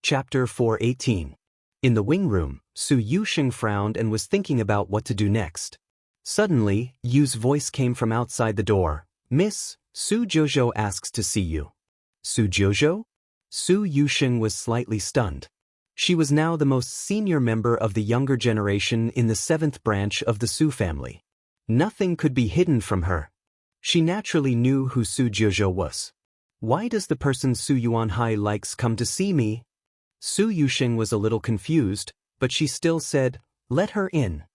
Chapter 418. In the wing room, Su Yusheng frowned and was thinking about what to do next. Suddenly, Yu's voice came from outside the door. "Miss, Su Jojo asks to see you." Su Jojo? Su Yusheng was slightly stunned. She was now the most senior member of the younger generation in the 7th branch of the Su family. Nothing could be hidden from her. She naturally knew who Su Jojo was. "Why does the person Su Yuanhai likes come to see me?" Su Yusheng was a little confused, but she still said, "Let her in."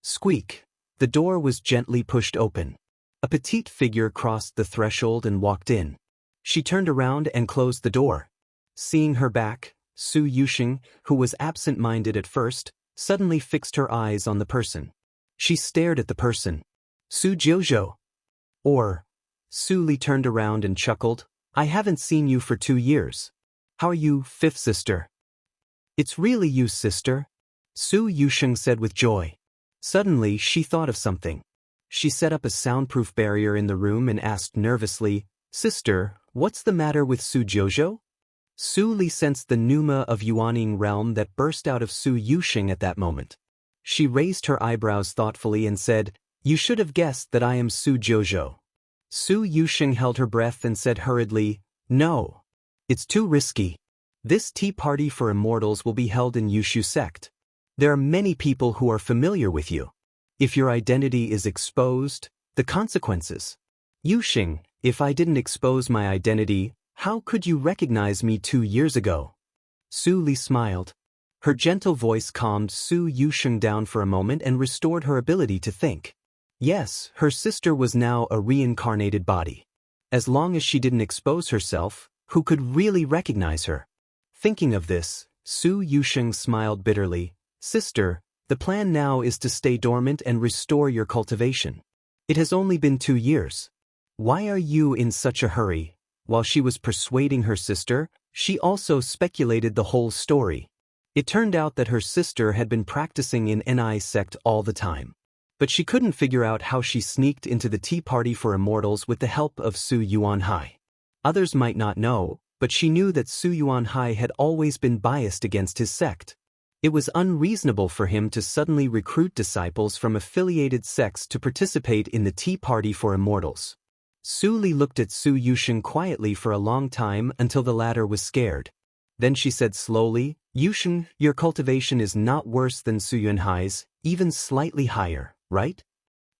Squeak. The door was gently pushed open. A petite figure crossed the threshold and walked in. She turned around and closed the door. Seeing her back, Su Yusheng, who was absent-minded at first, suddenly fixed her eyes on the person. She stared at the person. "Su Jojo." Su Li turned around and chuckled, "I haven't seen you for 2 years. How are you, 5th sister?" "It's really you, sister," Su Yusheng said with joy. Suddenly, she thought of something. She set up a soundproof barrier in the room and asked nervously, "Sister, what's the matter with Su Jojo?" Su Li sensed the pneuma of Yuaning realm that burst out of Su Yusheng at that moment. She raised her eyebrows thoughtfully and said, "You should have guessed that I am Su Jojo." Su Yusheng held her breath and said hurriedly, "No. It's too risky. This tea party for immortals will be held in Yushu sect. There are many people who are familiar with you. If your identity is exposed, the consequences. Yusheng, if I didn't expose my identity, how could you recognize me 2 years ago?" Su Li smiled. Her gentle voice calmed Su Yusheng down for a moment and restored her ability to think. Yes, her sister was now a reincarnated body. As long as she didn't expose herself, who could really recognize her? Thinking of this, Su Yusheng smiled bitterly. "Sister, the plan now is to stay dormant and restore your cultivation. It has only been 2 years. Why are you in such a hurry?" While she was persuading her sister, she also speculated the whole story. It turned out that her sister had been practicing in Ni sect all the time. But she couldn't figure out how she sneaked into the tea party for immortals with the help of Su Yuanhai. Others might not know, but she knew that Su Yuanhai had always been biased against his sect. It was unreasonable for him to suddenly recruit disciples from affiliated sects to participate in the tea party for immortals. Su Li looked at Su Yusheng quietly for a long time until the latter was scared. Then she said slowly, "Yusheng, your cultivation is not worse than Su Yuanhai's, even slightly higher, right?"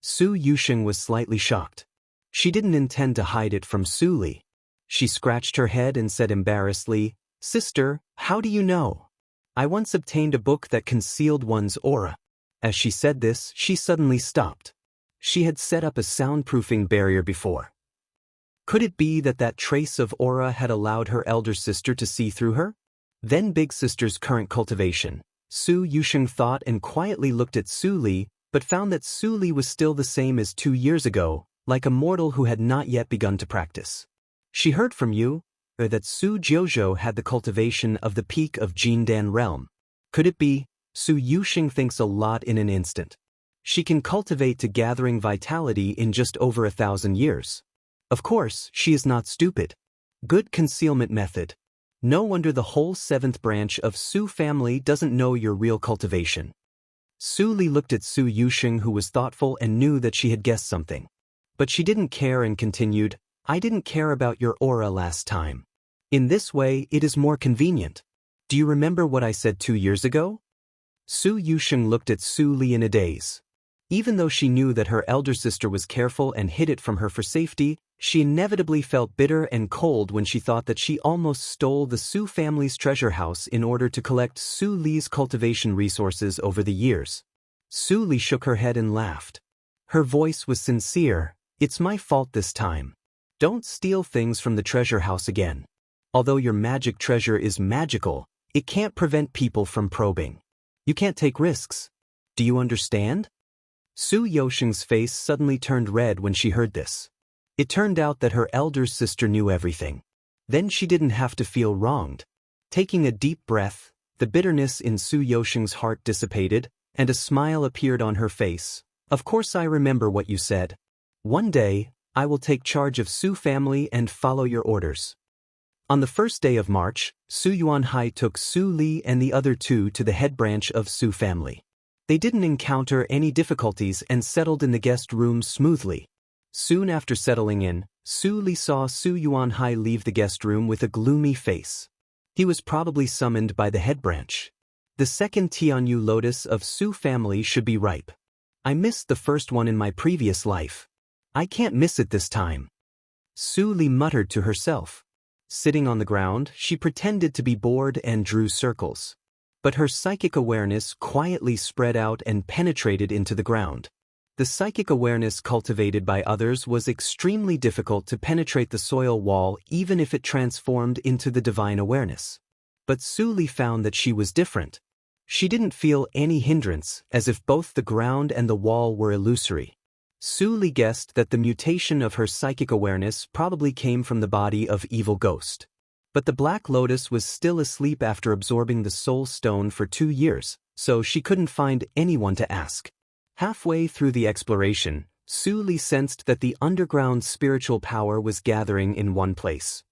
Su Yusheng was slightly shocked. She didn't intend to hide it from Su Li. She scratched her head and said embarrassedly, "Sister, how do you know? I once obtained a book that concealed one's aura." As she said this, she suddenly stopped. She had set up a soundproofing barrier before. Could it be that that trace of aura had allowed her elder sister to see through her? Then big sister's current cultivation. Su Yusheng thought and quietly looked at Su Li, but found that Su Li was still the same as 2 years ago, like a mortal who had not yet begun to practice. She heard from you that Su Jojo had the cultivation of the peak of Jindan realm. Could it be? Su Yusheng thinks a lot in an instant. She can cultivate to gathering vitality in just over 1,000 years. Of course, she is not stupid. Good concealment method. No wonder the whole 7th branch of Su family doesn't know your real cultivation. Su Li looked at Su Yusheng, who was thoughtful and knew that she had guessed something. But she didn't care and continued, "I didn't care about your aura last time. In this way, it is more convenient. Do you remember what I said 2 years ago?" Su Yusheng looked at Su Li in a daze. Even though she knew that her elder sister was careful and hid it from her for safety, she inevitably felt bitter and cold when she thought that she almost stole the Su family's treasure house in order to collect Su Li's cultivation resources over the years. Su Li shook her head and laughed. Her voice was sincere. "It's my fault this time. Don't steal things from the treasure house again. Although your magic treasure is magical, it can't prevent people from probing. You can't take risks. Do you understand?" Su Yusheng's face suddenly turned red when she heard this. It turned out that her elder sister knew everything. Then she didn't have to feel wronged. Taking a deep breath, the bitterness in Su Yusheng's heart dissipated, and a smile appeared on her face. "Of course I remember what you said. One day, I will take charge of Su family and follow your orders." On the first day of March, Su Yuanhai took Su Li and the other two to the head branch of Su family. They didn't encounter any difficulties and settled in the guest room smoothly. Soon after settling in, Su Li saw Su Yuanhai leave the guest room with a gloomy face. He was probably summoned by the head branch. The second Tianyu lotus of Su family should be ripe. I missed the first one in my previous life. I can't miss it this time. Su Li muttered to herself. Sitting on the ground, she pretended to be bored and drew circles. But her psychic awareness quietly spread out and penetrated into the ground. The psychic awareness cultivated by others was extremely difficult to penetrate the soil wall even if it transformed into the divine awareness. But Su Li found that she was different. She didn't feel any hindrance, as if both the ground and the wall were illusory. Su Li guessed that the mutation of her psychic awareness probably came from the body of evil ghost. But the Black Lotus was still asleep after absorbing the soul stone for 2 years, so she couldn't find anyone to ask. Halfway through the exploration, Su Li sensed that the underground spiritual power was gathering in one place.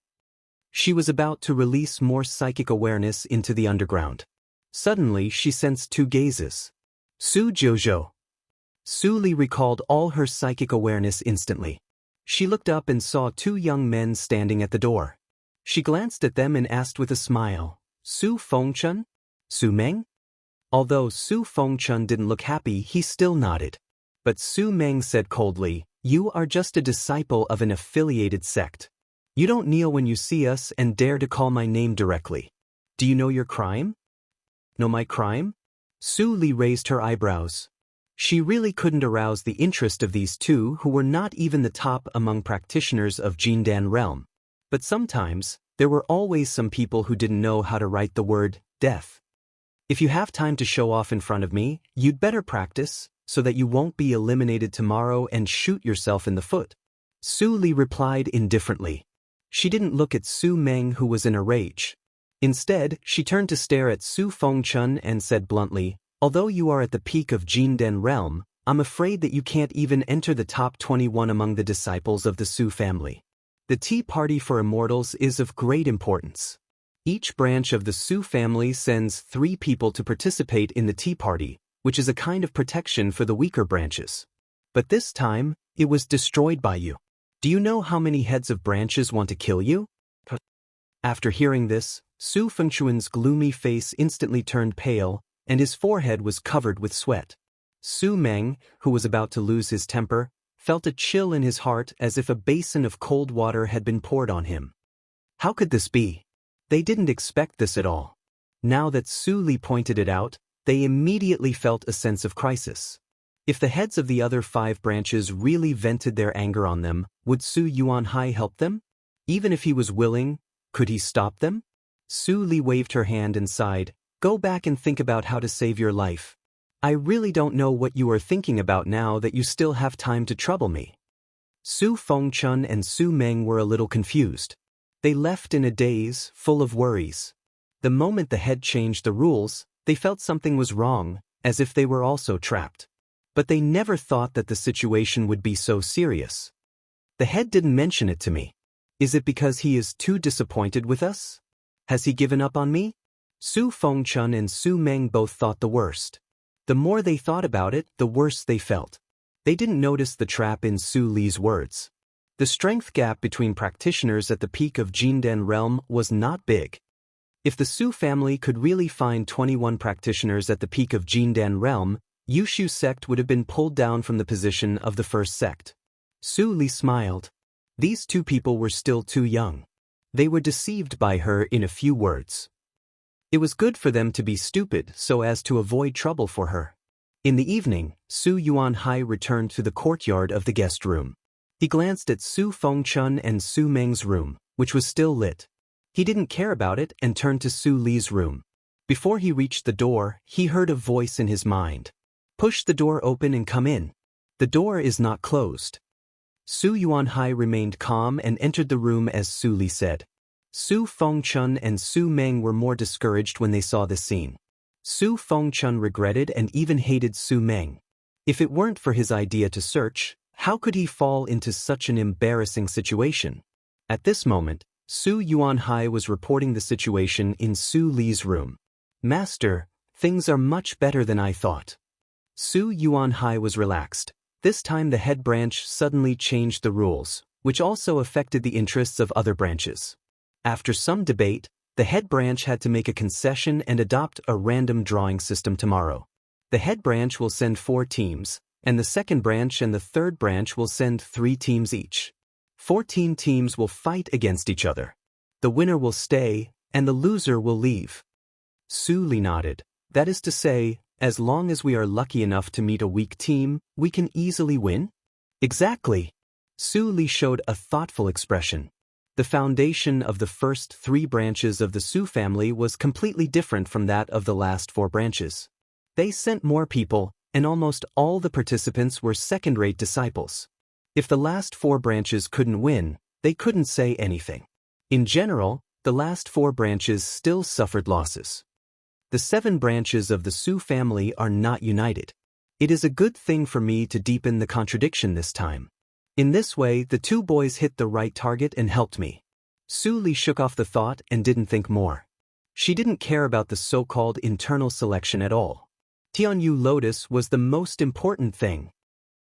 She was about to release more psychic awareness into the underground. Suddenly she sensed 2 gazes. Su Jojo. Su Li recalled all her psychic awareness instantly. She looked up and saw 2 young men standing at the door. She glanced at them and asked with a smile, Su Fengchun? Su Meng? Although Su Fengchun didn't look happy, he still nodded. But Su Meng said coldly, "You are just a disciple of an affiliated sect. You don't kneel when you see us and dare to call my name directly. Do you know your crime?" "Know my crime?" Su Li raised her eyebrows. She really couldn't arouse the interest of these 2 who were not even the top among practitioners of Jindan realm. But sometimes, there were always some people who didn't know how to write the word death. "If you have time to show off in front of me, you'd better practice, so that you won't be eliminated tomorrow and shoot yourself in the foot." Su Li replied indifferently. She didn't look at Su Meng, who was in a rage. Instead, she turned to stare at Su Fengchun and said bluntly, "Although you are at the peak of Jindan realm, I'm afraid that you can't even enter the top 21 among the disciples of the Su family. The Tea Party for Immortals is of great importance. Each branch of the Su family sends 3 people to participate in the Tea Party, which is a kind of protection for the weaker branches. But this time, it was destroyed by you. Do you know how many heads of branches want to kill you?" After hearing this, Su Fengchun's gloomy face instantly turned pale, and his forehead was covered with sweat. Su Meng, who was about to lose his temper, felt a chill in his heart as if a basin of cold water had been poured on him. How could this be? They didn't expect this at all. Now that Su Li pointed it out, they immediately felt a sense of crisis. If the heads of the other 5 branches really vented their anger on them, would Su Yuanhai help them? Even if he was willing, could he stop them? Su Li waved her hand and sighed, "Go back and think about how to save your life. I really don't know what you are thinking about now that you still have time to trouble me." Su Fengchun and Su Meng were a little confused. They left in a daze, full of worries. The moment the head changed the rules, they felt something was wrong, as if they were also trapped. But they never thought that the situation would be so serious. "The head didn't mention it to me. Is it because he is too disappointed with us? Has he given up on me?" Su Fengchun and Su Meng both thought the worst. The more they thought about it, the worse they felt. They didn't notice the trap in Su Li's words. The strength gap between practitioners at the peak of Jindan realm was not big. If the Su family could really find 21 practitioners at the peak of Jindan realm, Yushu sect would have been pulled down from the position of the first sect. Su Li smiled. These 2 people were still too young. They were deceived by her in a few words. It was good for them to be stupid so as to avoid trouble for her. In the evening, Su Yuanhai returned to the courtyard of the guest room. He glanced at Su Fengchun and Su Meng's room, which was still lit. He didn't care about it and turned to Su Li's room. Before he reached the door, he heard a voice in his mind. "Push the door open and come in. The door is not closed." Su Yuanhai remained calm and entered the room as Su Li said. Su Fengchun and Su Meng were more discouraged when they saw this scene. Su Fengchun regretted and even hated Su Meng. If it weren't for his idea to search, how could he fall into such an embarrassing situation? At this moment, Su Yuanhai was reporting the situation in Su Li's room. "Master, things are much better than I thought." Su Yuanhai was relaxed. This time the head branch suddenly changed the rules, which also affected the interests of other branches. After some debate, the head branch had to make a concession and adopt a random drawing system tomorrow. The head branch will send 4 teams, and the second branch and the third branch will send 3 teams each. 14 teams will fight against each other. The winner will stay, and the loser will leave. Su Li nodded. "That is to say, as long as we are lucky enough to meet a weak team, we can easily win?" "Exactly." Su Li showed a thoughtful expression. The foundation of the first 3 branches of the Su family was completely different from that of the last 4 branches. They sent more people, and almost all the participants were second-rate disciples. If the last 4 branches couldn't win, they couldn't say anything. In general, the last 4 branches still suffered losses. The 7 branches of the Su family are not united. It is a good thing for me to deepen the contradiction this time. In this way, the 2 boys hit the right target and helped me. Su Li shook off the thought and didn't think more. She didn't care about the so-called internal selection at all. Tianyu Lotus was the most important thing.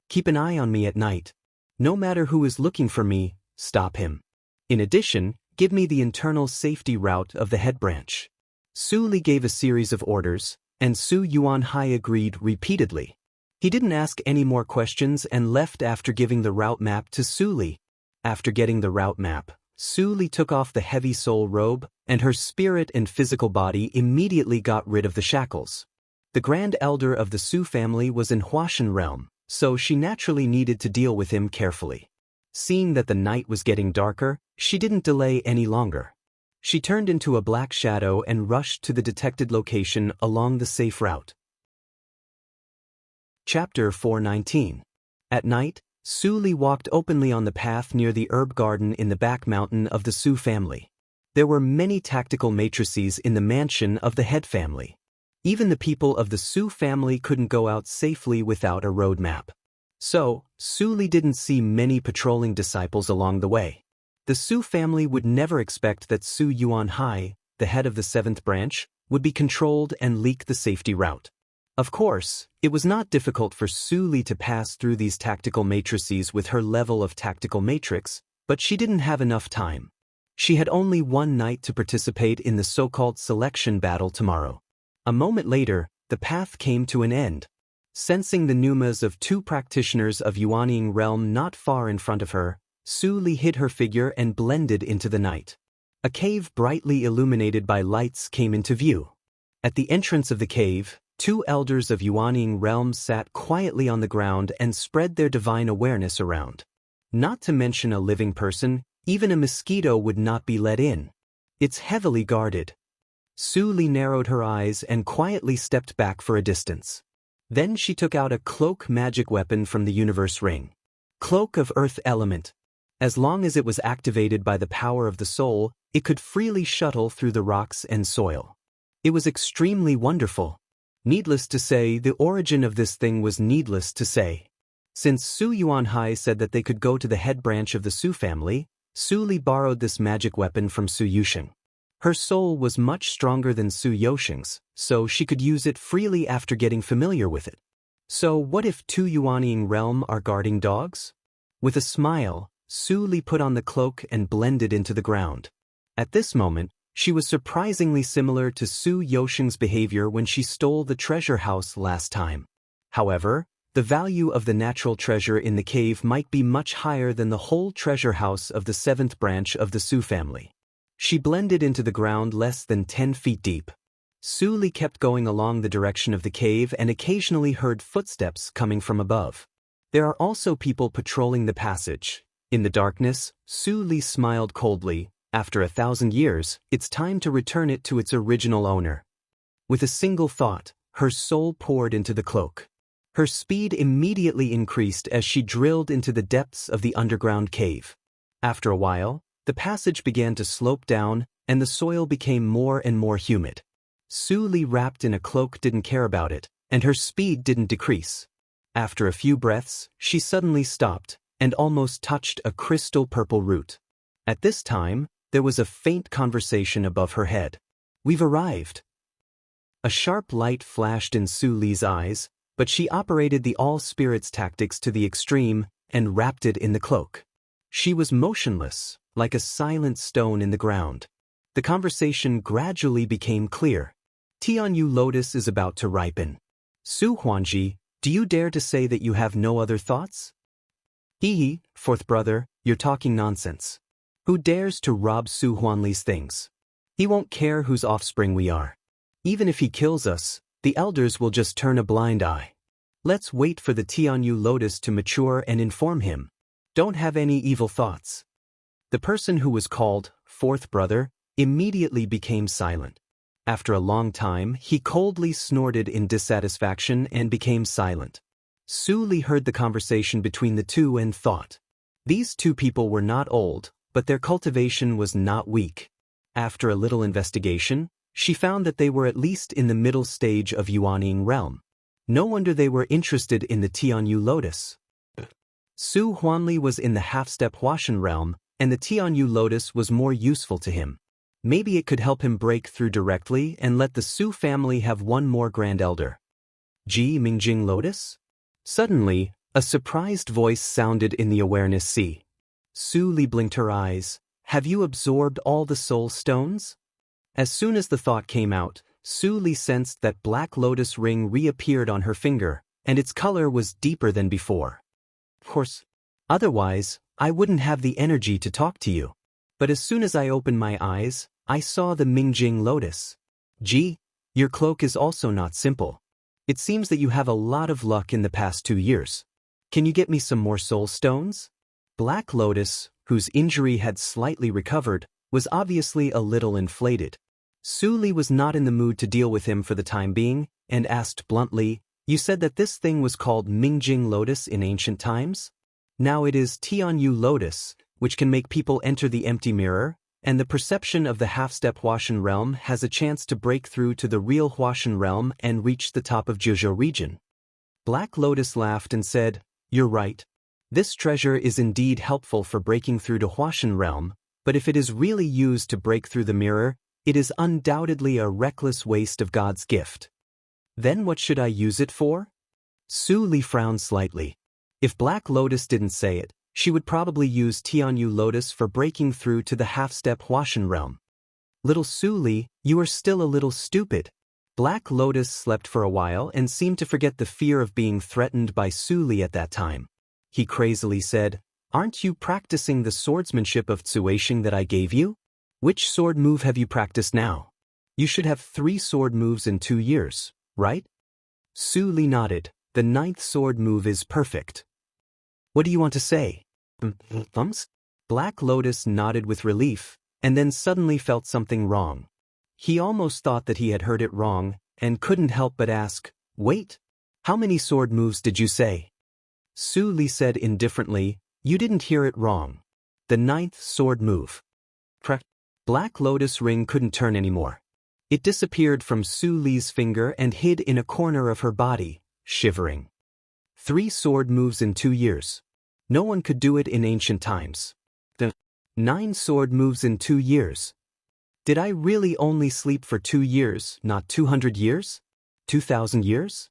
Keep an eye on me at night. No matter who is looking for me, stop him. In addition, give me the internal safety route of the head branch. Su Li gave a series of orders, and Su Yuanhai agreed repeatedly. He didn't ask any more questions and left after giving the route map to Su Li. After getting the route map, Su Li took off the heavy soul robe, and her spirit and physical body immediately got rid of the shackles. The Grand Elder of the Su family was in Huashan realm, so she naturally needed to deal with him carefully. Seeing that the night was getting darker, she didn't delay any longer. She turned into a black shadow and rushed to the detected location along the safe route. Chapter 419. At night, Su Li walked openly on the path near the herb garden in the back mountain of the Su family. There were many tactical matrices in the mansion of the head family. Even the people of the Su family couldn't go out safely without a road map. So, Su Li didn't see many patrolling disciples along the way. The Su family would never expect that Su Yuanhai, the head of the 7th branch, would be controlled and leak the safety route. Of course, it was not difficult for Su Li to pass through these tactical matrices with her level of tactical matrix, but she didn't have enough time. She had only 1 night to participate in the so-called selection battle tomorrow. A moment later, the path came to an end. Sensing the pneumas of 2 practitioners of Yuanying realm not far in front of her, Su Li hid her figure and blended into the night. A cave brightly illuminated by lights came into view. At the entrance of the cave, 2 elders of Yuanying realm sat quietly on the ground and spread their divine awareness around. Not to mention a living person, even a mosquito would not be let in. It's heavily guarded. Su Li narrowed her eyes and quietly stepped back for a distance. Then she took out a cloak magic weapon from the universe ring. Cloak of Earth Element. As long as it was activated by the power of the soul, it could freely shuttle through the rocks and soil. It was extremely wonderful. Needless to say, the origin of this thing was needless to say. Since Su Yuanhai said that they could go to the head branch of the Su family, Su Li borrowed this magic weapon from Su Yusheng. Her soul was much stronger than Su Yosheng's, so she could use it freely after getting familiar with it. So what if 2 Yuanying realm are guarding dogs? With a smile, Su Li put on the cloak and blended into the ground. At this moment, she was surprisingly similar to Su Yosheng's behavior when she stole the treasure house last time. However, the value of the natural treasure in the cave might be much higher than the whole treasure house of the 7th branch of the Su family. She blended into the ground less than 10 feet deep. Su Li kept going along the direction of the cave and occasionally heard footsteps coming from above. There are also people patrolling the passage. In the darkness, Su Li smiled coldly. After 1,000 years, it's time to return it to its original owner. With a single thought, her soul poured into the cloak. Her speed immediately increased as she drilled into the depths of the underground cave. After a while, the passage began to slope down, and the soil became more and more humid. Su Li, wrapped in a cloak, didn't care about it, and her speed didn't decrease. After a few breaths, she suddenly stopped, and almost touched a crystal purple root. At this time, there was a faint conversation above her head. "We've arrived." A sharp light flashed in Su Li's eyes, but she operated the all-spirits tactics to the extreme and wrapped it in the cloak. She was motionless, like a silent stone in the ground. The conversation gradually became clear. "Tianyu lotus is about to ripen. Su Huanji, do you dare to say that you have no other thoughts?" "Hee, fourth brother, you're talking nonsense. Who dares to rob Su Huanli's things? He won't care whose offspring we are. Even if he kills us, the elders will just turn a blind eye. Let's wait for the Tianyu lotus to mature and inform him. Don't have any evil thoughts." The person who was called fourth brother immediately became silent. After a long time, he coldly snorted in dissatisfaction and became silent. Su Li heard the conversation between the two and thought. These two people were not old, but their cultivation was not weak. After a little investigation, she found that they were at least in the middle stage of Yuanying realm. No wonder they were interested in the Tianyu lotus. Su Huanli was in the half-step Huashan realm, and the Tianyu lotus was more useful to him. Maybe it could help him break through directly and let the Su family have one more grand elder. "Ji Mingjing lotus?" Suddenly, a surprised voice sounded in the awareness sea. Su Li blinked her eyes. "Have you absorbed all the soul stones?" As soon as the thought came out, Su Li sensed that black lotus ring reappeared on her finger, and its color was deeper than before. "Of course, otherwise, I wouldn't have the energy to talk to you. But as soon as I opened my eyes, I saw the Mingjing lotus. Ji, your cloak is also not simple. It seems that you have a lot of luck in the past 2 years. Can you get me some more soul stones?" Black Lotus, whose injury had slightly recovered, was obviously a little inflated. Su Li was not in the mood to deal with him for the time being, and asked bluntly, "You said that this thing was called Mingjing lotus in ancient times? Now it is Tianyu lotus, which can make people enter the empty mirror, and the perception of the half-step Huashan realm has a chance to break through to the real Huashan realm and reach the top of Juzhou region." Black Lotus laughed and said, "You're right. This treasure is indeed helpful for breaking through to Huashan realm, but if it is really used to break through the mirror, it is undoubtedly a reckless waste of God's gift." "Then what should I use it for?" Su Li frowned slightly. If Black Lotus didn't say it, she would probably use Tianyu lotus for breaking through to the half-step Huashan realm. "Little Su Li, you are still a little stupid." Black Lotus slept for a while and seemed to forget the fear of being threatened by Su Li at that time. He crazily said, "Aren't you practicing the swordsmanship of Tsuashing that I gave you? Which sword move have you practiced now? You should have 3 sword moves in 2 years, right?" Su Li nodded. "The 9th sword move is perfect." "What do you want to say?" Thumbs? Black Lotus nodded with relief, and then suddenly felt something wrong. He almost thought that he had heard it wrong, and couldn't help but ask, "Wait, how many sword moves did you say?" Su Li said indifferently, "You didn't hear it wrong. The 9th sword move." Black Lotus ring couldn't turn anymore. It disappeared from Su Li's finger and hid in a corner of her body, shivering. 3 sword moves in 2 years. No one could do it in ancient times. The 9 sword moves in 2 years. Did I really only sleep for 2 years, not 200 years? 2,000 years?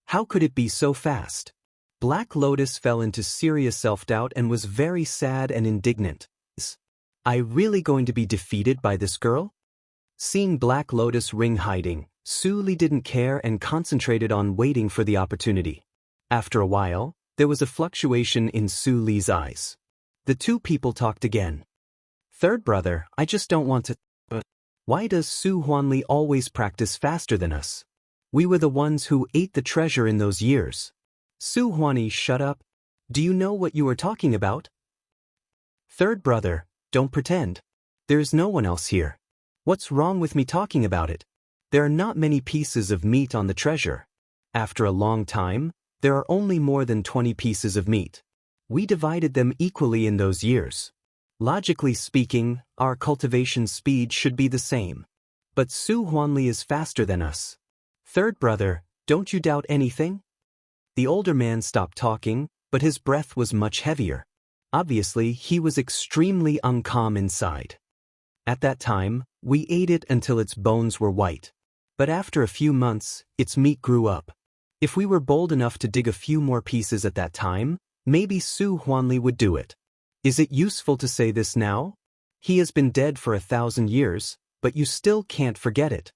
How could it be so fast? Black Lotus fell into serious self-doubt and was very sad and indignant. Is I really going to be defeated by this girl? Seeing Black Lotus ring hiding, Su Li didn't care and concentrated on waiting for the opportunity. After a while, there was a fluctuation in Su Li's eyes. The two people talked again. "Third brother, I just don't want to. But why does Su Huanli always practice faster than us? We were the ones who ate the treasure in those years." "Su Huanli, shut up. Do you know what you are talking about?" "Third brother, don't pretend. There's no one else here. What's wrong with me talking about it? There are not many pieces of meat on the treasure. After a long time, there are only more than 20 pieces of meat. We divided them equally in those years. Logically speaking, our cultivation speed should be the same. But Su Huanli is faster than us. Third brother, don't you doubt anything?" The older man stopped talking, but his breath was much heavier. Obviously, he was extremely uncalm inside. At that time, we ate it until its bones were white. But after a few months, its meat grew up. If we were bold enough to dig a few more pieces at that time, maybe Su Huanli would do it. Is it useful to say this now? He has been dead for 1,000 years, but you still can't forget it.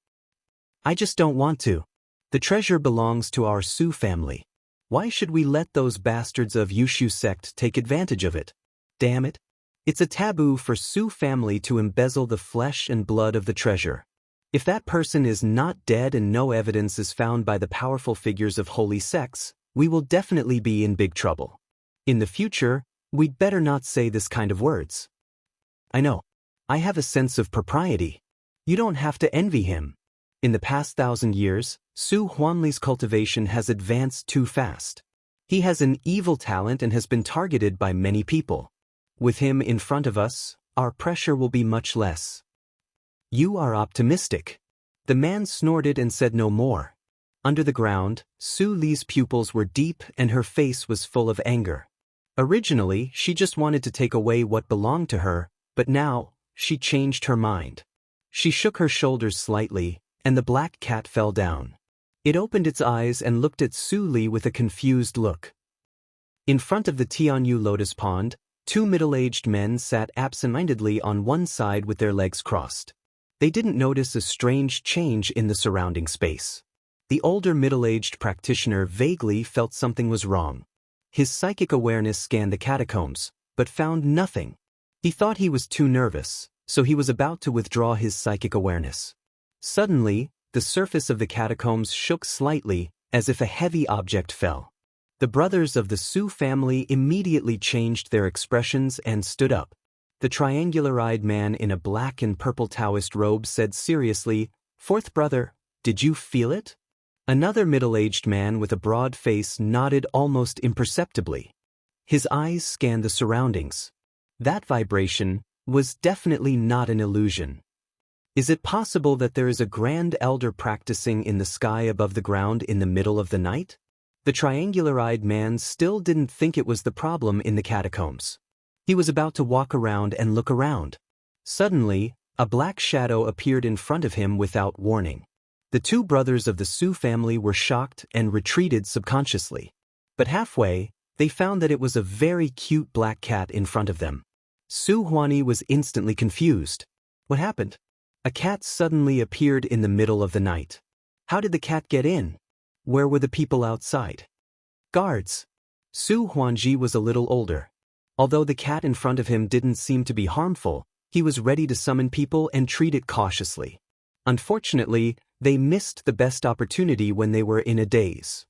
I just don't want to. The treasure belongs to our Su family. Why should we let those bastards of Yushu sect take advantage of it? Damn it. It's a taboo for Su family to embezzle the flesh and blood of the treasure. If that person is not dead and no evidence is found by the powerful figures of holy sects, we will definitely be in big trouble. In the future, we'd better not say this kind of words. I know. I have a sense of propriety. You don't have to envy him. In the past 1,000 years, Su Huanli's cultivation has advanced too fast. He has an evil talent and has been targeted by many people. With him in front of us, our pressure will be much less. You are optimistic. The man snorted and said no more. Under the ground, Su Li's pupils were deep and her face was full of anger. Originally, she just wanted to take away what belonged to her, but now, she changed her mind. She shook her shoulders slightly, and the black cat fell down. It opened its eyes and looked at Su Li with a confused look. In front of the Tianyu lotus pond, 2 middle-aged men sat absent-mindedly on one side with their legs crossed. They didn't notice a strange change in the surrounding space. The older middle-aged practitioner vaguely felt something was wrong. His psychic awareness scanned the catacombs, but found nothing. He thought he was too nervous, so he was about to withdraw his psychic awareness. Suddenly, the surface of the catacombs shook slightly, as if a heavy object fell. The brothers of the Su family immediately changed their expressions and stood up. The triangular-eyed man in a black and purple Taoist robe said seriously, "Fourth brother, did you feel it?" Another middle-aged man with a broad face nodded almost imperceptibly. His eyes scanned the surroundings. That vibration was definitely not an illusion. Is it possible that there is a grand elder practicing in the sky above the ground in the middle of the night? The triangular-eyed man still didn't think it was the problem in the catacombs. He was about to walk around and look around. Suddenly, a black shadow appeared in front of him without warning. The 2 brothers of the Su family were shocked and retreated subconsciously. But halfway, they found that it was a very cute black cat in front of them. Su Huanli was instantly confused. What happened? A cat suddenly appeared in the middle of the night. How did the cat get in? Where were the people outside? Guards. Su Huanji was a little older. Although the cat in front of him didn't seem to be harmful, he was ready to summon people and treat it cautiously. Unfortunately, they missed the best opportunity when they were in a daze.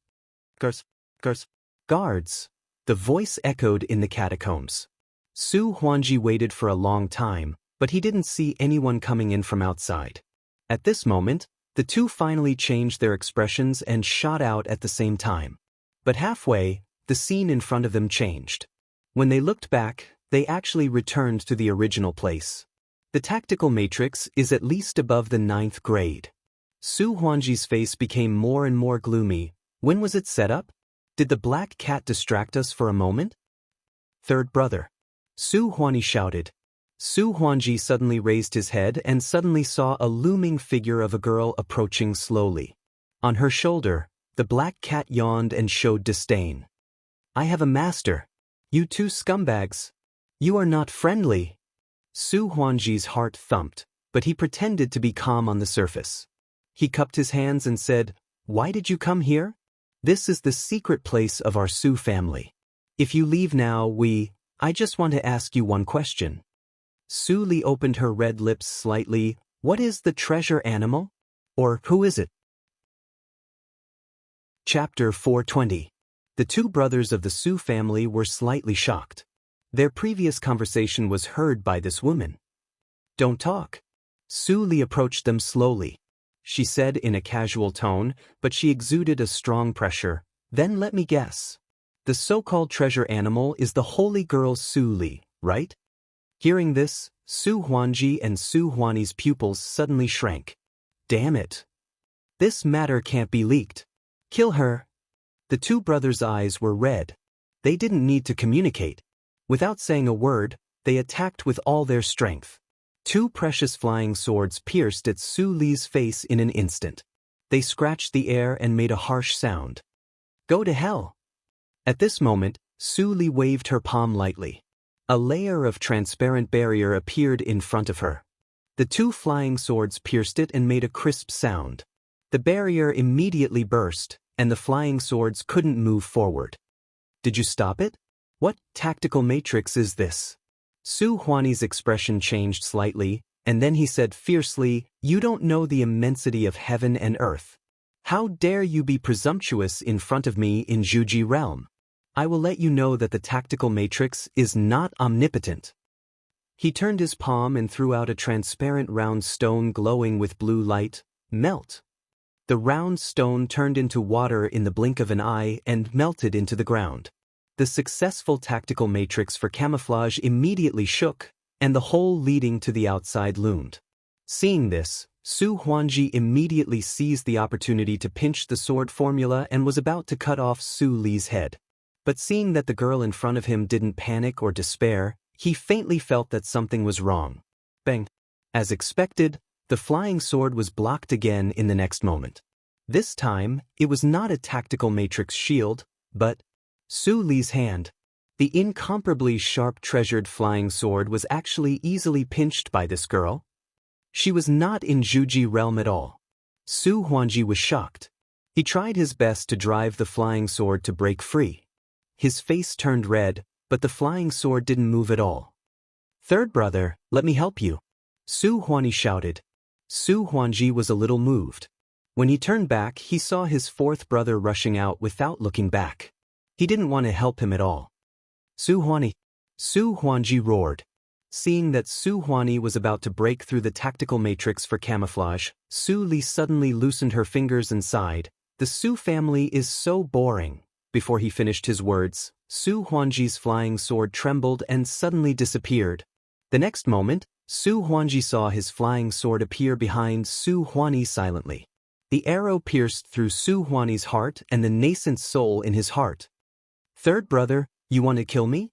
Guards. The voice echoed in the catacombs. Su Huanji waited for a long time, but he didn't see anyone coming in from outside. At this moment, the 2 finally changed their expressions and shot out at the same time. But halfway, the scene in front of them changed. When they looked back, they actually returned to the original place. The tactical matrix is at least above the 9th grade. Su Huanji's face became more and more gloomy. When was it set up? Did the black cat distract us for a moment? Third brother. Su Huanyi shouted. Su Huanji suddenly raised his head and suddenly saw a looming figure of a girl approaching slowly. On her shoulder, the black cat yawned and showed disdain. I have a master. You 2 scumbags. You are not friendly. Su Huanji's heart thumped, but he pretended to be calm on the surface. He cupped his hands and said, "Why did you come here? This is the secret place of our Su family. If you leave now, I just want to ask you one question." Su Li opened her red lips slightly. What is the treasure animal? Or who is it? Chapter 420. The 2 brothers of the Su family were slightly shocked. Their previous conversation was heard by this woman. Don't talk. Su Li approached them slowly. She said in a casual tone, but she exuded a strong pressure. Then let me guess. The so-called treasure animal is the holy girl Su Li, right? Hearing this, Su Huanji and Su Huanyi's pupils suddenly shrank. Damn it. This matter can't be leaked. Kill her. The 2 brothers' eyes were red. They didn't need to communicate. Without saying a word, they attacked with all their strength. Two precious flying swords pierced at Su Li's face in an instant. They scratched the air and made a harsh sound. Go to hell! At this moment, Su Li waved her palm lightly. A layer of transparent barrier appeared in front of her. The two flying swords pierced it and made a crisp sound. The barrier immediately burst, and the flying swords couldn't move forward. Did you stop it? What tactical matrix is this? Su Huani's expression changed slightly, and then he said fiercely, You don't know the immensity of heaven and earth. How dare you be presumptuous in front of me in Zhuji realm? I will let you know that the tactical matrix is not omnipotent. He turned his palm and threw out a transparent round stone glowing with blue light. Melt. The round stone turned into water in the blink of an eye and melted into the ground. The successful tactical matrix for camouflage immediately shook, and the hole leading to the outside loomed. Seeing this, Su Huanji immediately seized the opportunity to pinch the sword formula and was about to cut off Su Li's head. But seeing that the girl in front of him didn't panic or despair, he faintly felt that something was wrong. Bang! As expected, the flying sword was blocked again in the next moment. This time, it was not a tactical matrix shield, but Su Li's hand. The incomparably sharp treasured flying sword was actually easily pinched by this girl. She was not in Zhuji realm at all. Su Huanji was shocked. He tried his best to drive the flying sword to break free. His face turned red, but the flying sword didn't move at all. Third brother, let me help you. Su Huani shouted. Su Huanji was a little moved. When he turned back, he saw his fourth brother rushing out without looking back. He didn't want to help him at all. Su Huani! Su Huanji roared. Seeing that Su Huani was about to break through the tactical matrix for camouflage, Su Li suddenly loosened her fingers and sighed. The Su family is so boring. Before he finished his words, Su Huanji's flying sword trembled and suddenly disappeared. The next moment, Su Huanji saw his flying sword appear behind Su Huani silently. The arrow pierced through Su Huani's heart and the nascent soul in his heart. Third brother, you want to kill me?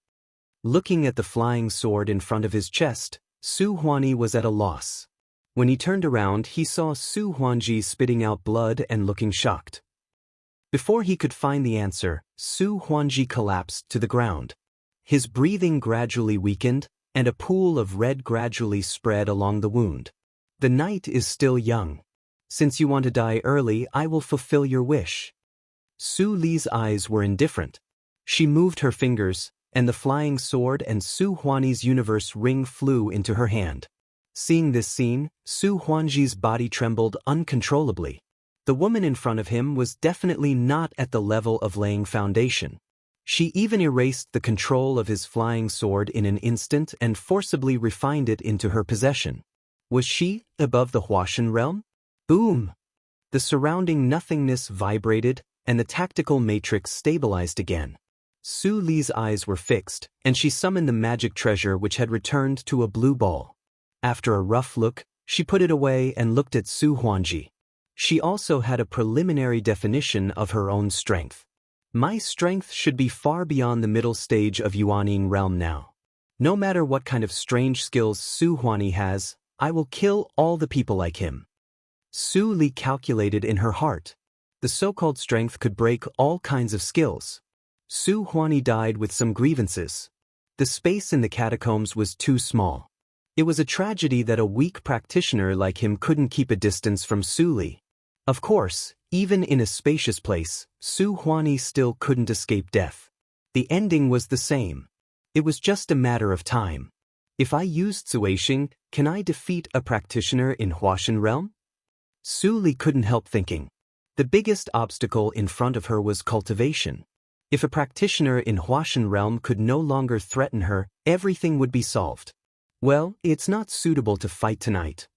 Looking at the flying sword in front of his chest, Su Huani was at a loss. When he turned around, he saw Su Huanji spitting out blood and looking shocked. Before he could find the answer, Su Huanji collapsed to the ground. His breathing gradually weakened, and a pool of red gradually spread along the wound. The night is still young. Since you want to die early, I will fulfill your wish. Su Li's eyes were indifferent. She moved her fingers, and the flying sword and Su Huani's universe ring flew into her hand. Seeing this scene, Su Huanji's body trembled uncontrollably. The woman in front of him was definitely not at the level of laying foundation. She even erased the control of his flying sword in an instant and forcibly refined it into her possession. Was she above the Huashan realm? Boom! The surrounding nothingness vibrated, and the tactical matrix stabilized again. Su Li's eyes were fixed, and she summoned the magic treasure which had returned to a blue ball. After a rough look, she put it away and looked at Su Huanji. She also had a preliminary definition of her own strength. My strength should be far beyond the middle stage of Yuaning realm now. No matter what kind of strange skills Su Huani has, I will kill all the people like him. Su Li calculated in her heart. The so-called strength could break all kinds of skills. Su Huani died with some grievances. The space in the catacombs was too small. It was a tragedy that a weak practitioner like him couldn't keep a distance from Su Li. Of course, even in a spacious place, Su Huani still couldn't escape death. The ending was the same. It was just a matter of time. If I used Suishing, can I defeat a practitioner in Huashan realm? Su Li couldn't help thinking. The biggest obstacle in front of her was cultivation. If a practitioner in Huashan realm could no longer threaten her, everything would be solved. Well, it's not suitable to fight tonight.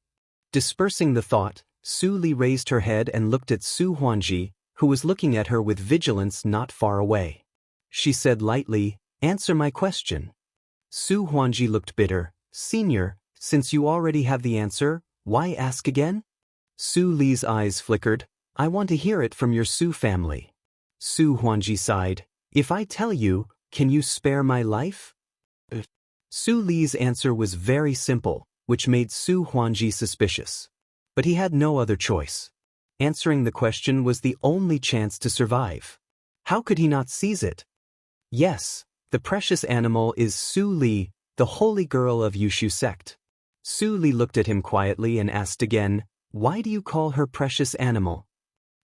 Dispersing the thought, Su Li raised her head and looked at Su Huanji, who was looking at her with vigilance not far away. She said lightly, "Answer my question." Su Huanji looked bitter. "Senior, since you already have the answer, why ask again?" Su Li's eyes flickered. "I want to hear it from your Su family." Su Huanji sighed. "If I tell you, can you spare my life?" Su Li's answer was very simple. which made Su Huanji suspicious. But he had no other choice. Answering the question was the only chance to survive. How could he not seize it? Yes, the precious animal is Su Li, the holy girl of Yushu sect. Su Li looked at him quietly and asked again, "Why do you call her precious animal?"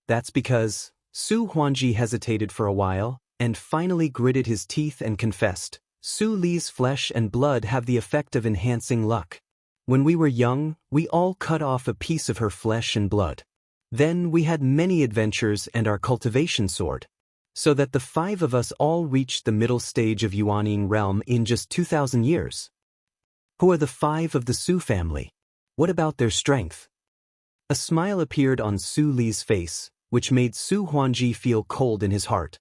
"That's because..." Su Huanji hesitated for a while, and finally gritted his teeth and confessed, "Su Li's flesh and blood have the effect of enhancing luck. When we were young, we all cut off a piece of her flesh and blood. Then we had many adventures and our cultivation soared. So that the 5 of us all reached the middle stage of Yuanying realm in just 2,000 years. Who are the 5 of the Su family? What about their strength?" A smile appeared on Su Li's face, which made Su Huanji feel cold in his heart.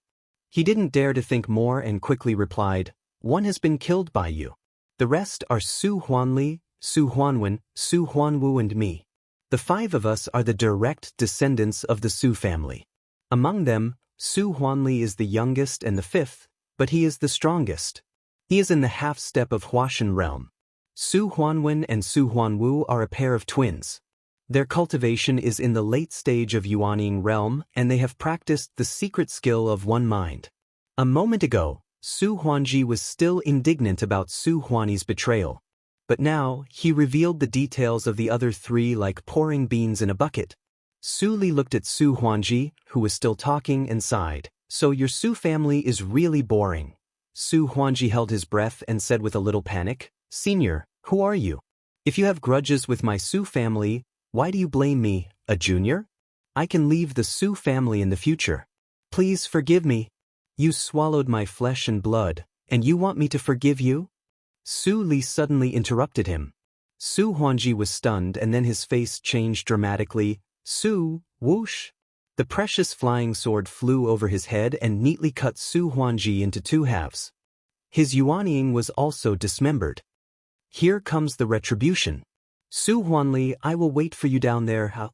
He didn't dare to think more and quickly replied, "One has been killed by you. The rest are Su Huanli, Su Huanwen, Su Huanwu and me. The 5 of us are the direct descendants of the Su family. Among them, Su Huanli is the youngest and the 5th, but he is the strongest. He is in the half-step of Huashan realm. Su Huanwen and Su Huanwu are a pair of twins. Their cultivation is in the late stage of Yuanying realm and they have practiced the secret skill of one mind." A moment ago, Su Huanji was still indignant about Su Huani's betrayal. But now, he revealed the details of the other 3 like pouring beans in a bucket. Su Li looked at Su Huanji, who was still talking, and sighed, "So your Su family is really boring." Su Huanji held his breath and said with a little panic, "Senior, who are you? If you have grudges with my Su family, why do you blame me, a junior? I can leave the Su family in the future. Please forgive me. You swallowed my flesh and blood, and you want me to forgive you?" Su Li suddenly interrupted him. Su Huanji was stunned and then his face changed dramatically. "Su, whoosh!" The precious flying sword flew over his head and neatly cut Su Huanji into 2 halves. His Yuanying was also dismembered. "Here comes the retribution. Su Huanli, I will wait for you down there." How?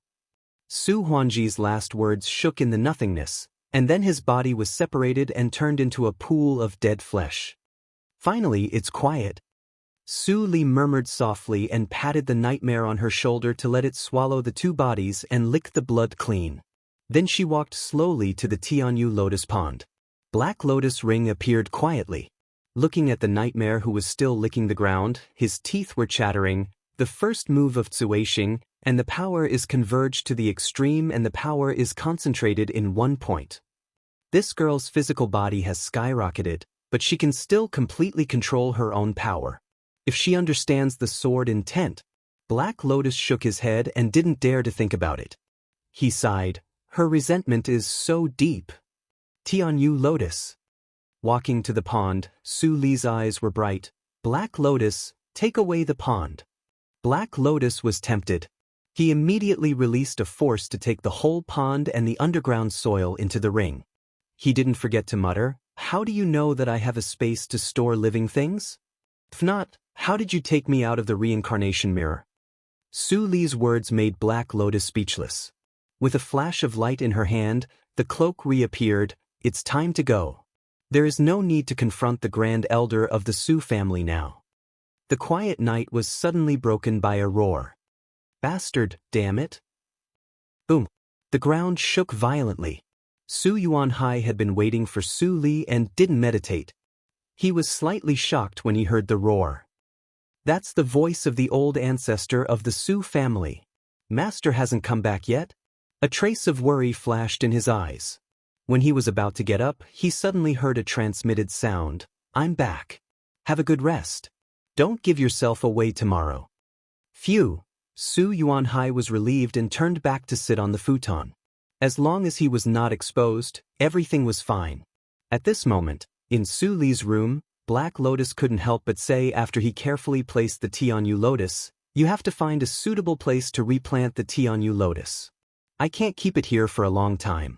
Su Huanji's last words shook in the nothingness, and then his body was separated and turned into a pool of dead flesh. "Finally, it's quiet." Su Li murmured softly and patted the nightmare on her shoulder to let it swallow the 2 bodies and lick the blood clean. Then she walked slowly to the Tianyu lotus pond. Black Lotus Ring appeared quietly. Looking at the nightmare who was still licking the ground, his teeth were chattering, "The first move of Tsueixing, and the power is converged to the extreme and the power is concentrated in one point." This girl's physical body has skyrocketed, but she can still completely control her own power. If she understands the sword intent. Black Lotus shook his head and didn't dare to think about it. He sighed, "Her resentment is so deep." Tianyu Lotus. Walking to the pond, Su Li's eyes were bright. "Black Lotus, take away the pond." Black Lotus was tempted. He immediately released a force to take the whole pond and the underground soil into the ring. He didn't forget to mutter, "How do you know that I have a space to store living things? If not, how did you take me out of the reincarnation mirror?" Su Li's words made Black Lotus speechless. With a flash of light in her hand, the cloak reappeared. "It's time to go. There is no need to confront the grand elder of the Su family now." The quiet night was suddenly broken by a roar. "Bastard, damn it!" Boom. The ground shook violently. Su Yuanhai had been waiting for Su Li and didn't meditate. He was slightly shocked when he heard the roar. That's the voice of the old ancestor of the Su family. Master hasn't come back yet? A trace of worry flashed in his eyes. When he was about to get up, he suddenly heard a transmitted sound. "I'm back. Have a good rest. Don't give yourself away tomorrow." Phew! Su Yuanhai was relieved and turned back to sit on the futon. As long as he was not exposed, everything was fine. At this moment, in Su Li's room, Black Lotus couldn't help but say after he carefully placed the Tianyu lotus, "You have to find a suitable place to replant the Tianyu lotus. I can't keep it here for a long time.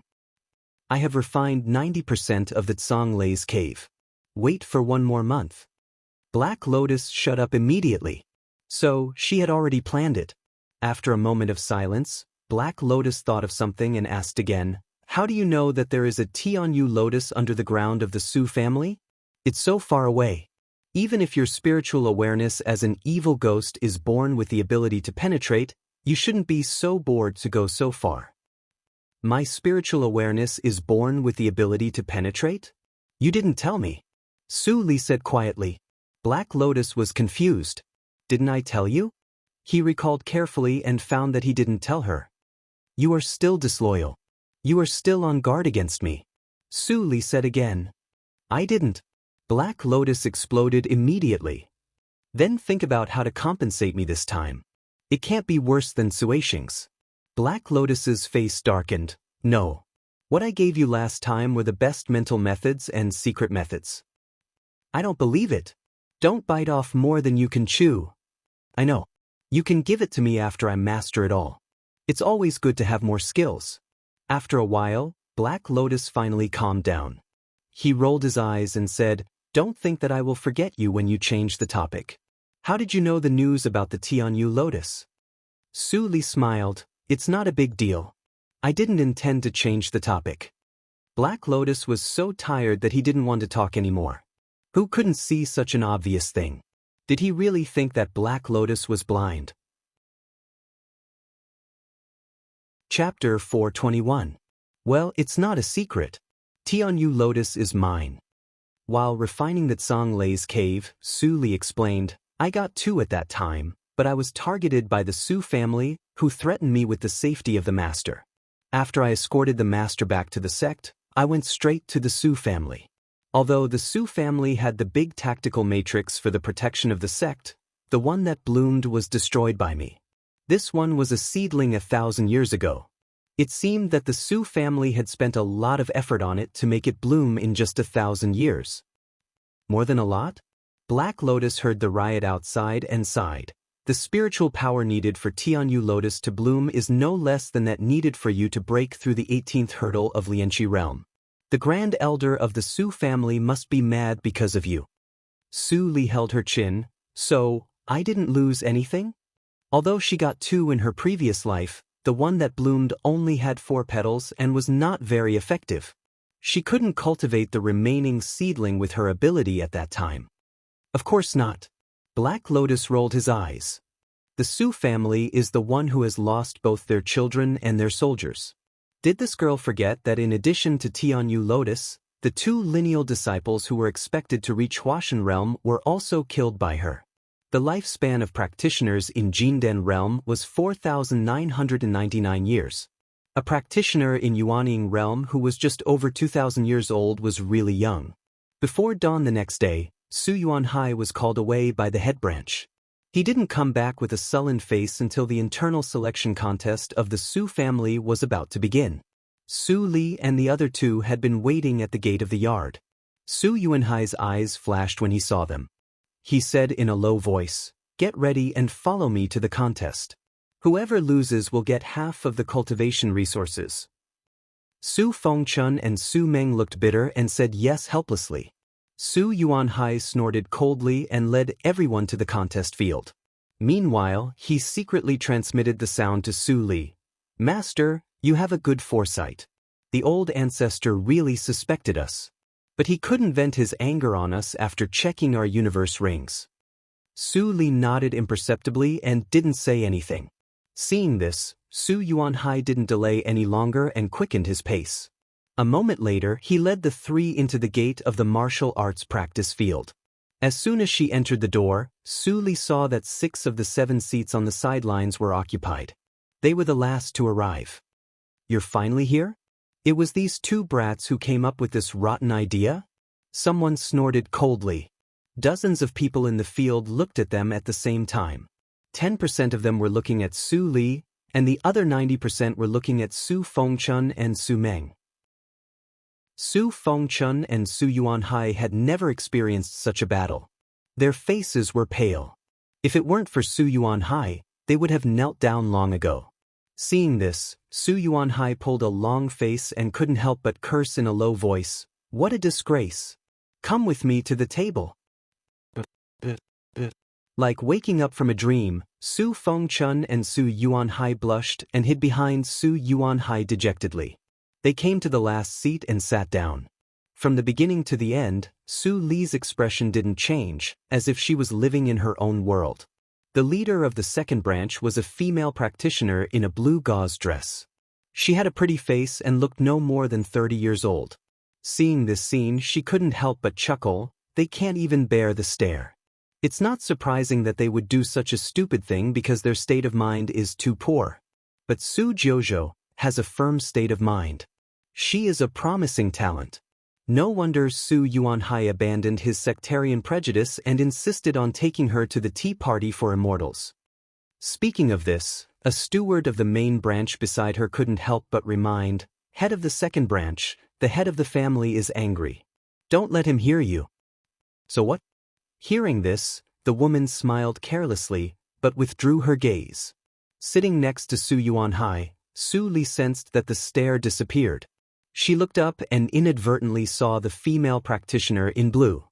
I have refined 90% of the Tsonglei's cave. Wait for 1 more month." Black Lotus shut up immediately. So, she had already planned it. After a moment of silence, Black Lotus thought of something and asked again, "How do you know that there is a Tianyu lotus under the ground of the Su family? It's so far away." Even if your spiritual awareness as an evil ghost is born with the ability to penetrate, you shouldn't be so bored to go so far. My spiritual awareness is born with the ability to penetrate? You didn't tell me. Su Li said quietly. Black Lotus was confused. Didn't I tell you? He recalled carefully and found that he didn't tell her. You are still disloyal. You are still on guard against me. Su Li said again. I didn't. Black Lotus exploded immediately. Then think about how to compensate me this time. It can't be worse than Suishing's. Black Lotus's face darkened. No. What I gave you last time were the best mental methods and secret methods. I don't believe it. Don't bite off more than you can chew. I know. You can give it to me after I master it all. It's always good to have more skills. After a while, Black Lotus finally calmed down. He rolled his eyes and said, Don't think that I will forget you when you change the topic. How did you know the news about the Tianyu lotus? Su Li smiled. It's not a big deal. I didn't intend to change the topic. Black Lotus was so tired that he didn't want to talk anymore. Who couldn't see such an obvious thing? Did he really think that Black Lotus was blind? Chapter 421. Well, it's not a secret. Tianyu lotus is mine. While refining the Tsang Lei's cave, Su Li explained, I got 2 at that time, but I was targeted by the Su family, who threatened me with the safety of the master. After I escorted the master back to the sect, I went straight to the Su family. Although the Su family had the big tactical matrix for the protection of the sect, the one that bloomed was destroyed by me. This one was a seedling 1,000 years ago. It seemed that the Su family had spent a lot of effort on it to make it bloom in just 1,000 years. More than a lot? Black Lotus heard the riot outside and sighed. The spiritual power needed for Tianyu lotus to bloom is no less than that needed for you to break through the 18th hurdle of Lianqi realm. The Grand Elder of the Su family must be mad because of you. Su Li held her chin. So, I didn't lose anything? Although she got 2 in her previous life, the one that bloomed only had 4 petals and was not very effective. She couldn't cultivate the remaining seedling with her ability at that time. Of course not. Black Lotus rolled his eyes. The Su family is the one who has lost both their children and their soldiers. Did this girl forget that in addition to Tianyu lotus, the 2 lineal disciples who were expected to reach Huashan realm were also killed by her? The lifespan of practitioners in Jinden realm was 4,999 years. A practitioner in Yuanying realm who was just over 2,000 years old was really young. Before dawn the next day, Su Yuanhai was called away by the head branch. He didn't come back with a sullen face until the internal selection contest of the Su family was about to begin. Su Li and the other 2 had been waiting at the gate of the yard. Su Yuanhai's eyes flashed when he saw them. He said in a low voice, Get ready and follow me to the contest. Whoever loses will get half of the cultivation resources. Su Fengchun and Su Meng looked bitter and said yes helplessly. Su Yuanhai snorted coldly and led everyone to the contest field. Meanwhile, he secretly transmitted the sound to Su Li. Master, you have a good foresight. The old ancestor really suspected us. But he couldn't vent his anger on us after checking our universe rings. Su Li nodded imperceptibly and didn't say anything. Seeing this, Su Yuanhai didn't delay any longer and quickened his pace. A moment later, he led the 3 into the gate of the martial arts practice field. As soon as she entered the door, Su Li saw that 6 of the 7 seats on the sidelines were occupied. They were the last to arrive. You're finally here? It was these 2 brats who came up with this rotten idea? Someone snorted coldly. Dozens of people in the field looked at them at the same time. 10% of them were looking at Su Li, and the other 90% were looking at Su Fengchun and Su Meng. Su Fengchun and Su Yuanhai had never experienced such a battle. Their faces were pale. If it weren't for Su Yuanhai, they would have knelt down long ago. Seeing this, Su Yuanhai pulled a long face and couldn't help but curse in a low voice. What a disgrace! Come with me to the table. Like waking up from a dream, Su Fengchun and Su Yuanhai blushed and hid behind Su Yuanhai dejectedly. They came to the last seat and sat down. From the beginning to the end, Su Li's expression didn't change, as if she was living in her own world. The leader of the second branch was a female practitioner in a blue gauze dress. She had a pretty face and looked no more than 30 years old. Seeing this scene, she couldn't help but chuckle. They can't even bear the stare. It's not surprising that they would do such a stupid thing because their state of mind is too poor. But Su Jojo has a firm state of mind. She is a promising talent. No wonder Su Yuanhai abandoned his sectarian prejudice and insisted on taking her to the tea party for immortals. Speaking of this, a steward of the main branch beside her couldn't help but remind, "Head of the second branch, the head of the family is angry. Don't let him hear you." So what? Hearing this, the woman smiled carelessly, but withdrew her gaze. Sitting next to Su Yuanhai, Su Li sensed that the stare disappeared. She looked up and inadvertently saw the female practitioner in blue.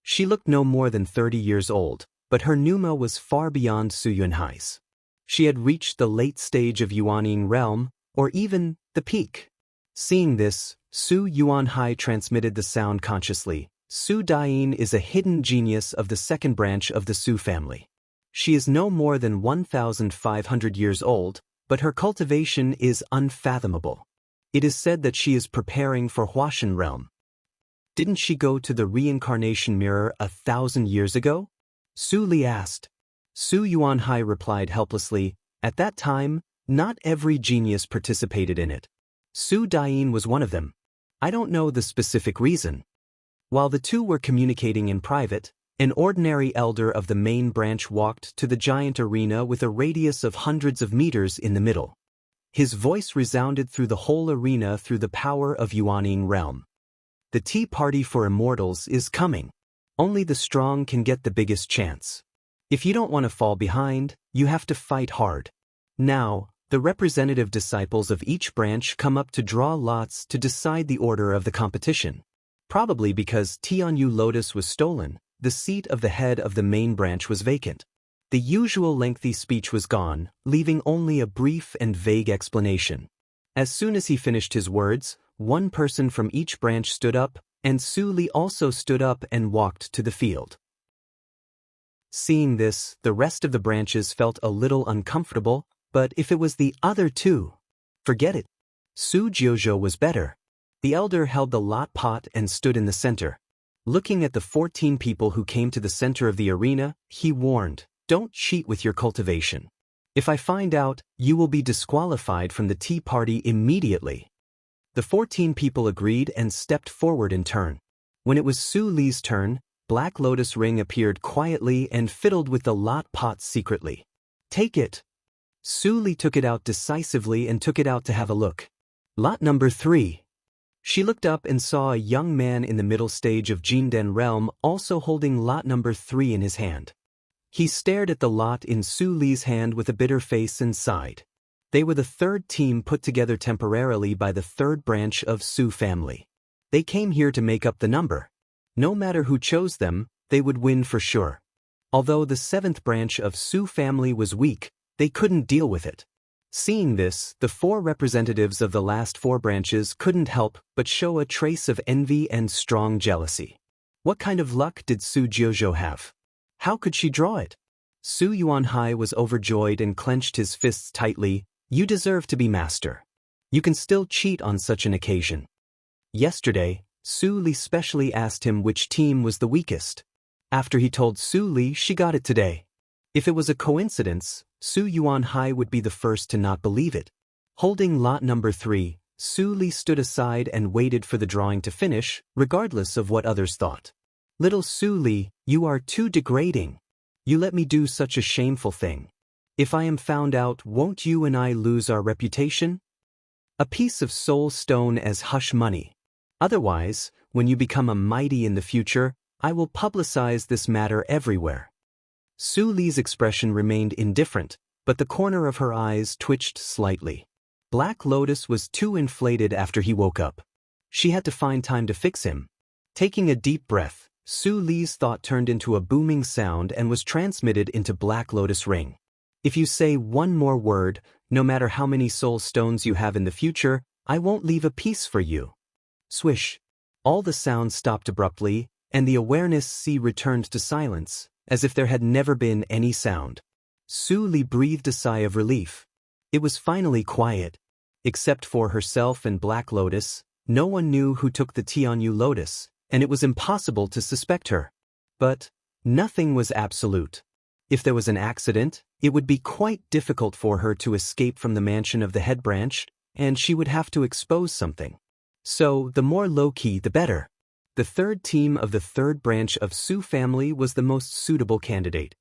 She looked no more than 30 years old, but her pneuma was far beyond Su Yuanhai's. She had reached the late stage of Yuanying realm, or even the peak. Seeing this, Su Yuanhai transmitted the sound consciously. Su Dayin is a hidden genius of the second branch of the Su family. She is no more than 1,500 years old, but her cultivation is unfathomable. It is said that she is preparing for Huashan realm. Didn't she go to the reincarnation mirror 1,000 years ago? Su Li asked. Su Yuanhai replied helplessly, "At that time, not every genius participated in it. Su Dayin was one of them. I don't know the specific reason." While the two were communicating in private, an ordinary elder of the main branch walked to the giant arena with a radius of hundreds of meters in the middle. His voice resounded through the whole arena through the power of Yuanying realm. "The tea party for immortals is coming. Only the strong can get the biggest chance. If you don't want to fall behind, you have to fight hard. Now, the representative disciples of each branch come up to draw lots to decide the order of the competition." Probably because Tianyu Lotus was stolen, the seat of the head of the main branch was vacant. The usual lengthy speech was gone, leaving only a brief and vague explanation. As soon as he finished his words, one person from each branch stood up, and Su Li also stood up and walked to the field. Seeing this, the rest of the branches felt a little uncomfortable, but if it was the other two, forget it. Su Jojo was better. The elder held the lot pot and stood in the center. Looking at the 14 people who came to the center of the arena, he warned, "Don't cheat with your cultivation. If I find out, you will be disqualified from the tea party immediately." The 14 people agreed and stepped forward in turn. When it was Su Li's turn, Black Lotus Ring appeared quietly and fiddled with the lot pot secretly. "Take it." Su Li took it out decisively and took it out to have a look. "Lot number 3. She looked up and saw a young man in the middle stage of Jinden realm also holding lot number 3 in his hand. He stared at the lot in Su Li's hand with a bitter face and sighed. They were the third team put together temporarily by the third branch of Su family. They came here to make up the number. No matter who chose them, they would win for sure. Although the seventh branch of Su family was weak, they couldn't deal with it. Seeing this, the 4 representatives of the last 4 branches couldn't help but show a trace of envy and strong jealousy. What kind of luck did Su Jojo have? How could she draw it? Su Yuanhai was overjoyed and clenched his fists tightly. "You deserve to be master. You can still cheat on such an occasion." Yesterday, Su Li specially asked him which team was the weakest. After he told Su Li, she got it today. If it was a coincidence, Su Yuanhai would be the first to not believe it. Holding lot number 3, Su Li stood aside and waited for the drawing to finish, regardless of what others thought. "Little Su Li, you are too degrading. You let me do such a shameful thing. If I am found out, won't you and I lose our reputation? A piece of soul stone as hush money. Otherwise, when you become a mighty in the future, I will publicize this matter everywhere." Su Li's expression remained indifferent, but the corner of her eyes twitched slightly. Black Lotus was too inflated after he woke up. She had to find time to fix him. Taking a deep breath, Su Li's thought turned into a booming sound and was transmitted into Black Lotus Ring. "If you say one more word, no matter how many soul stones you have in the future, I won't leave a piece for you." Swish. All the sounds stopped abruptly, and the awareness sea returned to silence, as if there had never been any sound. Su Li breathed a sigh of relief. It was finally quiet. Except for herself and Black Lotus, no one knew who took the Tianyu Lotus, and it was impossible to suspect her. But nothing was absolute. If there was an accident, it would be quite difficult for her to escape from the mansion of the head branch, and she would have to expose something. So, the more low-key the better. The third team of the third branch of Su family was the most suitable candidate.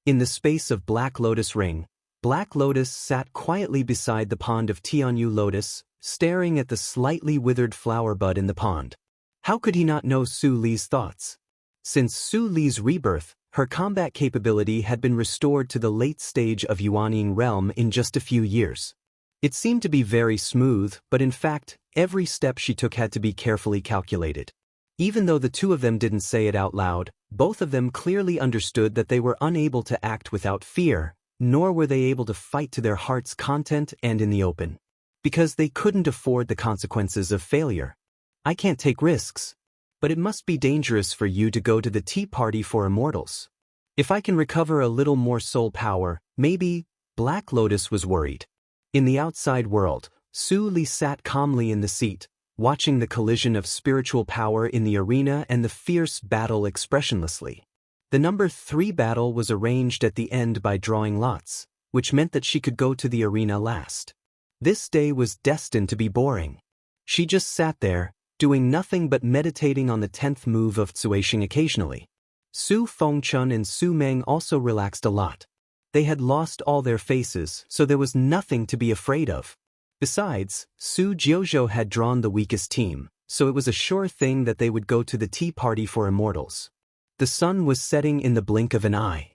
In the space of Black Lotus Ring, Black Lotus sat quietly beside the pond of Tianyu Lotus, staring at the slightly withered flower bud in the pond. How could he not know Su Li's thoughts? Since Su Li's rebirth, her combat capability had been restored to the late stage of Yuanying realm in just a few years. It seemed to be very smooth, but in fact, every step she took had to be carefully calculated. Even though the two of them didn't say it out loud, both of them clearly understood that they were unable to act without fear, nor were they able to fight to their heart's content and in the open. Because they couldn't afford the consequences of failure. I can't take risks. But it must be dangerous for you to go to the tea party for immortals. If I can recover a little more soul power, maybe. Black Lotus was worried. In the outside world, Su Li sat calmly in the seat, watching the collision of spiritual power in the arena and the fierce battle expressionlessly. The number 3 battle was arranged at the end by drawing lots, which meant that she could go to the arena last. This day was destined to be boring. She just sat there, doing nothing but meditating on the 10th move of Tsuishing occasionally. Su Fengchun and Su Meng also relaxed a lot. They had lost all their faces, so there was nothing to be afraid of. Besides, Su Jiuzhou had drawn the weakest team, so it was a sure thing that they would go to the tea party for immortals. The sun was setting in the blink of an eye.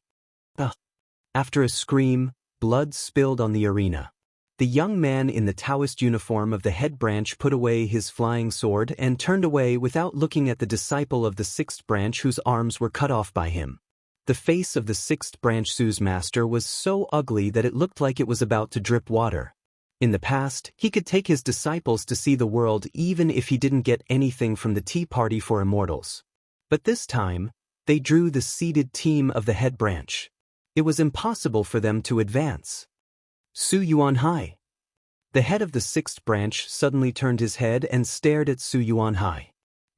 After a scream, blood spilled on the arena. The young man in the Taoist uniform of the head branch put away his flying sword and turned away without looking at the disciple of the 6th branch whose arms were cut off by him. The face of the 6th branch Su's master was so ugly that it looked like it was about to drip water. In the past, he could take his disciples to see the world even if he didn't get anything from the tea party for immortals. But this time, they drew the seeded team of the head branch. It was impossible for them to advance. Su Yuanhai. The head of the 6th branch suddenly turned his head and stared at Su Yuanhai.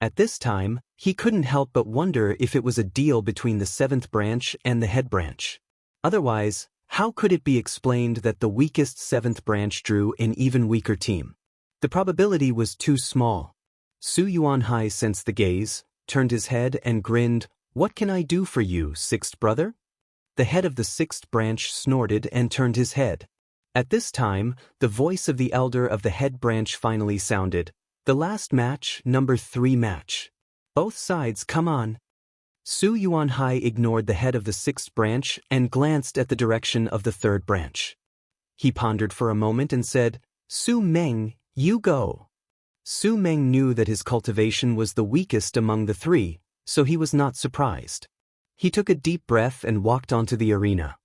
At this time, he couldn't help but wonder if it was a deal between the 7th branch and the head branch. Otherwise, how could it be explained that the weakest 7th branch drew an even weaker team? The probability was too small. Su Yuanhai sensed the gaze, turned his head and grinned. "What can I do for you, 6th brother?" The head of the 6th branch snorted and turned his head. At this time, the voice of the elder of the head branch finally sounded. "The last match, number 3 match. Both sides come on." Su Yuanhai ignored the head of the 6th branch and glanced at the direction of the 3rd branch. He pondered for a moment and said, "Su Meng, you go." Su Meng knew that his cultivation was the weakest among the 3, so he was not surprised. He took a deep breath and walked onto the arena.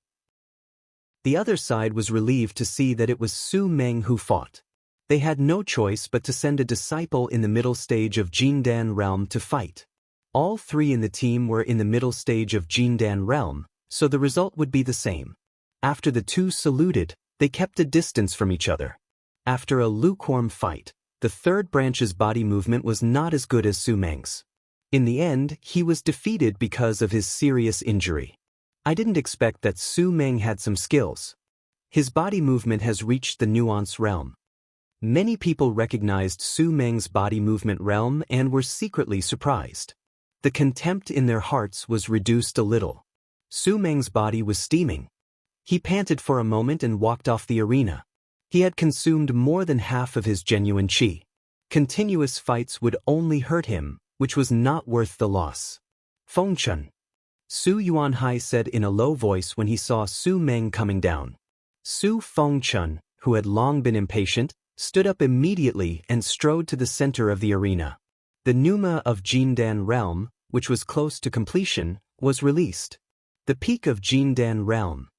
The other side was relieved to see that it was Su Meng who fought. They had no choice but to send a disciple in the middle stage of Jindan realm to fight. All 3 in the team were in the middle stage of Jindan realm, so the result would be the same. After the two saluted, they kept a distance from each other. After a lukewarm fight, the 3rd branch's body movement was not as good as Su Meng's. In the end, he was defeated because of his serious injury. I didn't expect that Su Meng had some skills. His body movement has reached the nuance realm. Many people recognized Su Meng's body movement realm and were secretly surprised. The contempt in their hearts was reduced a little. Su Meng's body was steaming. He panted for a moment and walked off the arena. He had consumed more than half of his genuine qi. Continuous fights would only hurt him, which was not worth the loss. "Fengchun," Su Yuanhai said in a low voice when he saw Su Meng coming down. Su Fengchun, who had long been impatient, stood up immediately and strode to the center of the arena. The Pneuma of Jindan realm, which was close to completion, was released. The peak of Jindan realm.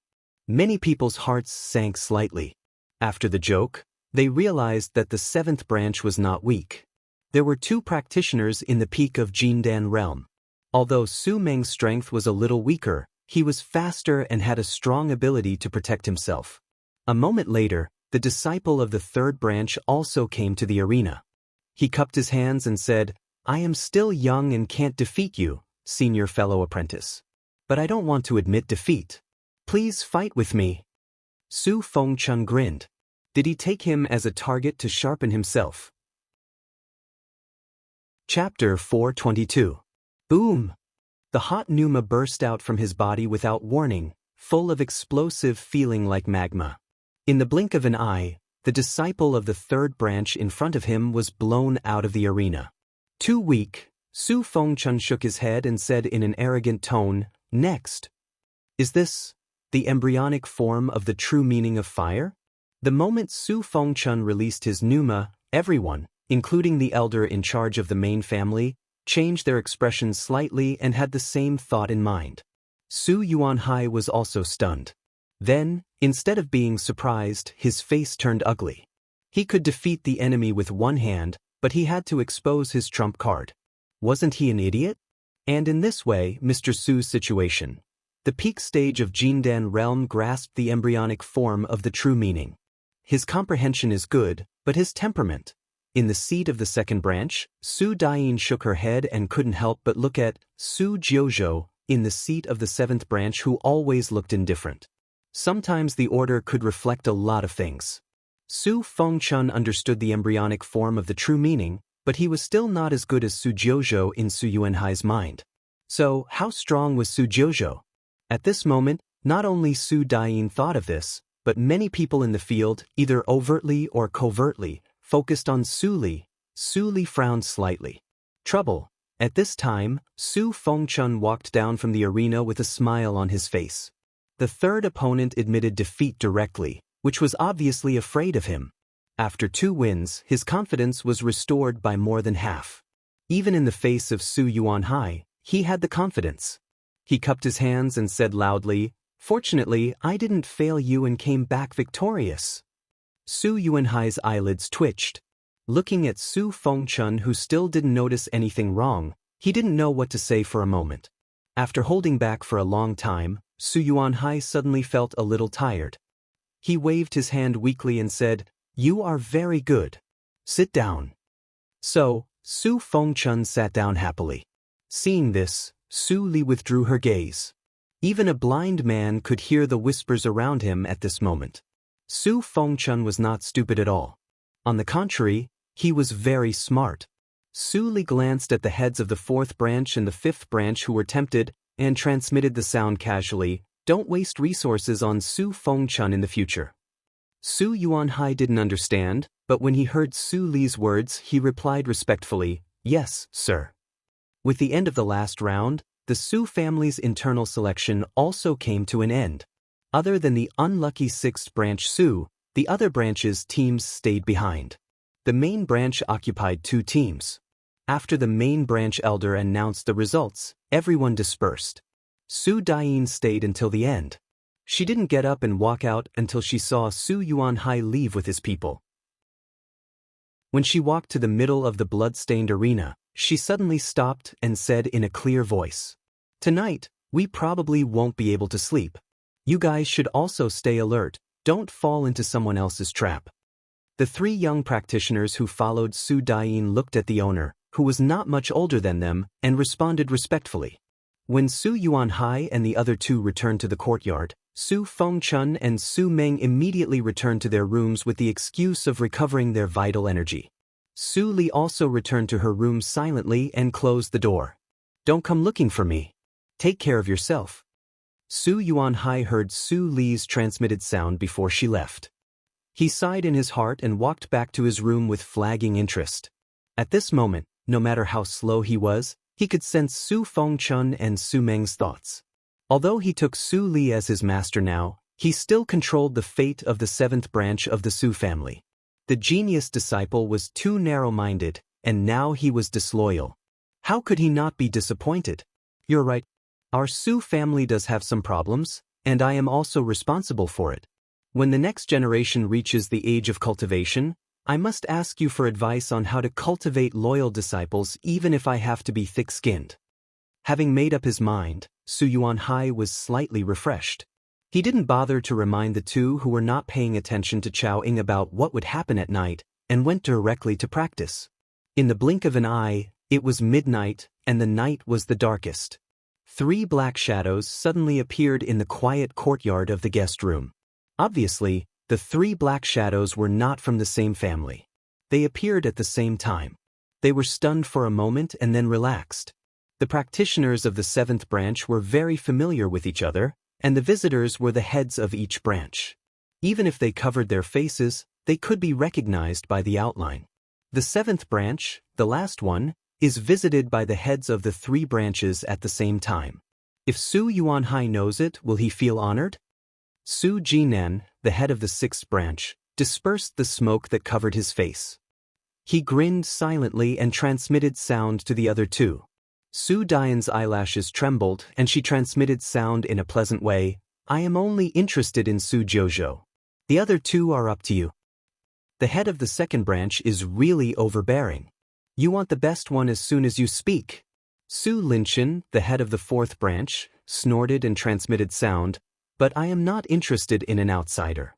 Many people's hearts sank slightly. After the joke, they realized that the 7th branch was not weak. There were 2 practitioners in the peak of Jindan realm. Although Su Meng's strength was a little weaker, he was faster and had a strong ability to protect himself. A moment later, the disciple of the 3rd branch also came to the arena. He cupped his hands and said, "I am still young and can't defeat you, senior fellow apprentice. But I don't want to admit defeat. Please fight with me." Su Fengchun grinned. Did he take him as a target to sharpen himself? Chapter 422. Boom! The hot pneuma burst out from his body without warning, full of explosive feeling like magma. In the blink of an eye, the disciple of the 3rd branch in front of him was blown out of the arena. Too weak, Su Fengchun shook his head and said in an arrogant tone, "Next. Is this the embryonic form of the true meaning of fire?" The moment Su Fengchun released his pneuma, everyone, including the elder in charge of the main family, changed their expressions slightly and had the same thought in mind. Su Yuanhai was also stunned. Then, instead of being surprised, his face turned ugly. He could defeat the enemy with one hand, but he had to expose his trump card. Wasn't he an idiot? And in this way, Mr. Su's situation. The peak stage of Jindan realm grasped the embryonic form of the true meaning. His comprehension is good, but his temperament. In the seat of the 2nd branch, Su Dayin shook her head and couldn't help but look at Su Jiuzhou in the seat of the 7th branch, who always looked indifferent. Sometimes the order could reflect a lot of things. Su Fengchun understood the embryonic form of the true meaning, but he was still not as good as Su Jiuzhou in Su Yuanhai's mind. So, how strong was Su Jiuzhou? At this moment, not only Su Dayin thought of this, but many people in the field, either overtly or covertly, focused on Su Li. Su Li frowned slightly. Trouble. At this time, Su Fengchun walked down from the arena with a smile on his face. The 3rd opponent admitted defeat directly, which was obviously afraid of him. After 2 wins, his confidence was restored by more than half. Even in the face of Su Yuanhai, he had the confidence. He cupped his hands and said loudly, "Fortunately, I didn't fail you and came back victorious." Su Yuanhai's eyelids twitched. Looking at Su Fengchun, who still didn't notice anything wrong, he didn't know what to say for a moment. After holding back for a long time, Su Yuanhai suddenly felt a little tired. He waved his hand weakly and said, "You are very good. Sit down." So, Su Fengchun sat down happily. Seeing this, Su Li withdrew her gaze. Even a blind man could hear the whispers around him at this moment. Su Fengchun was not stupid at all. On the contrary, he was very smart. Su Li glanced at the heads of the 4th branch and the 5th branch who were tempted, and transmitted the sound casually, "Don't waste resources on Su Fengchun in the future." Su Yuanhai didn't understand, but when he heard Su Li's words, he replied respectfully, "Yes, sir." With the end of the last round, the Su family's internal selection also came to an end. Other than the unlucky 6th branch Su, the other branches' teams stayed behind. The main branch occupied 2 teams. After the main branch elder announced the results, everyone dispersed. Su Dayin stayed until the end. She didn't get up and walk out until she saw Su Yuanhai leave with his people. When she walked to the middle of the blood-stained arena, she suddenly stopped and said in a clear voice, "Tonight, we probably won't be able to sleep. You guys should also stay alert, don't fall into someone else's trap." The 3 young practitioners who followed Su Dayin looked at the owner, who was not much older than them, and responded respectfully. When Su Yuanhai and the other 2 returned to the courtyard, Su Fengchun and Su Meng immediately returned to their rooms with the excuse of recovering their vital energy. Su Li also returned to her room silently and closed the door. "Don't come looking for me. Take care of yourself." Su Yuanhai heard Su Li's transmitted sound before she left. He sighed in his heart and walked back to his room with flagging interest. At this moment, no matter how slow he was, he could sense Su Fengchun and Su Meng's thoughts. Although he took Su Li as his master now, he still controlled the fate of the 7th branch of the Su family. The genius disciple was too narrow-minded, and now he was disloyal. How could he not be disappointed? "You're right. Our Su family does have some problems, and I am also responsible for it. When the next generation reaches the age of cultivation, I must ask you for advice on how to cultivate loyal disciples even if I have to be thick-skinned. Having made up his mind, Su Yuanhai was slightly refreshed. He didn't bother to remind the two who were not paying attention to Chao Ying about what would happen at night, and went directly to practice. In the blink of an eye, it was midnight, and the night was the darkest. 3 black shadows suddenly appeared in the quiet courtyard of the guest room. Obviously, the 3 black shadows were not from the same family. They appeared at the same time. They were stunned for a moment and then relaxed. The practitioners of the 7th branch were very familiar with each other, and the visitors were the heads of each branch. Even if they covered their faces, they could be recognized by the outline. The 7th branch, the last one, is visited by the heads of the 3 branches at the same time. If Su Yuanhai knows it, will he feel honored? Su Jinan, the head of the 6th branch, dispersed the smoke that covered his face. He grinned silently and transmitted sound to the other 2. Su Dian's eyelashes trembled and she transmitted sound in a pleasant way. I am only interested in Su Jojo. The other 2 are up to you. The head of the 2nd branch is really overbearing. You want the best one as soon as you speak. Su Linshan, the head of the 4th branch, snorted and transmitted sound, but I am not interested in an outsider.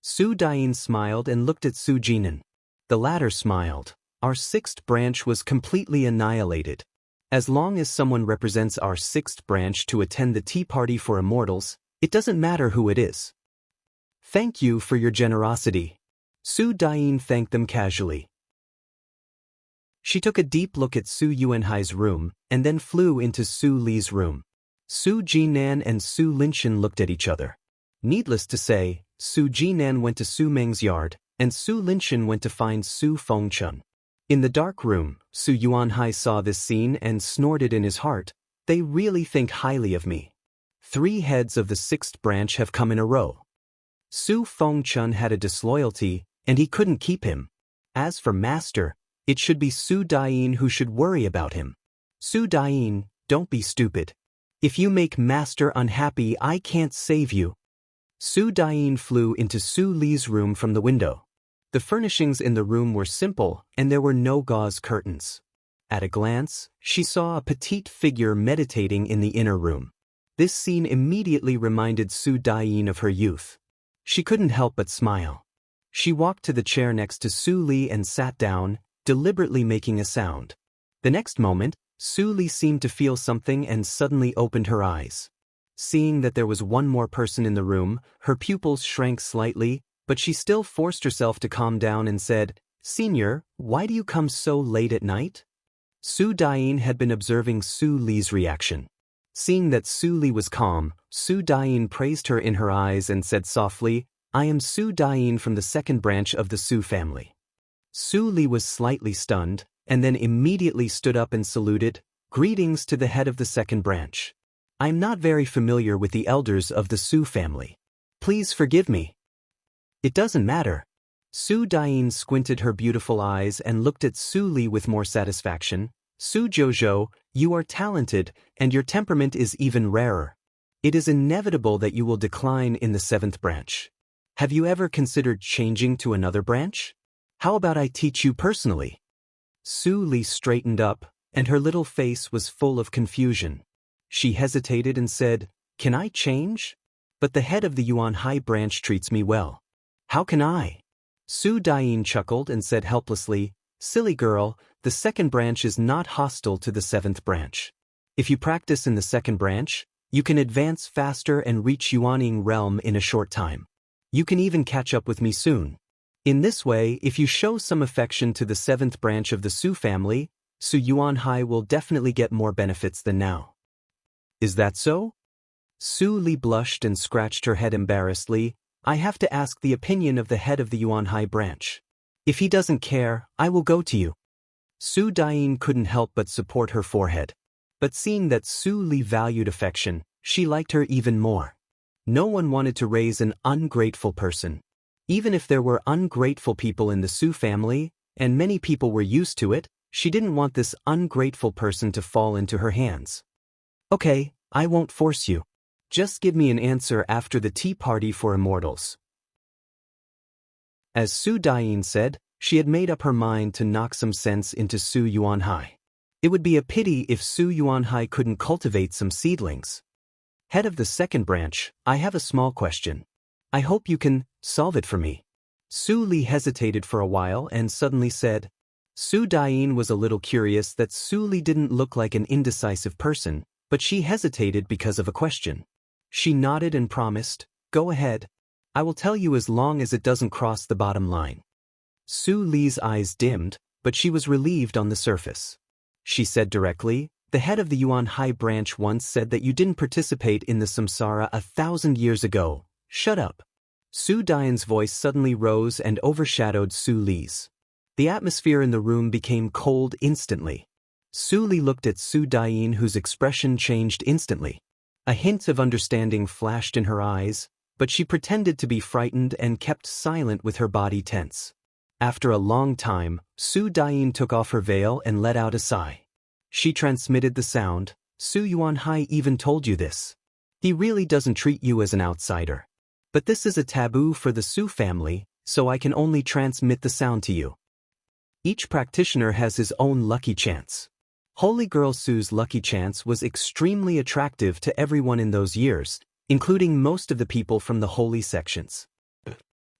Su Dian smiled and looked at Su Jinan. The latter smiled. Our 6th branch was completely annihilated. As long as someone represents our 6th branch to attend the tea party for immortals, it doesn't matter who it is. Thank you for your generosity. Su Dian thanked them casually. She took a deep look at Su Yuanhai's room and then flew into Su Li's room. Su Jinan and Su Linshan looked at each other. Needless to say, Su Jinan went to Su Meng's yard, and Su Linshan went to find Su Fengchun. In the dark room, Su Yuanhai saw this scene and snorted in his heart, they really think highly of me. 3 heads of the 6th branch have come in a row. Su Fengchun had a disloyalty, and he couldn't keep him. As for Master, it should be Su Dian who should worry about him. Su Dian, don't be stupid. If you make Master unhappy, I can't save you. Su Dian flew into Su Li's room from the window. The furnishings in the room were simple, and there were no gauze curtains. At a glance, she saw a petite figure meditating in the inner room. This scene immediately reminded Su Dian of her youth. She couldn't help but smile. She walked to the chair next to Su Li and sat down, deliberately making a sound. The next moment, Su Li seemed to feel something and suddenly opened her eyes. Seeing that there was one more person in the room, her pupils shrank slightly, but she still forced herself to calm down and said, "Senior, why do you come so late at night?" Su Dian had been observing Su Li's reaction. Seeing that Su Li was calm, Su Dian praised her in her eyes and said softly, "I am Su Dian from the 2nd branch of the Su family." Su Li was slightly stunned, and then immediately stood up and saluted, "Greetings to the head of the 2nd branch. I'm not very familiar with the elders of the Su family. Please forgive me." "It doesn't matter." Su Dian squinted her beautiful eyes and looked at Su Li with more satisfaction. "Su Jojo, you are talented, and your temperament is even rarer. It is inevitable that you will decline in the 7th branch. Have you ever considered changing to another branch? How about I teach you personally?" Su Li straightened up, and her little face was full of confusion. She hesitated and said, "Can I change? But the head of the Yuanhai branch treats me well. How can I?" Su Dian chuckled and said helplessly, "Silly girl, the 2nd branch is not hostile to the 7th branch. If you practice in the 2nd branch, you can advance faster and reach Yuanying realm in a short time. You can even catch up with me soon. In this way, if you show some affection to the 7th branch of the Su family, Su Yuanhai will definitely get more benefits than now." "Is that so?" Su Li blushed and scratched her head embarrassedly. "I have to ask the opinion of the head of the Yuanhai branch. If he doesn't care, I will go to you." Su Dian couldn't help but support her forehead. But seeing that Su Li valued affection, she liked her even more. No one wanted to raise an ungrateful person. Even if there were ungrateful people in the Su family, and many people were used to it, she didn't want this ungrateful person to fall into her hands. "Okay, I won't force you. Just give me an answer after the tea party for immortals." As Su Dian said, She had made up her mind to knock some sense into Su Yuanhai. It would be a pity if Su Yuanhai couldn't cultivate some seedlings. Head of the second branch, I have a small question. I hope you can solve it for me. Su Li hesitated for a while and suddenly said. Su Dian was a little curious that Su Li didn't look like an indecisive person, but she hesitated because of a question. She nodded and promised, go ahead. I will tell you as long as it doesn't cross the bottom line. Su Li's eyes dimmed, but she was relieved on the surface. She said directly, the head of the Yuanhai branch once said that you didn't participate in the samsara 1,000 years ago. Shut up. Su Dian's voice suddenly rose and overshadowed Su Li's. The atmosphere in the room became cold instantly. Su Li looked at Su Dian, whose expression changed instantly. A hint of understanding flashed in her eyes, but she pretended to be frightened and kept silent with her body tense. After a long time, Su Dian took off her veil and let out a sigh. She transmitted the sound, Su Yuanhai even told you this. He really doesn't treat you as an outsider. But this is a taboo for the Su family, so I can only transmit the sound to you. Each practitioner has his own lucky chance. Holy Girl Su's lucky chance was extremely attractive to everyone in those years, including most of the people from the holy sections.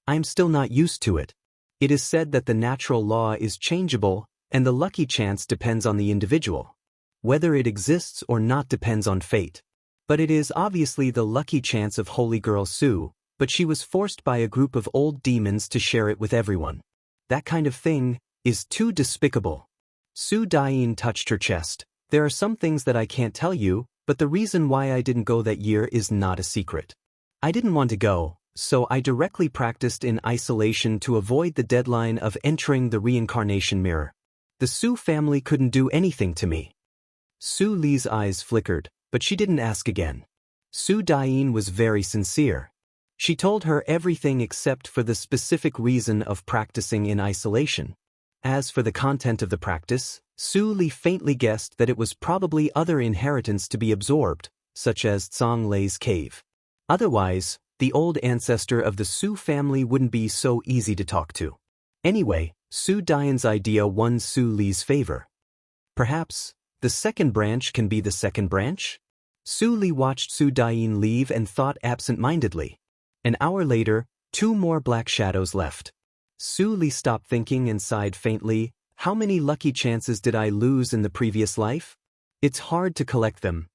I am still not used to it. It is said that the natural law is changeable, and the lucky chance depends on the individual. Whether it exists or not depends on fate. But it is obviously the lucky chance of Holy Girl Su, but she was forced by a group of old demons to share it with everyone. That kind of thing is too despicable. Su Dian touched her chest. There are some things that I can't tell you, but the reason why I didn't go that year is not a secret. I didn't want to go, so I directly practiced in isolation to avoid the deadline of entering the reincarnation mirror. The Su family couldn't do anything to me. Su Li's eyes flickered, but she didn't ask again. Su Dian was very sincere. She told her everything except for the specific reason of practicing in isolation. As for the content of the practice, Su Li faintly guessed that it was probably other inheritance to be absorbed, such as Tsang Lei's cave. Otherwise, the old ancestor of the Su family wouldn't be so easy to talk to. Anyway, Su Dian's idea won Su Li's favor. Perhaps, the second branch can be the second branch? Su Li watched Su Dian leave and thought absent-mindedly. An hour later, 2 more black shadows left. Su Li stopped thinking and sighed faintly. How many lucky chances did I lose in the previous life? It's hard to collect them.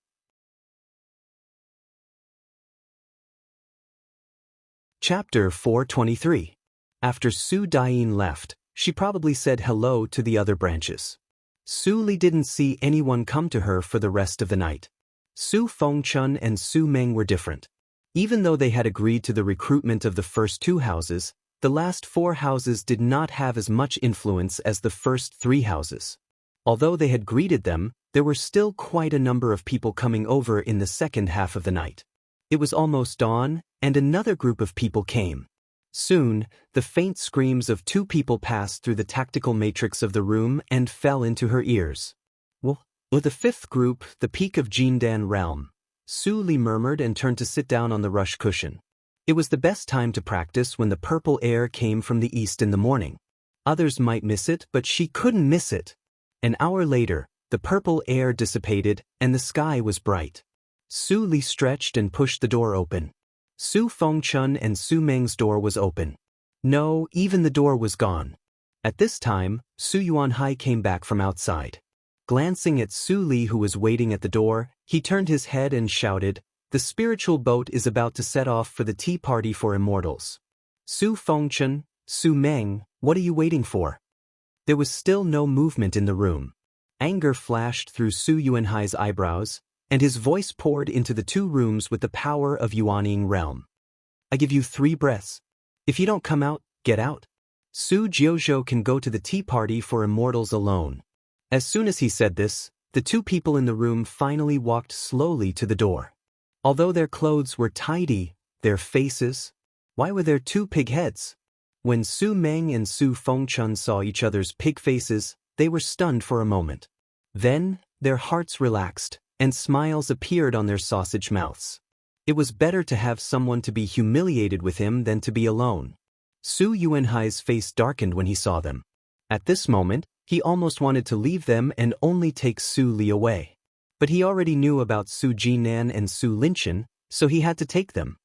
Chapter 423. After Su Dian left, she probably said hello to the other branches. Su Li didn't see anyone come to her for the rest of the night. Su Fengchun and Su Meng were different. Even though they had agreed to the recruitment of the first 2 houses, the last 4 houses did not have as much influence as the first 3 houses. Although they had greeted them, there were still quite a number of people coming over in the second half of the night. It was almost dawn, and another group of people came. Soon, the faint screams of 2 people passed through the tactical matrix of the room and fell into her ears. Well, the 5th group, the peak of Jindan realm. Su Li murmured and turned to sit down on the rush cushion. It was the best time to practice when the purple air came from the east in the morning. Others might miss it, but she couldn't miss it. An hour later, the purple air dissipated and the sky was bright. Su Li stretched and pushed the door open. Su Fengchun and Su Meng's door was open. No, even the door was gone. At this time, Su Yuanhai came back from outside. Glancing at Su Li, who was waiting at the door, he turned his head and shouted, "The spiritual boat is about to set off for the tea party for immortals. Su Fengchun, Su Meng, what are you waiting for?" There was still no movement in the room. Anger flashed through Su Yuanhai's eyebrows, and his voice poured into the 2 rooms with the power of Yuanying realm. "I give you 3 breaths. If you don't come out, get out. Su Jiuzhou can go to the tea party for immortals alone." As soon as he said this, the 2 people in the room finally walked slowly to the door. Although their clothes were tidy, their faces... Why were there 2 pig heads? When Su Meng and Su Fengchun saw each other's pig faces, they were stunned for a moment. Then, their hearts relaxed, and smiles appeared on their sausage mouths. It was better to have someone to be humiliated with him than to be alone. Su Yuanhai's face darkened when he saw them. At this moment, he almost wanted to leave them and only take Su Li away. But he already knew about Su Jinan and Su Linchen, so he had to take them.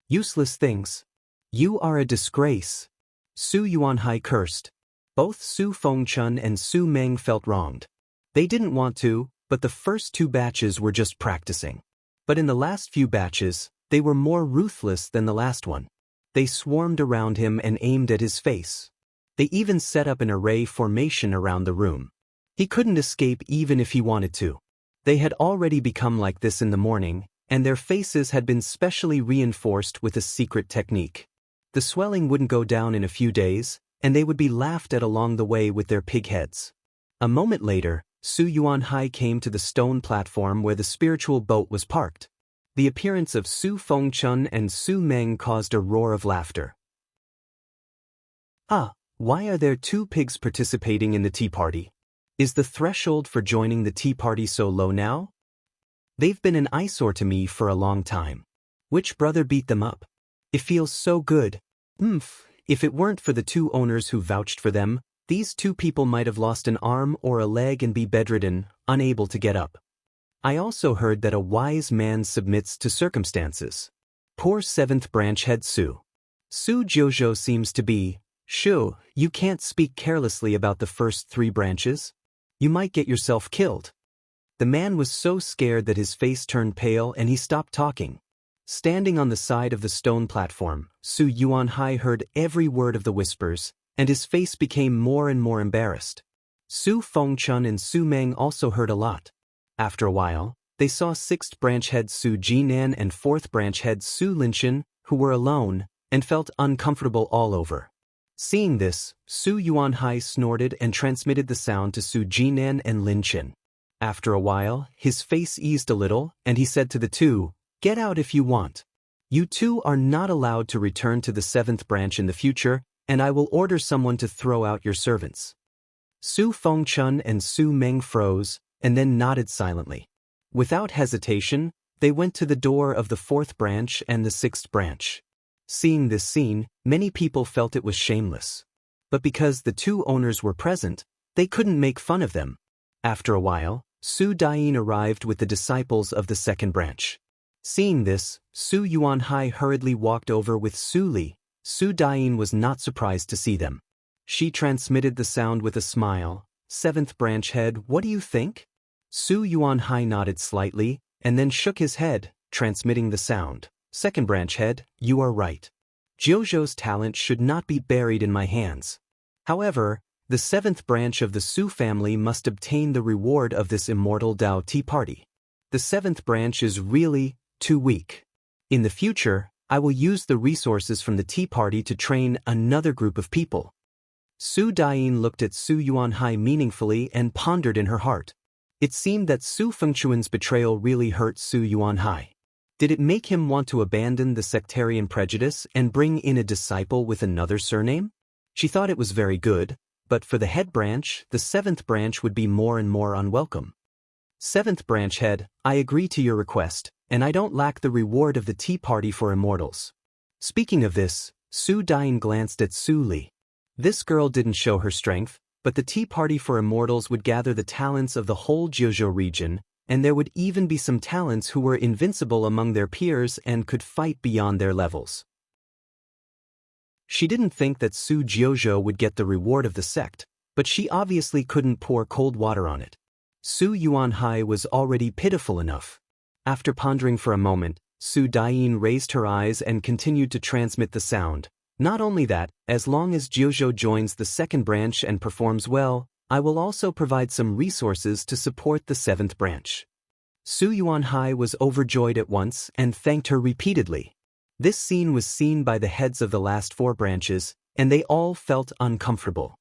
Useless things. You are a disgrace. Su Yuanhai cursed. Both Su Fengchun and Su Meng felt wronged. They didn't want to, but the first 2 batches were just practicing. But in the last few batches, they were more ruthless than the last one. They swarmed around him and aimed at his face. They even set up an array formation around the room. He couldn't escape even if he wanted to. They had already become like this in the morning, and their faces had been specially reinforced with a secret technique. The swelling wouldn't go down in a few days, and they would be laughed at along the way with their pig heads. A moment later, Su Yuanhai came to the stone platform where the spiritual boat was parked. The appearance of Su Fengchun and Su Meng caused a roar of laughter. Ah, why are there 2 pigs participating in the tea party? Is the threshold for joining the tea party so low now? They've been an eyesore to me for a long time. Which brother beat them up? It feels so good. If it weren't for the 2 owners who vouched for them, these 2 people might have lost an arm or a leg and be bedridden, unable to get up. I also heard that a wise man submits to circumstances. Poor 7th branch head Su. Su Jiuzhou seems to be, Shu, you can't speak carelessly about the first 3 branches. You might get yourself killed. The man was so scared that his face turned pale and he stopped talking. Standing on the side of the stone platform, Su Yuanhai heard every word of the whispers, and his face became more and more embarrassed. Su Fengchun and Su Meng also heard a lot. After a while, they saw 6th branch head Su Jinan and 4th branch head Su Linchen, who were alone, and felt uncomfortable all over. Seeing this, Su Yuanhai snorted and transmitted the sound to Su Jinan and Linchen. After a while, his face eased a little, and he said to the 2, "Get out if you want. You 2 are not allowed to return to the 7th branch in the future, and I will order someone to throw out your servants." Su Fengchun and Su Meng froze, and then nodded silently. Without hesitation, they went to the door of the 4th branch and the 6th branch. Seeing this scene, many people felt it was shameless. But because the 2 owners were present, they couldn't make fun of them. After a while, Su Dayin arrived with the disciples of the 2nd branch. Seeing this, Su Yuanhai hurriedly walked over with Su Li. Su Dayin was not surprised to see them. She transmitted the sound with a smile. 7th branch head, what do you think? Su Yuanhai nodded slightly, and then shook his head, transmitting the sound. 2nd branch head, you are right. Jiuzhou's talent should not be buried in my hands. However, the 7th branch of the Su family must obtain the reward of this immortal Dao tea party. The 7th branch is really too weak. In the future, I will use the resources from the tea party to train another group of people. Su Dayin looked at Su Yuanhai meaningfully and pondered in her heart. It seemed that Su Fengchuan's betrayal really hurt Su Yuanhai. Did it make him want to abandon the sectarian prejudice and bring in a disciple with another surname? She thought it was very good, but for the head branch, the 7th branch would be more and more unwelcome. 7th branch head, I agree to your request, and I don't lack the reward of the tea party for immortals. Speaking of this, Su Dayin glanced at Su Li. This girl didn't show her strength, but the tea party for immortals would gather the talents of the whole Jiuzhou region, and there would even be some talents who were invincible among their peers and could fight beyond their levels. She didn't think that Su Jiuzhou would get the reward of the sect, but she obviously couldn't pour cold water on it. Su Yuanhai was already pitiful enough. After pondering for a moment, Su Dayin raised her eyes and continued to transmit the sound. Not only that, as long as Jiuzhou joins the 2nd branch and performs well, I will also provide some resources to support the 7th branch. Su Yuanhai was overjoyed at once and thanked her repeatedly. This scene was seen by the heads of the last 4 branches, and they all felt uncomfortable.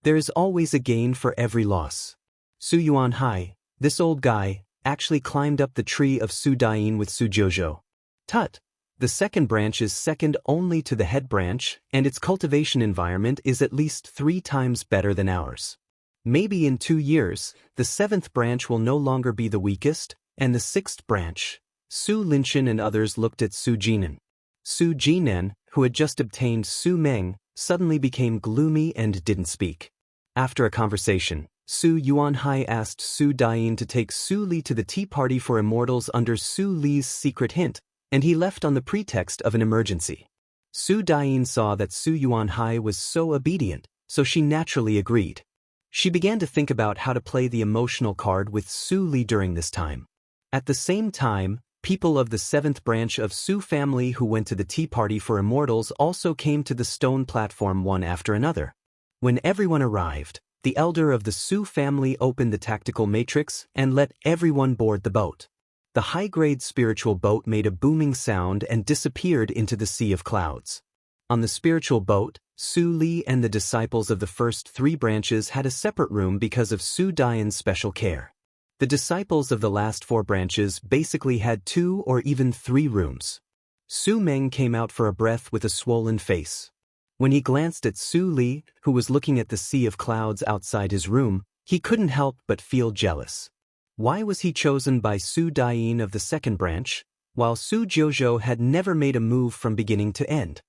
There is always a gain for every loss. Su Yuanhai, this old guy, actually climbed up the tree of Su Dayin with Su Jiuzhou. Tut! The 2nd branch is second only to the head branch, and its cultivation environment is at least 3 times better than ours. Maybe in 2 years, the 7th branch will no longer be the weakest, and the 6th branch. Su Linchen and others looked at Su Jinan. Su Jinan, who had just obtained Su Meng, suddenly became gloomy and didn't speak. After a conversation, Su Yuanhai asked Su Dain to take Su Li to the tea party for immortals under Su Li's secret hint, and he left on the pretext of an emergency. Su Dain saw that Su Yuanhai was so obedient, so she naturally agreed. She began to think about how to play the emotional card with Su Li during this time. At the same time, people of the 7th branch of Su family who went to the tea party for immortals also came to the stone platform one after another. When everyone arrived, the elder of the Su family opened the tactical matrix and let everyone board the boat. The high-grade spiritual boat made a booming sound and disappeared into the sea of clouds. On the spiritual boat, Su Li and the disciples of the first 3 branches had a separate room because of Su Dain's special care. The disciples of the last 4 branches basically had 2 or even 3 rooms. Su Meng came out for a breath with a swollen face. When he glanced at Su Li, who was looking at the sea of clouds outside his room, he couldn't help but feel jealous. Why was he chosen by Su Dain of the 2nd branch, while Su Jiuzhou had never made a move from beginning to end?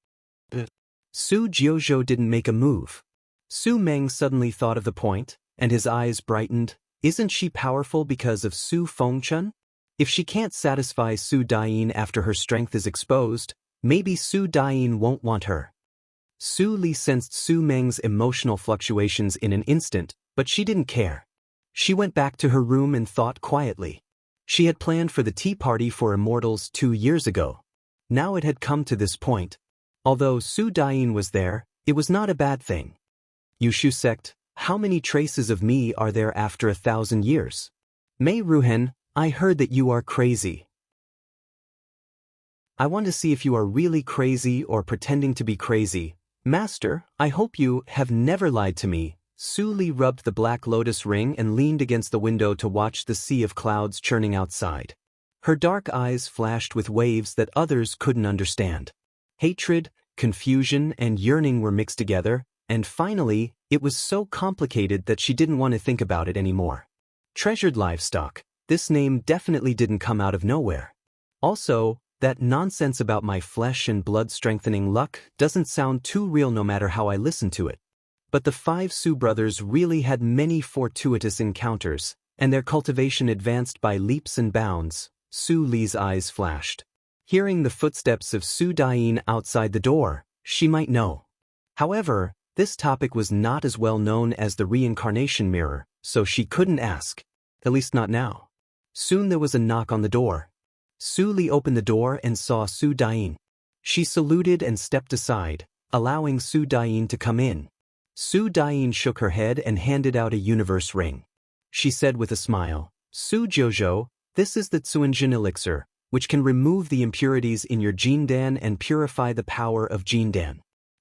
Su Jiuzhou didn't make a move. Su Meng suddenly thought of the point, and his eyes brightened. Isn't she powerful because of Su Fengchun? If she can't satisfy Su Dain after her strength is exposed, maybe Su Dain won't want her. Su Li sensed Su Meng's emotional fluctuations in an instant, but she didn't care. She went back to her room and thought quietly. She had planned for the tea party for immortals 2 years ago. Now it had come to this point. Although Su Dain was there, it was not a bad thing. Yushu sect, how many traces of me are there after 1,000 years? Mei Ruhen, I heard that you are crazy. I want to see if you are really crazy or pretending to be crazy. Master, I hope you have never lied to me. Su Li rubbed the black lotus ring and leaned against the window to watch the sea of clouds churning outside. Her dark eyes flashed with waves that others couldn't understand. Hatred, confusion, and yearning were mixed together, and finally, it was so complicated that she didn't want to think about it anymore. Treasured livestock, this name definitely didn't come out of nowhere. Also, that nonsense about my flesh and blood strengthening luck doesn't sound too real no matter how I listen to it. But the 5 Su brothers really had many fortuitous encounters, and their cultivation advanced by leaps and bounds. Su Li's eyes flashed. Hearing the footsteps of Su Dain outside the door, she might know. However, this topic was not as well known as the reincarnation mirror, so she couldn't ask. At least not now. Soon there was a knock on the door. Su Li opened the door and saw Su Dain. She saluted and stepped aside, allowing Su Dain to come in. Su Dain shook her head and handed out a universe ring. She said with a smile, Su Jiuzhou, this is the Tsuanjin elixir, which can remove the impurities in your Jindan and purify the power of Jindan.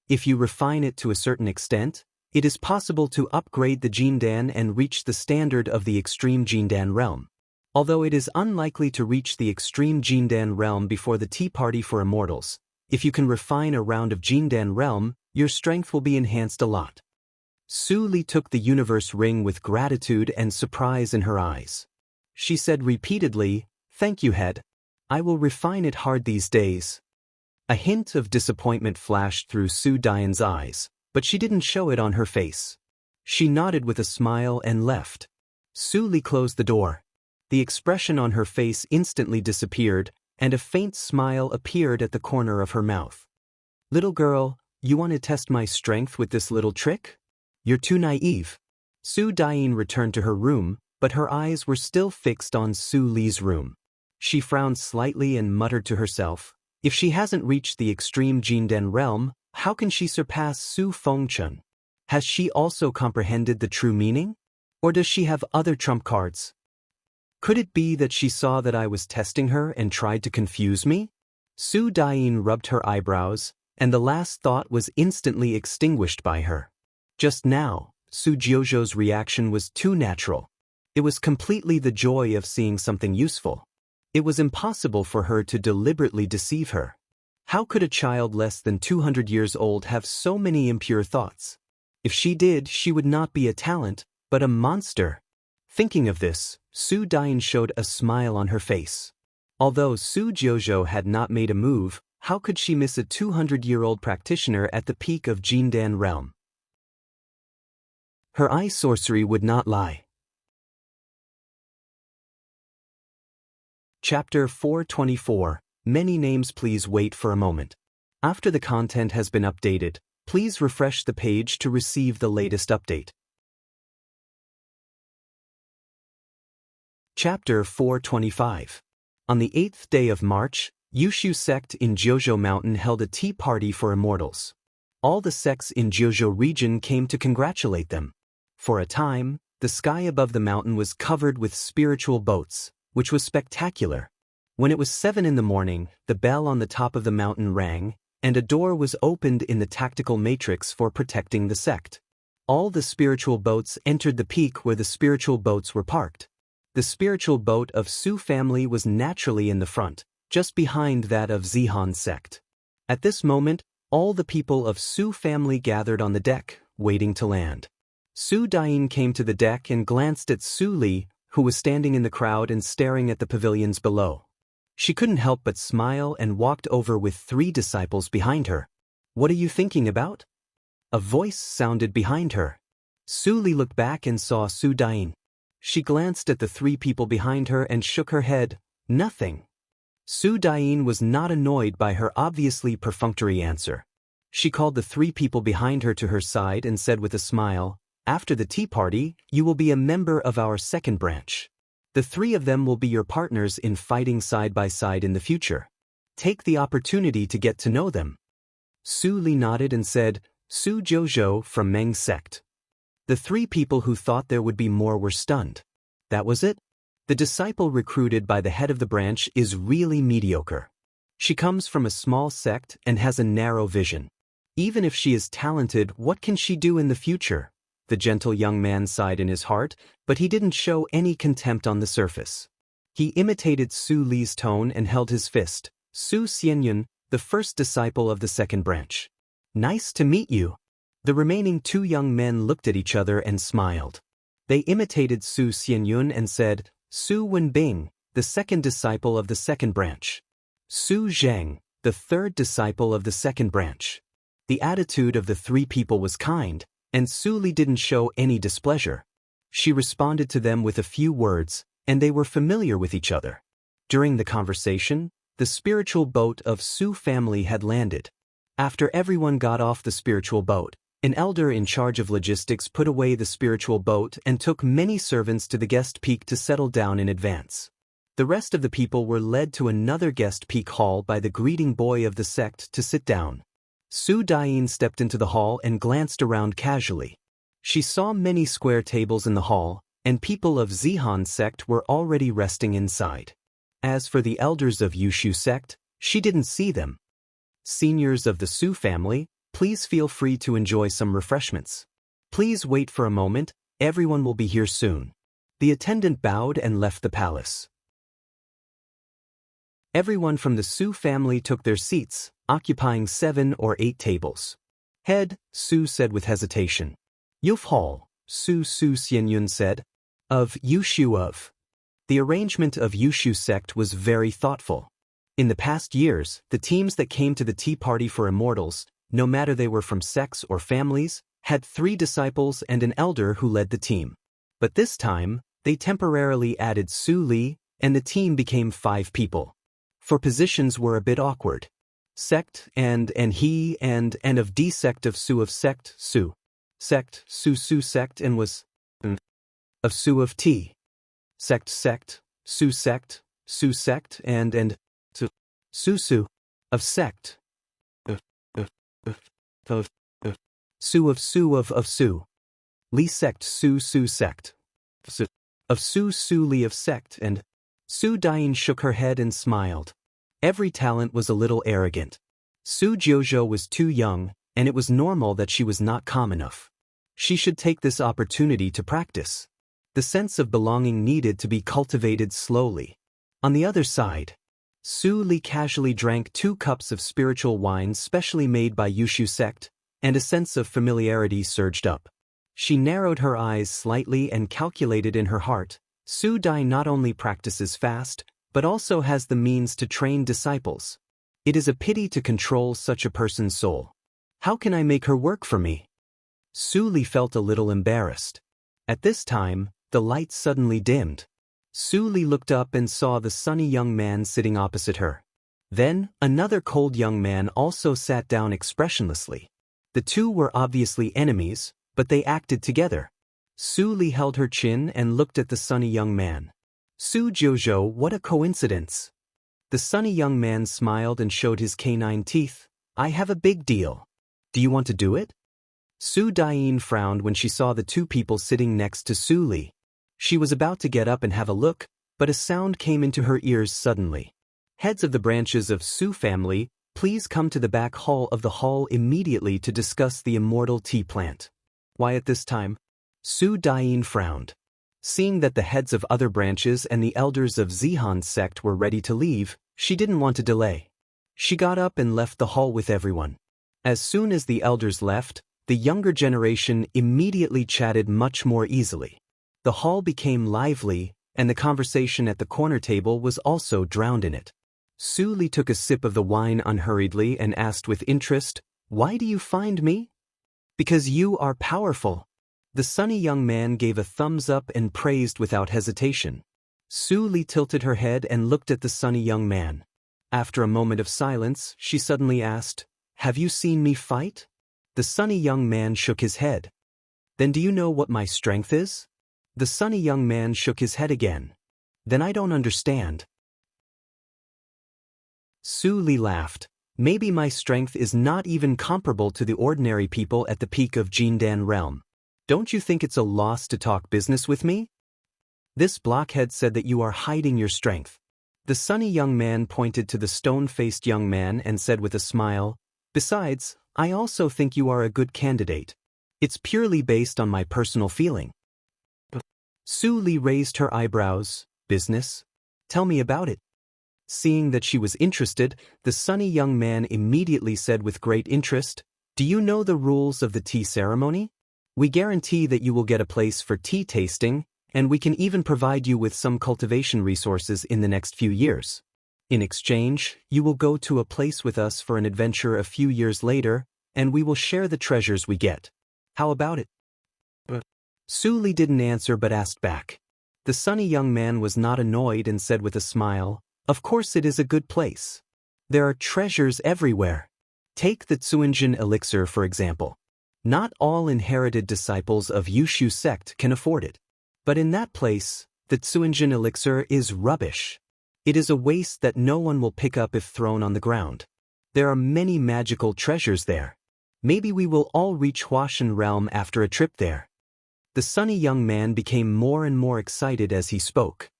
If you refine it to a certain extent, it is possible to upgrade the Jindan and reach the standard of the extreme Jindan realm. Although it is unlikely to reach the extreme Jindan realm before the tea party for immortals, if you can refine a round of Jindan realm, your strength will be enhanced a lot. Su Li took the universe ring with gratitude and surprise in her eyes. She said repeatedly, "Thank you, head. I will refine it hard these days." A hint of disappointment flashed through Su Dain's eyes, but she didn't show it on her face. She nodded with a smile and left. Su Li closed the door. The expression on her face instantly disappeared, and a faint smile appeared at the corner of her mouth. "Little girl, you want to test my strength with this little trick? You're too naive." Su Dain returned to her room, but her eyes were still fixed on Su Li's room. She frowned slightly and muttered to herself, if she hasn't reached the extreme Jindan realm, how can she surpass Su Fengchun? Has she also comprehended the true meaning? Or does she have other trump cards? Could it be that she saw that I was testing her and tried to confuse me? Su Dain rubbed her eyebrows, and the last thought was instantly extinguished by her. Just now, Su Jiuzhou's reaction was too natural. It was completely the joy of seeing something useful. It was impossible for her to deliberately deceive her. How could a child less than 200 years old have so many impure thoughts? If she did, she would not be a talent, but a monster. Thinking of this, Su Dain showed a smile on her face. Although Su Jiuzhou had not made a move, How could she miss a 200-year-old practitioner at the peak of Jindan realm? Her eye sorcery would not lie. Chapter 424. Many names. Please wait for a moment. After the content has been updated, please refresh the page to receive the latest update. Chapter 425. On the 8th day of March, Yushu sect in Jojo Mountain held a tea party for immortals. All the sects in Jojo region came to congratulate them. For a time, the sky above the mountain was covered with spiritual boats, which was spectacular. When it was 7 in the morning, the bell on the top of the mountain rang, and a door was opened in the tactical matrix for protecting the sect. All the spiritual boats entered the peak where the spiritual boats were parked. The spiritual boat of Su family was naturally in the front, just behind that of Zihan sect. At this moment, all the people of Su family gathered on the deck, waiting to land. Su Dain came to the deck and glanced at Su Li, who was standing in the crowd and staring at the pavilions below. She couldn't help but smile and walked over with 3 disciples behind her. "What are you thinking about?" A voice sounded behind her. Su Li looked back and saw Su Dain. She glanced at the 3 people behind her and shook her head. Nothing. Su Dain was not annoyed by her obviously perfunctory answer. She called the 3 people behind her to her side and said with a smile, "After the tea party, you will be a member of our second branch. The 3 of them will be your partners in fighting side by side in the future. Take the opportunity to get to know them." Su Li nodded and said, "Su Jojo from Meng sect." The 3 people who thought there would be more were stunned. That was it? The disciple recruited by the head of the branch is really mediocre. She comes from a small sect and has a narrow vision. Even if she is talented, what can she do in the future? The gentle young man sighed in his heart, but he didn't show any contempt on the surface. He imitated Su Li's tone and held his fist. "Su Xianyun, the first disciple of the second branch. Nice to meet you." The remaining 2 young men looked at each other and smiled. They imitated Su Xianyun and said, "Su Wenbing, the second disciple of the second branch. Su Zheng, the third disciple of the second branch." The attitude of the 3 people was kind, and Su Li didn't show any displeasure. She responded to them with a few words, and they were familiar with each other. During the conversation, the spiritual boat of Su family had landed. After everyone got off the spiritual boat, an elder in charge of logistics put away the spiritual boat and took many servants to the guest peak to settle down in advance. The rest of the people were led to another guest peak hall by the greeting boy of the sect to sit down. Su Dain stepped into the hall and glanced around casually. She saw many square tables in the hall, and people of Zihan sect were already resting inside. As for the elders of Yushu sect, she didn't see them. "Seniors of the Su family, please feel free to enjoy some refreshments. Please wait for a moment, everyone will be here soon." The attendant bowed and left the palace. Everyone from the Su family took their seats, occupying 7 or 8 tables. "Head," Su said with hesitation. "Yuf Hall," Su Xianyun said. "Of Yushu of." The arrangement of Yushu sect was very thoughtful. In the past years, the teams that came to the tea party for immortals, no matter they were from sects or families, had 3 disciples and an elder who led the team. But this time, they temporarily added Su Li, and the team became 5 people. For positions were a bit awkward. Sect and he and of D sect of Su sect Su sect and was of Su of T sect Su sect and Su of sect of Su of Su Li sect Su sect of Su Li of sect. And Su Dain shook her head and smiled. Every talent was a little arrogant. Su Jojo was too young, and it was normal that she was not calm enough. She should take this opportunity to practice. The sense of belonging needed to be cultivated slowly. On the other side, Su Li casually drank 2 cups of spiritual wine specially made by Yushu sect, and a sense of familiarity surged up. She narrowed her eyes slightly and calculated in her heart, Su Dai not only practices fast, but also has the means to train disciples. It is a pity to control such a person's soul. How can I make her work for me? Su Li felt a little embarrassed. At this time, the light suddenly dimmed. Su Li looked up and saw the sunny young man sitting opposite her. Then, another cold young man also sat down expressionlessly. The two were obviously enemies, but they acted together. Su Li held her chin and looked at the sunny young man. Su Jojo, what a coincidence. The sunny young man smiled and showed his canine teeth. I have a big deal. Do you want to do it? Su Dian frowned when she saw the two people sitting next to Su Li. She was about to get up and have a look, but a sound came into her ears suddenly. Heads of the branches of Su family, please come to the back hall of the hall immediately to discuss the immortal tea plant. Why at this time? Su Dian frowned. Seeing that the heads of other branches and the elders of Zihan's sect were ready to leave, she didn't want to delay. She got up and left the hall with everyone. As soon as the elders left, the younger generation immediately chatted much more easily. The hall became lively, and the conversation at the corner table was also drowned in it. Su Li took a sip of the wine unhurriedly and asked with interest, "Why do you find me?" "Because you are powerful." The sunny young man gave a thumbs up and praised without hesitation. Su Li tilted her head and looked at the sunny young man. After a moment of silence, she suddenly asked, "Have you seen me fight?" The sunny young man shook his head. "Then do you know what my strength is?" The sunny young man shook his head again. "Then I don't understand." Su Li laughed. "Maybe my strength is not even comparable to the ordinary people at the peak of Jindan realm. Don't you think it's a loss to talk business with me?" This blockhead said that you are hiding your strength. The sunny young man pointed to the stone-faced young man and said with a smile, "Besides, I also think you are a good candidate. It's purely based on my personal feeling." Su Li raised her eyebrows. "Business? Tell me about it." Seeing that she was interested, the sunny young man immediately said with great interest, "Do you know the rules of the tea ceremony? We guarantee that you will get a place for tea tasting, and we can even provide you with some cultivation resources in the next few years. In exchange, you will go to a place with us for an adventure a few years later, and we will share the treasures we get. How about it?" Su Li didn't answer but asked back. The sunny young man was not annoyed and said with a smile, "Of course it is a good place. There are treasures everywhere. Take the Tsuinjin elixir for example. Not all inherited disciples of Yushu sect can afford it. But in that place, the Tsuinjin elixir is rubbish. It is a waste that no one will pick up if thrown on the ground. There are many magical treasures there. Maybe we will all reach Huashan realm after a trip there." The sunny young man became more and more excited as he spoke.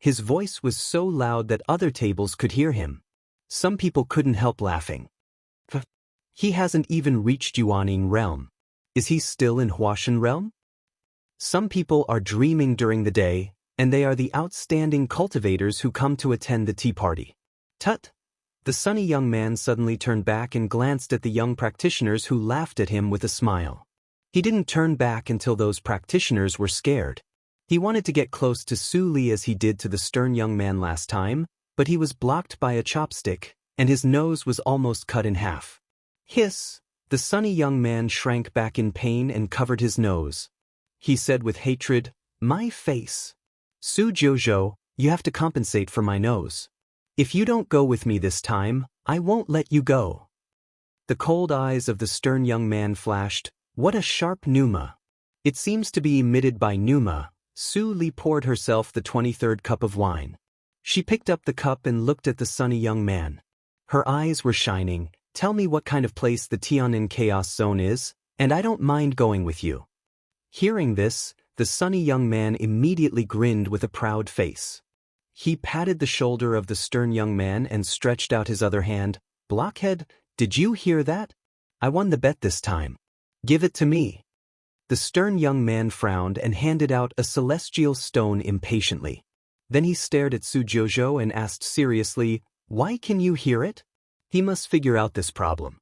His voice was so loud that other tables could hear him. Some people couldn't help laughing. He hasn't even reached Yuaning realm. Is he still in Huashan realm? Some people are dreaming during the day, and they are the outstanding cultivators who come to attend the tea party. Tut! The sunny young man suddenly turned back and glanced at the young practitioners who laughed at him with a smile. He didn't turn back until those practitioners were scared. He wanted to get close to Su Li as he did to the stern young man last time, but he was blocked by a chopstick, and his nose was almost cut in half. Hiss! The sunny young man shrank back in pain and covered his nose. He said with hatred, "My face. Su Jojo, you have to compensate for my nose. If you don't go with me this time, I won't let you go." The cold eyes of the stern young man flashed. What a sharp pneuma. It seems to be emitted by pneuma. Su Li poured herself the 23rd cup of wine. She picked up the cup and looked at the sunny young man. Her eyes were shining. "Tell me what kind of place the Tianan Chaos Zone is, and I don't mind going with you." Hearing this, the sunny young man immediately grinned with a proud face. He patted the shoulder of the stern young man and stretched out his other hand. "Blockhead, did you hear that? I won the bet this time. Give it to me." The stern young man frowned and handed out a celestial stone impatiently. Then he stared at Su Jojo and asked seriously, "Why can you hear it?" He must figure out this problem.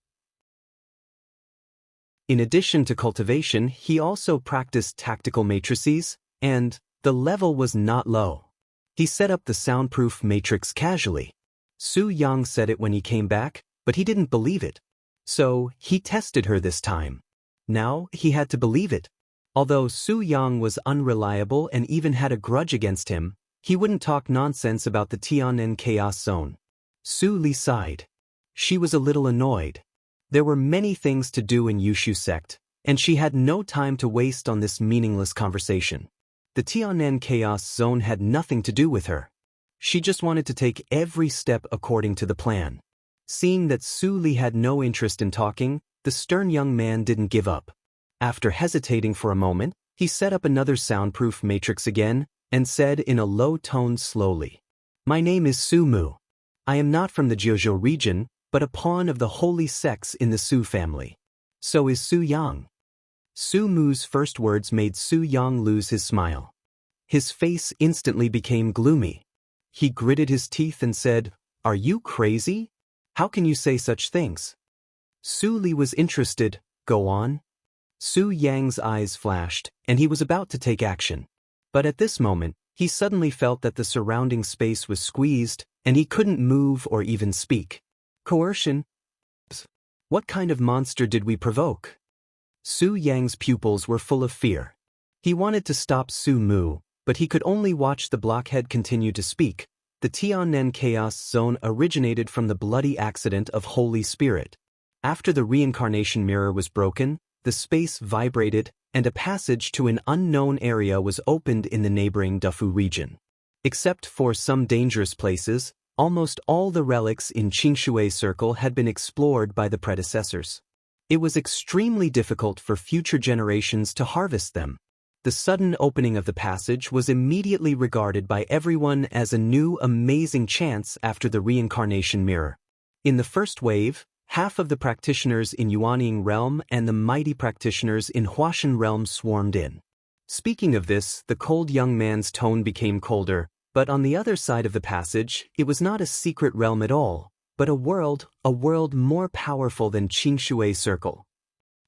In addition to cultivation, he also practiced tactical matrices, and the level was not low. He set up the soundproof matrix casually. Su Yang said it when he came back, but he didn't believe it. So, he tested her this time. Now, he had to believe it. Although Su Yang was unreliable and even had a grudge against him, he wouldn't talk nonsense about the Tianen Chaos Zone. Su Li sighed. She was a little annoyed. There were many things to do in Yushu sect, and she had no time to waste on this meaningless conversation. The Tianen Chaos Zone had nothing to do with her. She just wanted to take every step according to the plan. Seeing that Su Li had no interest in talking, the stern young man didn't give up. After hesitating for a moment, he set up another soundproof matrix again, and said in a low tone slowly, "My name is Su Mu. I am not from the Jiuzhou region, but a pawn of the holy sects in the Su family. So is Su Yang." Su Mu's first words made Su Yang lose his smile. His face instantly became gloomy. He gritted his teeth and said, "Are you crazy? How can you say such things?" Su Li was interested. "Go on." Su Yang's eyes flashed, and he was about to take action. But at this moment, he suddenly felt that the surrounding space was squeezed, and he couldn't move or even speak. Coercion? What kind of monster did we provoke? Su Yang's pupils were full of fear. He wanted to stop Su Mu, but he could only watch the blockhead continue to speak. The Tianen Chaos Zone originated from the bloody accident of Holy Spirit. After the reincarnation mirror was broken, the space vibrated, and a passage to an unknown area was opened in the neighboring Dufu region. Except for some dangerous places, almost all the relics in Qingshui Circle had been explored by the predecessors. It was extremely difficult for future generations to harvest them. The sudden opening of the passage was immediately regarded by everyone as a new amazing chance after the reincarnation mirror. In the first wave, half of the practitioners in Yuanying realm and the mighty practitioners in Huashan realm swarmed in. Speaking of this, the cold young man's tone became colder, but on the other side of the passage, it was not a secret realm at all, but a world more powerful than Qingshui Circle.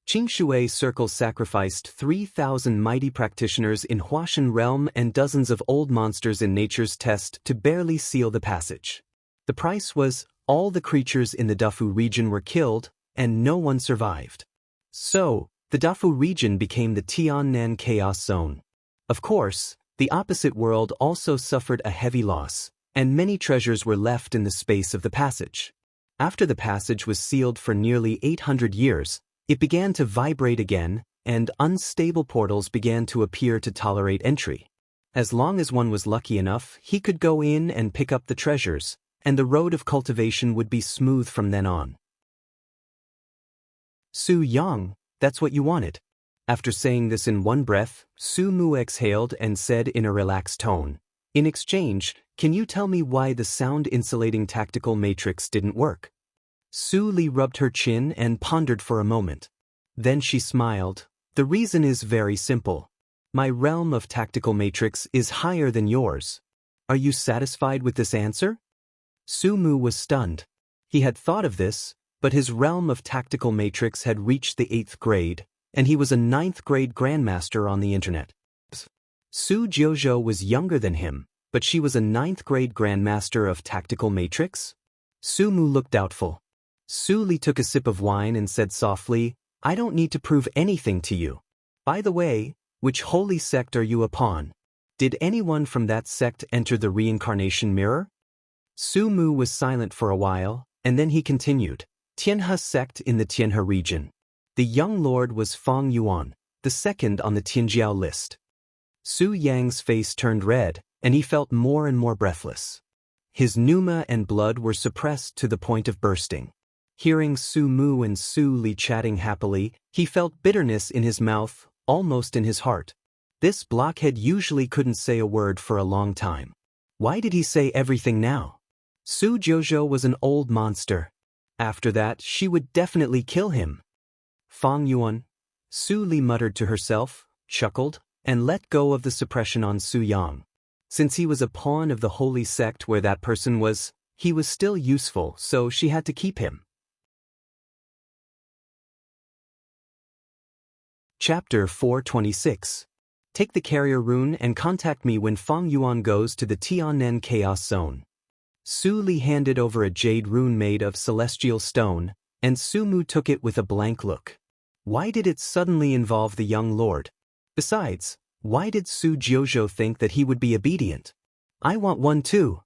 Qingshui Circle sacrificed 3,000 mighty practitioners in Huashan realm and dozens of old monsters in nature's test to barely seal the passage. The price was, all the creatures in the Dufu region were killed, and no one survived. So, the Dufu region became the Tianen Chaos Zone. Of course, the opposite world also suffered a heavy loss, and many treasures were left in the space of the passage. After the passage was sealed for nearly 800 years, it began to vibrate again, and unstable portals began to appear to tolerate entry. As long as one was lucky enough, he could go in and pick up the treasures, and the road of cultivation would be smooth from then on. Su Yang, that's what you wanted. After saying this in one breath, Su Mu exhaled and said in a relaxed tone, "In exchange, can you tell me why the sound-insulating tactical matrix didn't work?" Su Li rubbed her chin and pondered for a moment. Then she smiled. "The reason is very simple. My realm of tactical matrix is higher than yours. Are you satisfied with this answer?" Su Mu was stunned. He had thought of this, but his realm of tactical matrix had reached the 8th grade, and he was a 9th grade grandmaster on the internet. Su Jiuzhou was younger than him, but she was a 9th grade grandmaster of tactical matrix? Su Mu looked doubtful. Su Li took a sip of wine and said softly, "I don't need to prove anything to you. By the way, which holy sect are you a pawn? Did anyone from that sect enter the reincarnation mirror?" Su Mu was silent for a while, and then he continued, "Tianhe sect in the Tianhe region. The young lord was Fang Yuan, the second on the Tianjiao list." Su Yang's face turned red, and he felt more and more breathless. His pneuma and blood were suppressed to the point of bursting. Hearing Su Mu and Su Li chatting happily, he felt bitterness in his mouth, almost in his heart. This blockhead usually couldn't say a word for a long time. Why did he say everything now? Su Jiuzhou was an old monster. After that, she would definitely kill him. Fang Yuan, Su Li muttered to herself, chuckled, and let go of the suppression on Su Yang. Since he was a pawn of the holy sect where that person was, he was still useful, so she had to keep him. Chapter 426. Take the carrier rune and contact me when Fang Yuan goes to the Tianen Chaos Zone. Su Li handed over a jade rune made of celestial stone, and Su Mu took it with a blank look. Why did it suddenly involve the young lord? Besides, why did Su Jiuzhou think that he would be obedient? I want one too.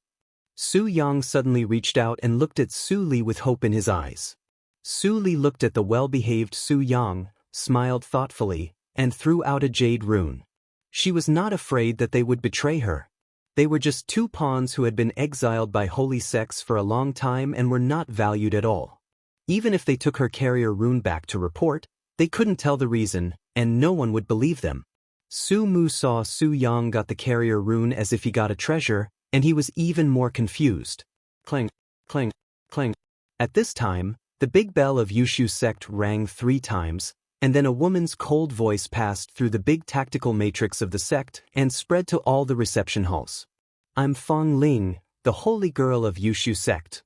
Su Yang suddenly reached out and looked at Su Li with hope in his eyes. Su Li looked at the well-behaved Su Yang, smiled thoughtfully, and threw out a jade rune. She was not afraid that they would betray her. They were just two pawns who had been exiled by holy sects for a long time and were not valued at all. Even if they took her carrier rune back to report, they couldn't tell the reason, and no one would believe them. Su Mu saw Su Yang got the carrier rune as if he got a treasure, and he was even more confused. Clang, clang, clang. At this time, the big bell of Yushu sect rang 3 times, and then a woman's cold voice passed through the big tactical matrix of the sect and spread to all the reception halls. I'm Feng Ling, the holy girl of Yushu sect.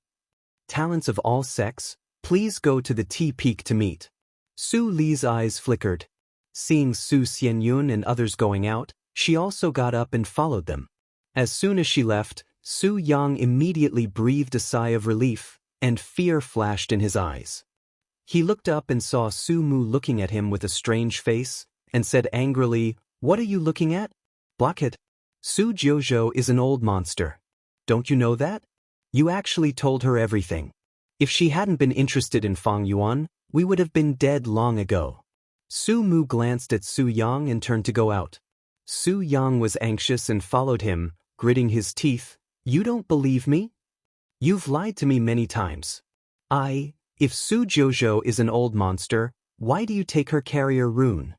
Talents of all sects, please go to the T-Peak to meet. Su Li's eyes flickered. Seeing Su Xianyun and others going out, she also got up and followed them. As soon as she left, Su Yang immediately breathed a sigh of relief, and fear flashed in his eyes. He looked up and saw Su Mu looking at him with a strange face, and said angrily, "What are you looking at? Blockhead. Su Jiuzhou is an old monster. Don't you know that? You actually told her everything. If she hadn't been interested in Fang Yuan, we would have been dead long ago." Su Mu glanced at Su Yang and turned to go out. Su Yang was anxious and followed him, gritting his teeth. "You don't believe me? You've lied to me many times. If Su Jiuzhou is an old monster, why do you take her carrier rune?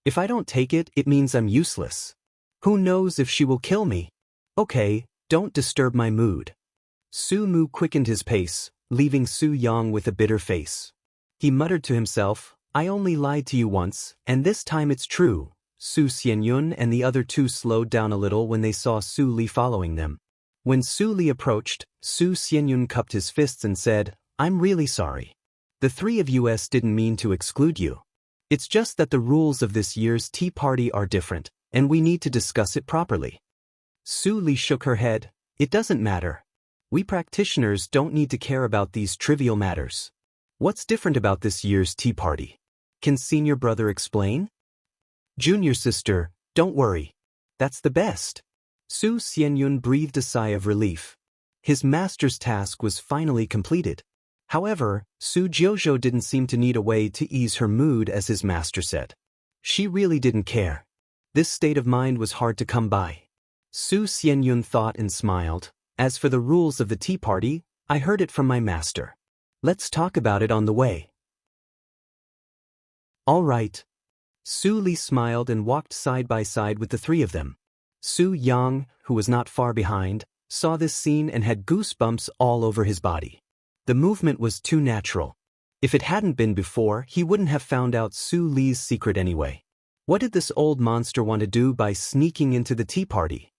If I don't take it, it means I'm useless. Who knows if she will kill me? Okay, don't disturb my mood." Su Mu quickened his pace, leaving Su Yang with a bitter face. He muttered to himself, "I only lied to you once, and this time it's true." Su Xianyun and the other two slowed down a little when they saw Su Li following them. When Su Li approached, Su Xianyun cupped his fists and said, "I'm really sorry. The 3 of us didn't mean to exclude you. It's just that the rules of this year's tea party are different, and we need to discuss it properly." Su Li shook her head. "It doesn't matter. We practitioners don't need to care about these trivial matters. What's different about this year's tea party? Can senior brother explain?" "Junior sister, don't worry. That's the best." Su Xianyun breathed a sigh of relief. His master's task was finally completed. However, Su Jiuzhou didn't seem to need a way to ease her mood, as his master said. She really didn't care. This state of mind was hard to come by. Su Xianyun thought and smiled. "As for the rules of the tea party, I heard it from my master. Let's talk about it on the way." "All right." Su Li smiled and walked side by side with the 3 of them. Su Yang, who was not far behind, saw this scene and had goosebumps all over his body. The movement was too natural. If it hadn't been before, he wouldn't have found out Su Li's secret anyway. What did this old monster want to do by sneaking into the tea party?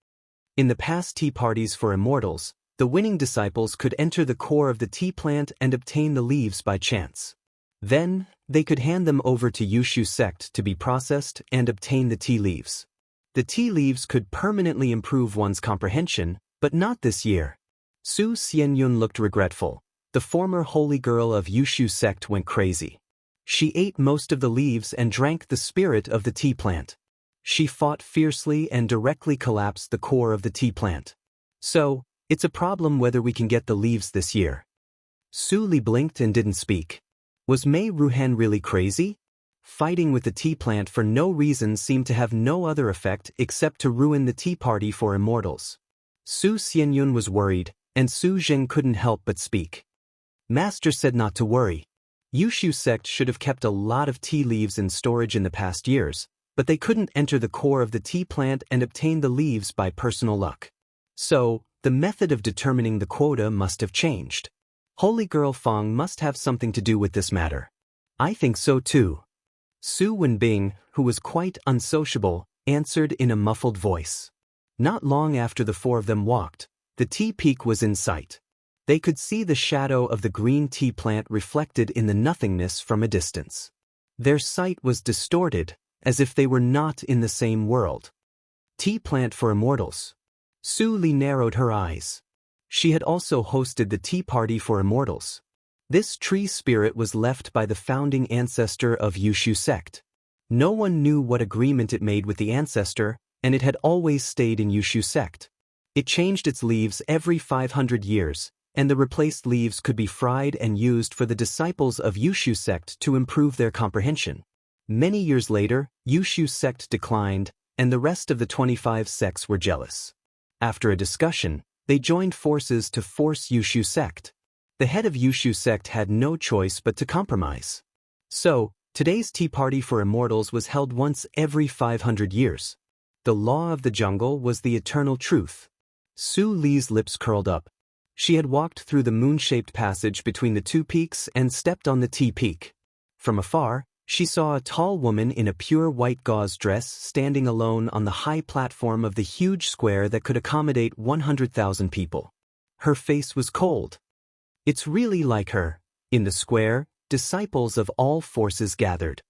In the past tea parties for immortals, the winning disciples could enter the core of the tea plant and obtain the leaves by chance. Then, they could hand them over to Yushu sect to be processed and obtain the tea leaves. The tea leaves could permanently improve one's comprehension, but not this year. Su Xianyun looked regretful. The former holy girl of Yushu sect went crazy. She ate most of the leaves and drank the spirit of the tea plant. She fought fiercely and directly collapsed the core of the tea plant. So, it's a problem whether we can get the leaves this year. Su Li blinked and didn't speak. Was Mei Ruhan really crazy? Fighting with the tea plant for no reason seemed to have no other effect except to ruin the tea party for immortals. Su Xianyun was worried, and Su Zheng couldn't help but speak. Master said not to worry. Yushu sect should have kept a lot of tea leaves in storage in the past years, but they couldn't enter the core of the tea plant and obtain the leaves by personal luck. So, the method of determining the quota must have changed. Holy Girl Fang must have something to do with this matter. I think so too. Su Wenbing, who was quite unsociable, answered in a muffled voice. Not long after the 4 of them walked, the tea peak was in sight. They could see the shadow of the green tea plant reflected in the nothingness from a distance. Their sight was distorted, as if they were not in the same world. Tea plant for immortals. Su Li narrowed her eyes. She had also hosted the Tea Party for Immortals. This tree spirit was left by the founding ancestor of Yushu sect. No one knew what agreement it made with the ancestor, and it had always stayed in Yushu sect. It changed its leaves every 500 years, and the replaced leaves could be fried and used for the disciples of Yushu sect to improve their comprehension. Many years later, Yushu sect declined, and the rest of the 25 sects were jealous. After a discussion, they joined forces to force Yushu sect. The head of Yushu sect had no choice but to compromise. So, today's Tea Party for Immortals was held once every 500 years. The law of the jungle was the eternal truth. Su Li's lips curled up. She had walked through the moon-shaped passage between the two peaks and stepped on the Tea Peak. From afar, she saw a tall woman in a pure white gauze dress standing alone on the high platform of the huge square that could accommodate 100,000 people. Her face was cold. It's really like her. In the square, disciples of all forces gathered.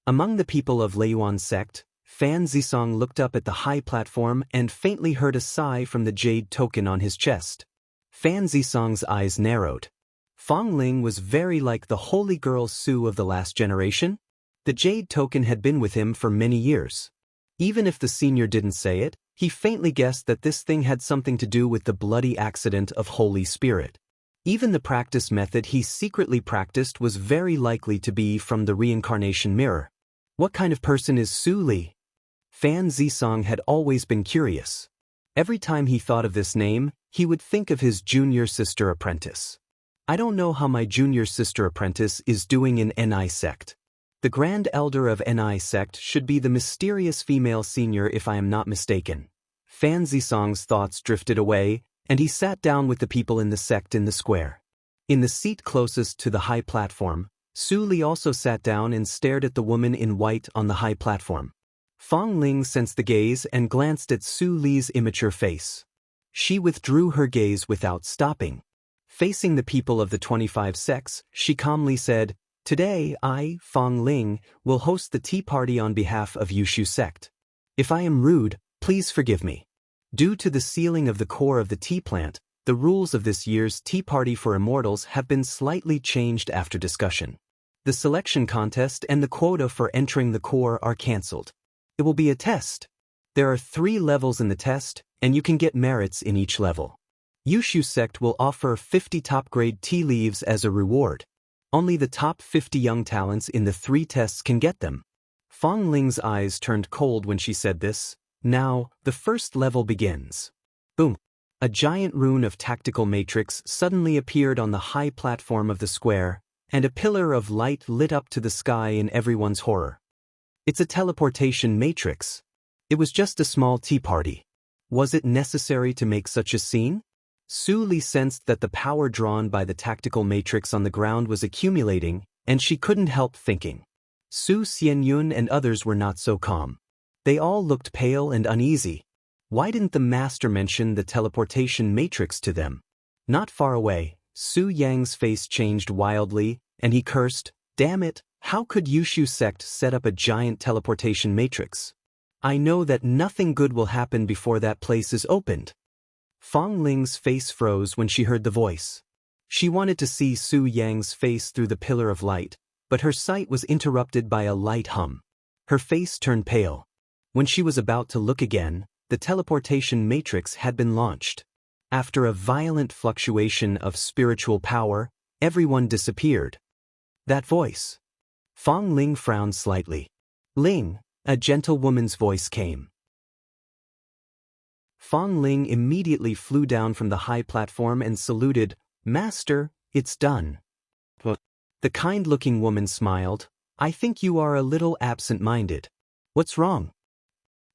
Among the people of Leiyuan sect, Fan Zisong looked up at the high platform and faintly heard a sigh from the jade token on his chest. Fan Zisong's eyes narrowed. Fang Ling was very like the holy girl Su of the last generation. The jade token had been with him for many years. Even if the senior didn't say it, he faintly guessed that this thing had something to do with the bloody accident of Holy Spirit. Even the practice method he secretly practiced was very likely to be from the reincarnation mirror. What kind of person is Su Li? Fan Zisong had always been curious. Every time he thought of this name, he would think of his junior sister apprentice. I don't know how my junior sister apprentice is doing in Ni sect. The Grand Elder of Ni sect should be the mysterious female senior if I am not mistaken. Fan Zisong's thoughts drifted away, and he sat down with the people in the sect in the square. In the seat closest to the high platform, Su Li also sat down and stared at the woman in white on the high platform. Fang Ling sensed the gaze and glanced at Su Li's immature face. She withdrew her gaze without stopping. Facing the people of the 25 sects, she calmly said, "Today I, Fang Ling, will host the tea party on behalf of Yushu sect. If I am rude, please forgive me." Due to the sealing of the core of the tea plant, the rules of this year's Tea Party for Immortals have been slightly changed after discussion. The selection contest and the quota for entering the core are cancelled. It will be a test. There are 3 levels in the test, and you can get merits in each level. Yushu sect will offer 50 top-grade tea leaves as a reward. Only the top 50 young talents in the 3 tests can get them. Fang Ling's eyes turned cold when she said this. Now, the first level begins. Boom! A giant rune of tactical matrix suddenly appeared on the high platform of the square, and a pillar of light lit up to the sky in everyone's horror. It's a teleportation matrix. It was just a small tea party. Was it necessary to make such a scene? Su Li sensed that the power drawn by the tactical matrix on the ground was accumulating, and she couldn't help thinking. Su Xianyun and others were not so calm. They all looked pale and uneasy. Why didn't the master mention the teleportation matrix to them? Not far away, Su Yang's face changed wildly, and he cursed, "Damn it, how could Yushu sect set up a giant teleportation matrix? I know that nothing good will happen before that place is opened." Fang Ling's face froze when she heard the voice. She wanted to see Su Yang's face through the pillar of light, but her sight was interrupted by a light hum. Her face turned pale. When she was about to look again, the teleportation matrix had been launched. After a violent fluctuation of spiritual power, everyone disappeared. That voice. Fang Ling frowned slightly. "Ling," a gentle woman's voice came. Fang Ling immediately flew down from the high platform and saluted, "Master, it's done." The kind-looking woman smiled. "I think you are a little absent-minded. What's wrong?"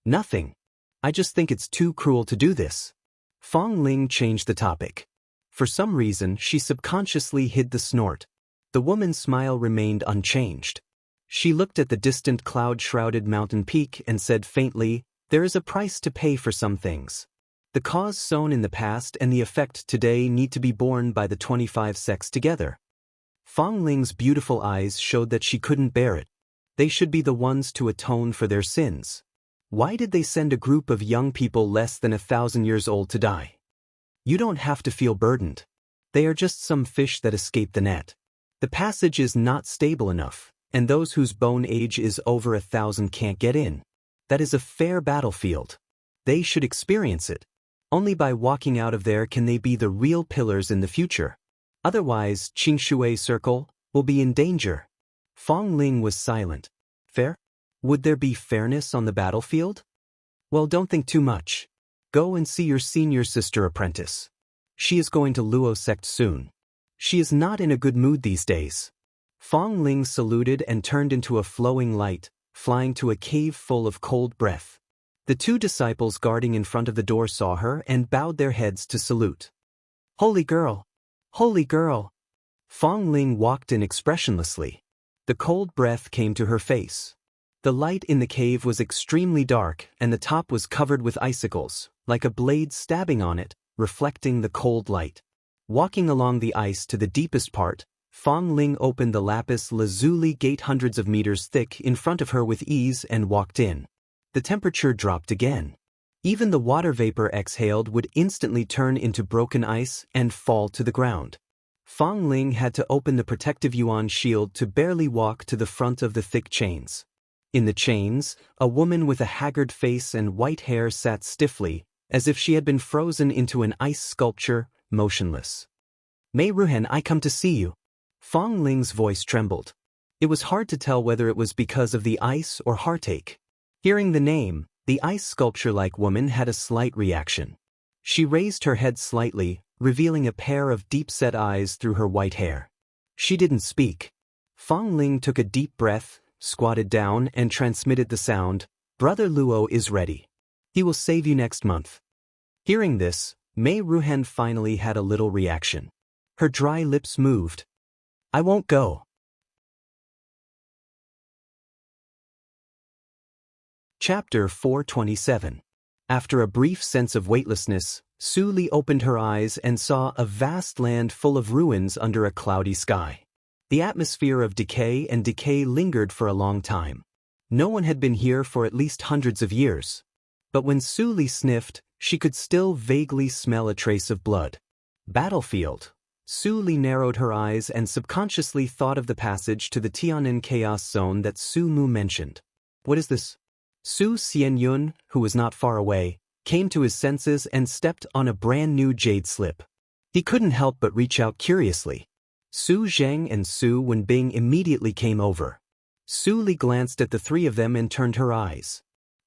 "Nothing. I just think it's too cruel to do this." Fang Ling changed the topic. For some reason, she subconsciously hid the snort. The woman's smile remained unchanged. She looked at the distant cloud-shrouded mountain peak and said faintly, "There is a price to pay for some things. The cause sown in the past and the effect today need to be borne by the 25 sects together." Fang Ling's beautiful eyes showed that she couldn't bear it. They should be the ones to atone for their sins. Why did they send a group of young people less than 1,000 years old to die? You don't have to feel burdened. They are just some fish that escaped the net. The passage is not stable enough, and those whose bone age is over 1,000 can't get in. That is a fair battlefield. They should experience it. Only by walking out of there can they be the real pillars in the future. Otherwise, Qingshui Circle will be in danger. Fong Ling was silent. Fair? Would there be fairness on the battlefield? Well, don't think too much. Go and see your senior sister apprentice. She is going to Luo sect soon. She is not in a good mood these days. Fong Ling saluted and turned into a flowing light, flying to a cave full of cold breath. The two disciples guarding in front of the door saw her and bowed their heads to salute. Holy girl! Holy girl! Fong Ling walked in expressionlessly. The cold breath came to her face. The light in the cave was extremely dark and the top was covered with icicles, like a blade stabbing on it, reflecting the cold light. Walking along the ice to the deepest part, Fong Ling opened the lapis lazuli gate hundreds of meters thick in front of her with ease and walked in. The temperature dropped again. Even the water vapor exhaled would instantly turn into broken ice and fall to the ground. Fong Ling had to open the protective yuan shield to barely walk to the front of the thick chains. In the chains, a woman with a haggard face and white hair sat stiffly, as if she had been frozen into an ice sculpture, motionless. Mei Ruhen, I come to see you. Fong Ling's voice trembled. It was hard to tell whether it was because of the ice or heartache. Hearing the name, the ice sculpture-like woman had a slight reaction. She raised her head slightly, revealing a pair of deep-set eyes through her white hair. She didn't speak. Fong Ling took a deep breath, squatted down and transmitted the sound, Brother Luo is ready. He will save you next month. Hearing this, Mei Ruhen finally had a little reaction. Her dry lips moved. I won't go. Chapter 427. After a brief sense of weightlessness, Su Li opened her eyes and saw a vast land full of ruins under a cloudy sky. The atmosphere of decay and decay lingered for a long time. No one had been here for at least hundreds of years. But when Su Li sniffed, she could still vaguely smell a trace of blood. Battlefield. Su Li narrowed her eyes and subconsciously thought of the passage to the Tianan Chaos Zone that Su Mu mentioned. What is this? Su Xianyun, who was not far away, came to his senses and stepped on a brand new jade slip. He couldn't help but reach out curiously. Su Zheng and Su Wenbing immediately came over. Su Li glanced at the three of them and turned her eyes.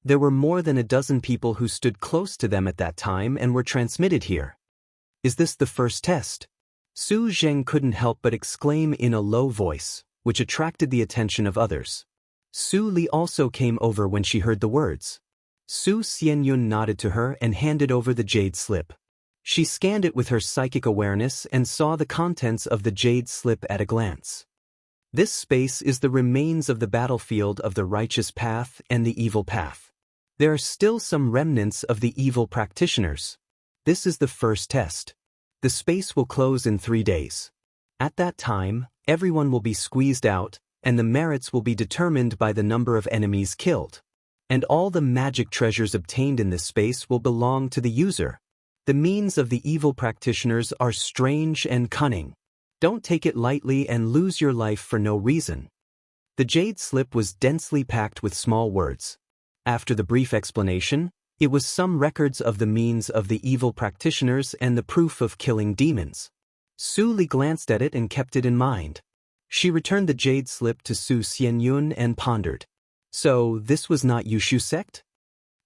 There were more than a dozen people who stood close to them at that time and were transmitted here. Is this the first test? Su Zheng couldn't help but exclaim in a low voice, which attracted the attention of others. Su Li also came over when she heard the words. Su Xianyun nodded to her and handed over the jade slip. She scanned it with her psychic awareness and saw the contents of the jade slip at a glance. This space is the remains of the battlefield of the righteous path and the evil path. There are still some remnants of the evil practitioners. This is the first test. The space will close in 3 days. At that time, everyone will be squeezed out, and the merits will be determined by the number of enemies killed. And all the magic treasures obtained in this space will belong to the user. The means of the evil practitioners are strange and cunning. Don't take it lightly and lose your life for no reason. The jade slip was densely packed with small words. After the brief explanation, it was some records of the means of the evil practitioners and the proof of killing demons. Su Li glanced at it and kept it in mind. She returned the jade slip to Su Xianyun and pondered. So, this was not Yushu sect?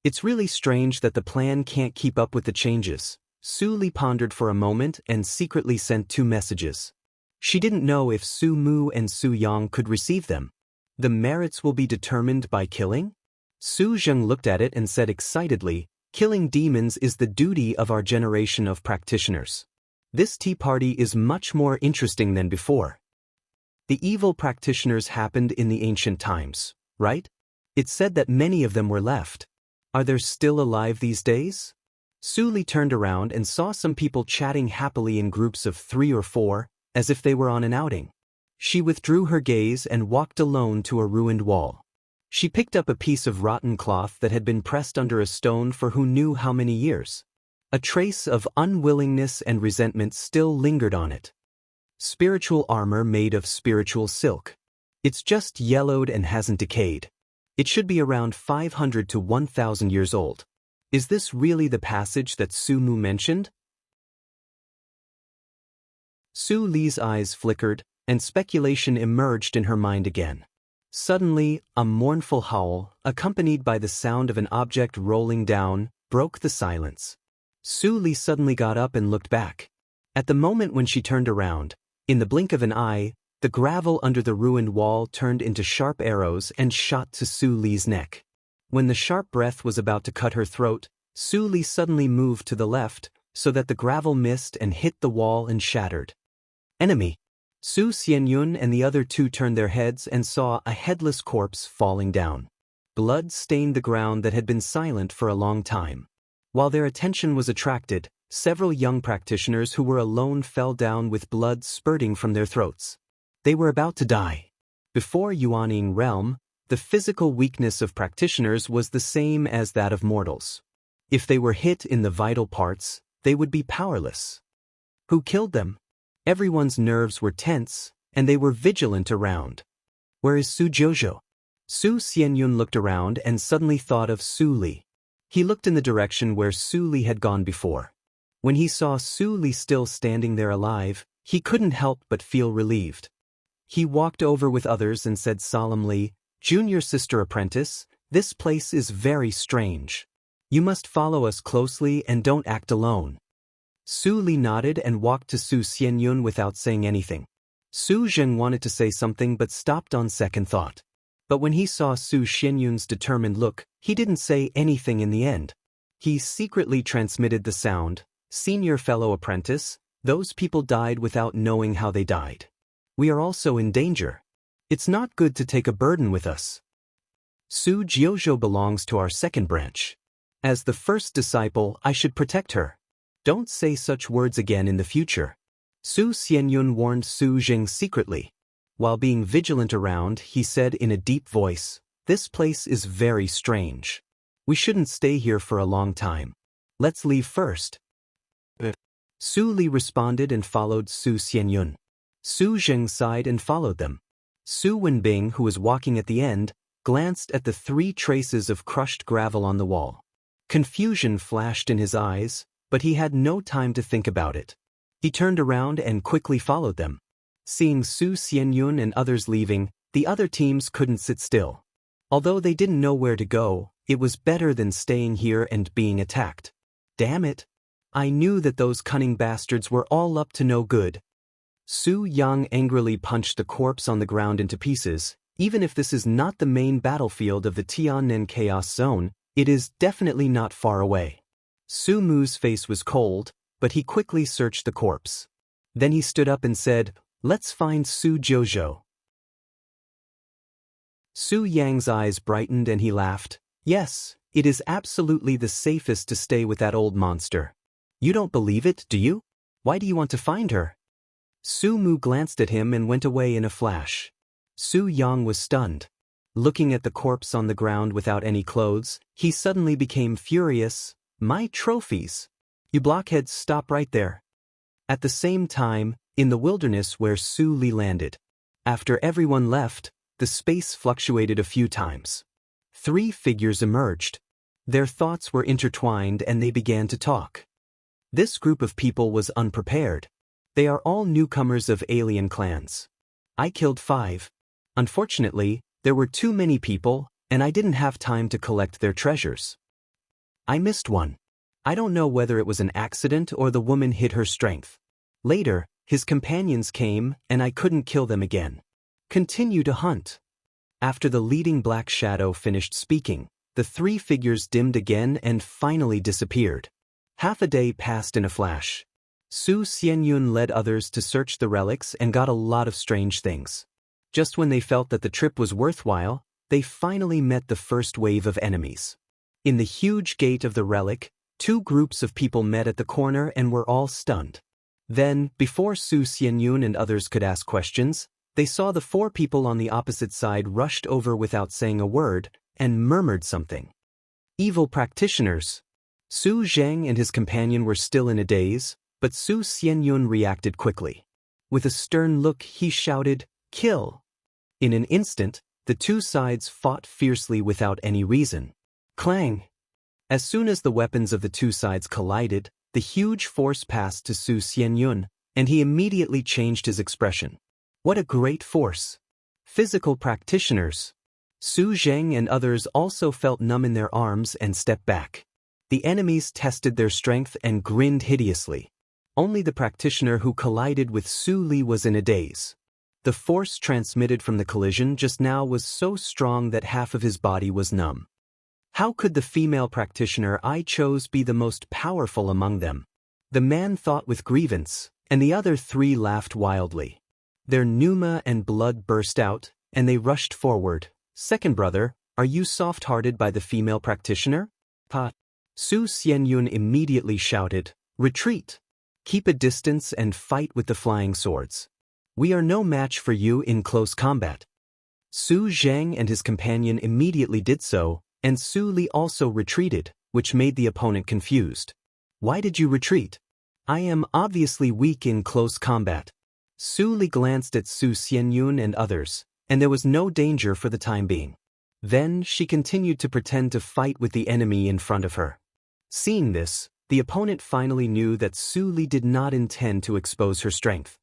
It's really strange that the plan can't keep up with the changes. Su Li pondered for a moment and secretly sent 2 messages. She didn't know if Su Mu and Su Yang could receive them. The merits will be determined by killing? Su Zheng looked at it and said excitedly, killing demons is the duty of our generation of practitioners. This tea party is much more interesting than before. The evil practitioners happened in the ancient times, right? It said that many of them were left. Are there still alive these days? Su Li turned around and saw some people chatting happily in groups of 3 or 4, as if they were on an outing. She withdrew her gaze and walked alone to a ruined wall. She picked up a piece of rotten cloth that had been pressed under a stone for who knew how many years. A trace of unwillingness and resentment still lingered on it. Spiritual armor made of spiritual silk. It's just yellowed and hasn't decayed. It should be around 500 to 1,000 years old. Is this really the passage that Su Mu mentioned? Su Li's eyes flickered, and speculation emerged in her mind again. Suddenly, a mournful howl, accompanied by the sound of an object rolling down, broke the silence. Su Li suddenly got up and looked back. At the moment when she turned around, in the blink of an eye, the gravel under the ruined wall turned into sharp arrows and shot to Su Li's neck. When the sharp breath was about to cut her throat, Su Li suddenly moved to the left, so that the gravel missed and hit the wall and shattered. Enemy! Su Xianyun and the other two turned their heads and saw a headless corpse falling down. Blood stained the ground that had been silent for a long time. While their attention was attracted, several young practitioners who were alone fell down with blood spurting from their throats. They were about to die. Before Yuanying realm, the physical weakness of practitioners was the same as that of mortals. If they were hit in the vital parts, they would be powerless. Who killed them? Everyone's nerves were tense, and they were vigilant around. Where is Su Jojo? Su Xianyun looked around and suddenly thought of Su Li. He looked in the direction where Su Li had gone before. When he saw Su Li still standing there alive, he couldn't help but feel relieved. He walked over with others and said solemnly, "Junior sister apprentice, this place is very strange. You must follow us closely and don't act alone." Su Li nodded and walked to Su Xianyun without saying anything. Su Zheng wanted to say something but stopped on second thought. But when he saw Su Xianyun's determined look, he didn't say anything in the end. He secretly transmitted the sound, "Senior fellow apprentice, those people died without knowing how they died. We are also in danger. It's not good to take a burden with us. Su Jiuzhou belongs to our second branch. As the first disciple, I should protect her. Don't say such words again in the future." Su Xianyun warned Su Zheng secretly. While being vigilant around, he said in a deep voice, "This place is very strange. We shouldn't stay here for a long time. Let's leave first." Su Li responded and followed Su Xianyun. Su Zheng sighed and followed them. Su Wenbing, who was walking at the end, glanced at the 3 traces of crushed gravel on the wall. Confusion flashed in his eyes, but he had no time to think about it. He turned around and quickly followed them. Seeing Su Xianyun and others leaving, the other teams couldn't sit still. Although they didn't know where to go, it was better than staying here and being attacked. Damn it! I knew that those cunning bastards were all up to no good. Su Yang angrily punched the corpse on the ground into pieces. Even if this is not the main battlefield of the Tiannan Chaos Zone, it is definitely not far away. Su Mu's face was cold, but he quickly searched the corpse. Then he stood up and said, "Let's find Su Jojo." Su Yang's eyes brightened and he laughed. "Yes, it is absolutely the safest to stay with that old monster. You don't believe it, do you? Why do you want to find her?" Su Mu glanced at him and went away in a flash. Su Yang was stunned. Looking at the corpse on the ground without any clothes, he suddenly became furious. "My trophies! You blockheads, stop right there." At the same time, in the wilderness where Su Li landed. After everyone left, the space fluctuated a few times. 3 figures emerged. Their thoughts were intertwined and they began to talk. This group of people was unprepared. They are all newcomers of alien clans. I killed 5. Unfortunately, there were too many people, and I didn't have time to collect their treasures. I missed one. I don't know whether it was an accident or the woman hid her strength. Later, his companions came, and I couldn't kill them again. Continue to hunt. After the leading black shadow finished speaking, the 3 figures dimmed again and finally disappeared. Half a day passed in a flash. Su Xianyun led others to search the relics and got a lot of strange things. Just when they felt that the trip was worthwhile, they finally met the first wave of enemies. In the huge gate of the relic, 2 groups of people met at the corner and were all stunned. Then, before Su Xianyun and others could ask questions, They saw the four people on the opposite side rushed over without saying a word and murmured something. Evil practitioners. Su Zheng and his companion were still in a daze, but Su Xianyun reacted quickly. With a stern look, he shouted, "Kill!" In an instant, the two sides fought fiercely without any reason. Clang! As soon as the weapons of the two sides collided, the huge force passed to Su Xianyun, and he immediately changed his expression. What a great force! Physical practitioners. Su Zheng and others also felt numb in their arms and stepped back. The enemies tested their strength and grinned hideously. Only the practitioner who collided with Su Li was in a daze. The force transmitted from the collision just now was so strong that half of his body was numb. How could the female practitioner I chose be the most powerful among them? The man thought with grievance, and the other three laughed wildly. Their pneuma and blood burst out, and they rushed forward. "Second brother, are you soft-hearted by the female practitioner?" "Pa." Su Xianyun immediately shouted, "Retreat! Keep a distance and fight with the flying swords. We are no match for you in close combat." Su Zheng and his companion immediately did so, and Su Li also retreated, which made the opponent confused. "Why did you retreat?" "I am obviously weak in close combat." Su Li glanced at Su Xianyun and others, and there was no danger for the time being. Then she continued to pretend to fight with the enemy in front of her. Seeing this, the opponent finally knew that Su Li did not intend to expose her strength.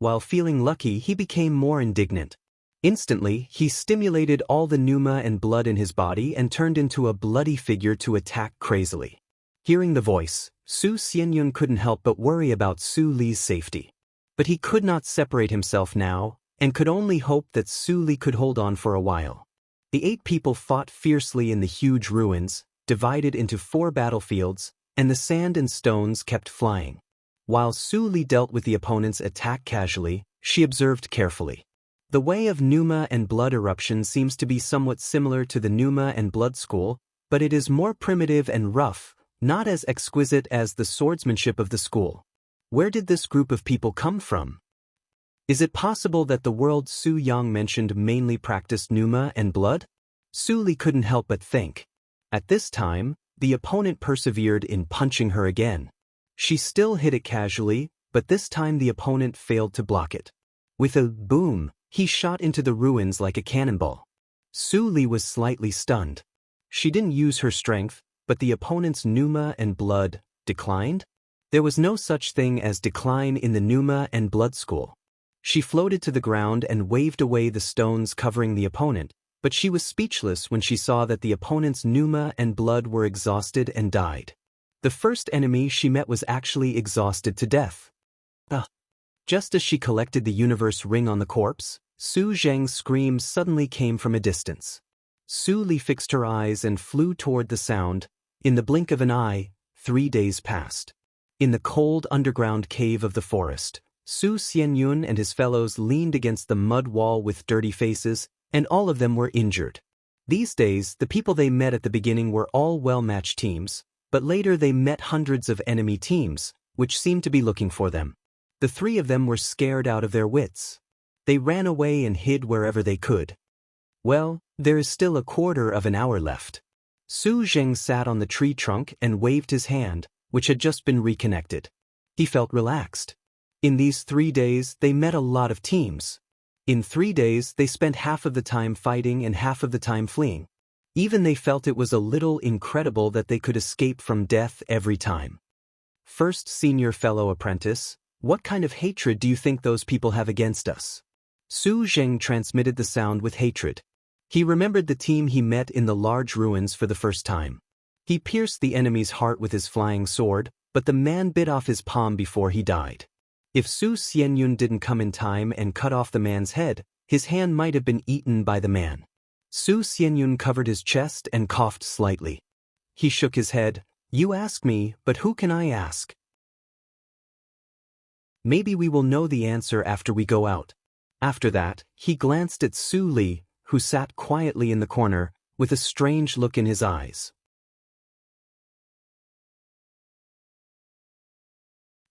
While feeling lucky, he became more indignant. Instantly, he stimulated all the pneuma and blood in his body and turned into a bloody figure to attack crazily. Hearing the voice, Su Xianyun couldn't help but worry about Su Li's safety. But he could not separate himself now, and could only hope that Su Li could hold on for a while. The 8 people fought fiercely in the huge ruins, divided into 4 battlefields, and the sand and stones kept flying. While Su Li dealt with the opponent's attack casually, she observed carefully. The way of pneuma and blood eruption seems to be somewhat similar to the pneuma and blood school, but it is more primitive and rough, not as exquisite as the swordsmanship of the school. Where did this group of people come from? Is it possible that the world Su Yang mentioned mainly practiced pneuma and blood? Su Li couldn't help but think. At this time, the opponent persevered in punching her again. She still hit it casually, but this time the opponent failed to block it. With a boom, he shot into the ruins like a cannonball. Su Li was slightly stunned. She didn't use her strength, but the opponent's pneuma and blood declined? There was no such thing as decline in the pneuma and blood school. She floated to the ground and waved away the stones covering the opponent, but she was speechless when she saw that the opponent's pneuma and blood were exhausted and died. The first enemy she met was actually exhausted to death. Just as she collected the universe ring on the corpse, Su Zheng's scream suddenly came from a distance. Su Li fixed her eyes and flew toward the sound. In the blink of an eye, 3 days passed. In the cold underground cave of the forest, Su Xianyun and his fellows leaned against the mud wall with dirty faces, and all of them were injured. These days, the people they met at the beginning were all well-matched teams, but later they met hundreds of enemy teams, which seemed to be looking for them. The 3 of them were scared out of their wits. They ran away and hid wherever they could. Well, there is still a quarter of an hour left. Su Zheng sat on the tree trunk and waved his hand, which had just been reconnected. He felt relaxed. In these 3 days, they met a lot of teams. In 3 days, they spent half of the time fighting and half of the time fleeing. Even they felt it was a little incredible that they could escape from death every time. First senior fellow apprentice, what kind of hatred do you think those people have against us? Su Zheng transmitted the sound with hatred. He remembered the team he met in the large ruins for the first time. He pierced the enemy's heart with his flying sword, but the man bit off his palm before he died. If Su Xianyun didn't come in time and cut off the man's head, his hand might have been eaten by the man. Su Xianyun covered his chest and coughed slightly. He shook his head. You ask me, but who can I ask? Maybe we will know the answer after we go out. After that, he glanced at Su Li, who sat quietly in the corner, with a strange look in his eyes.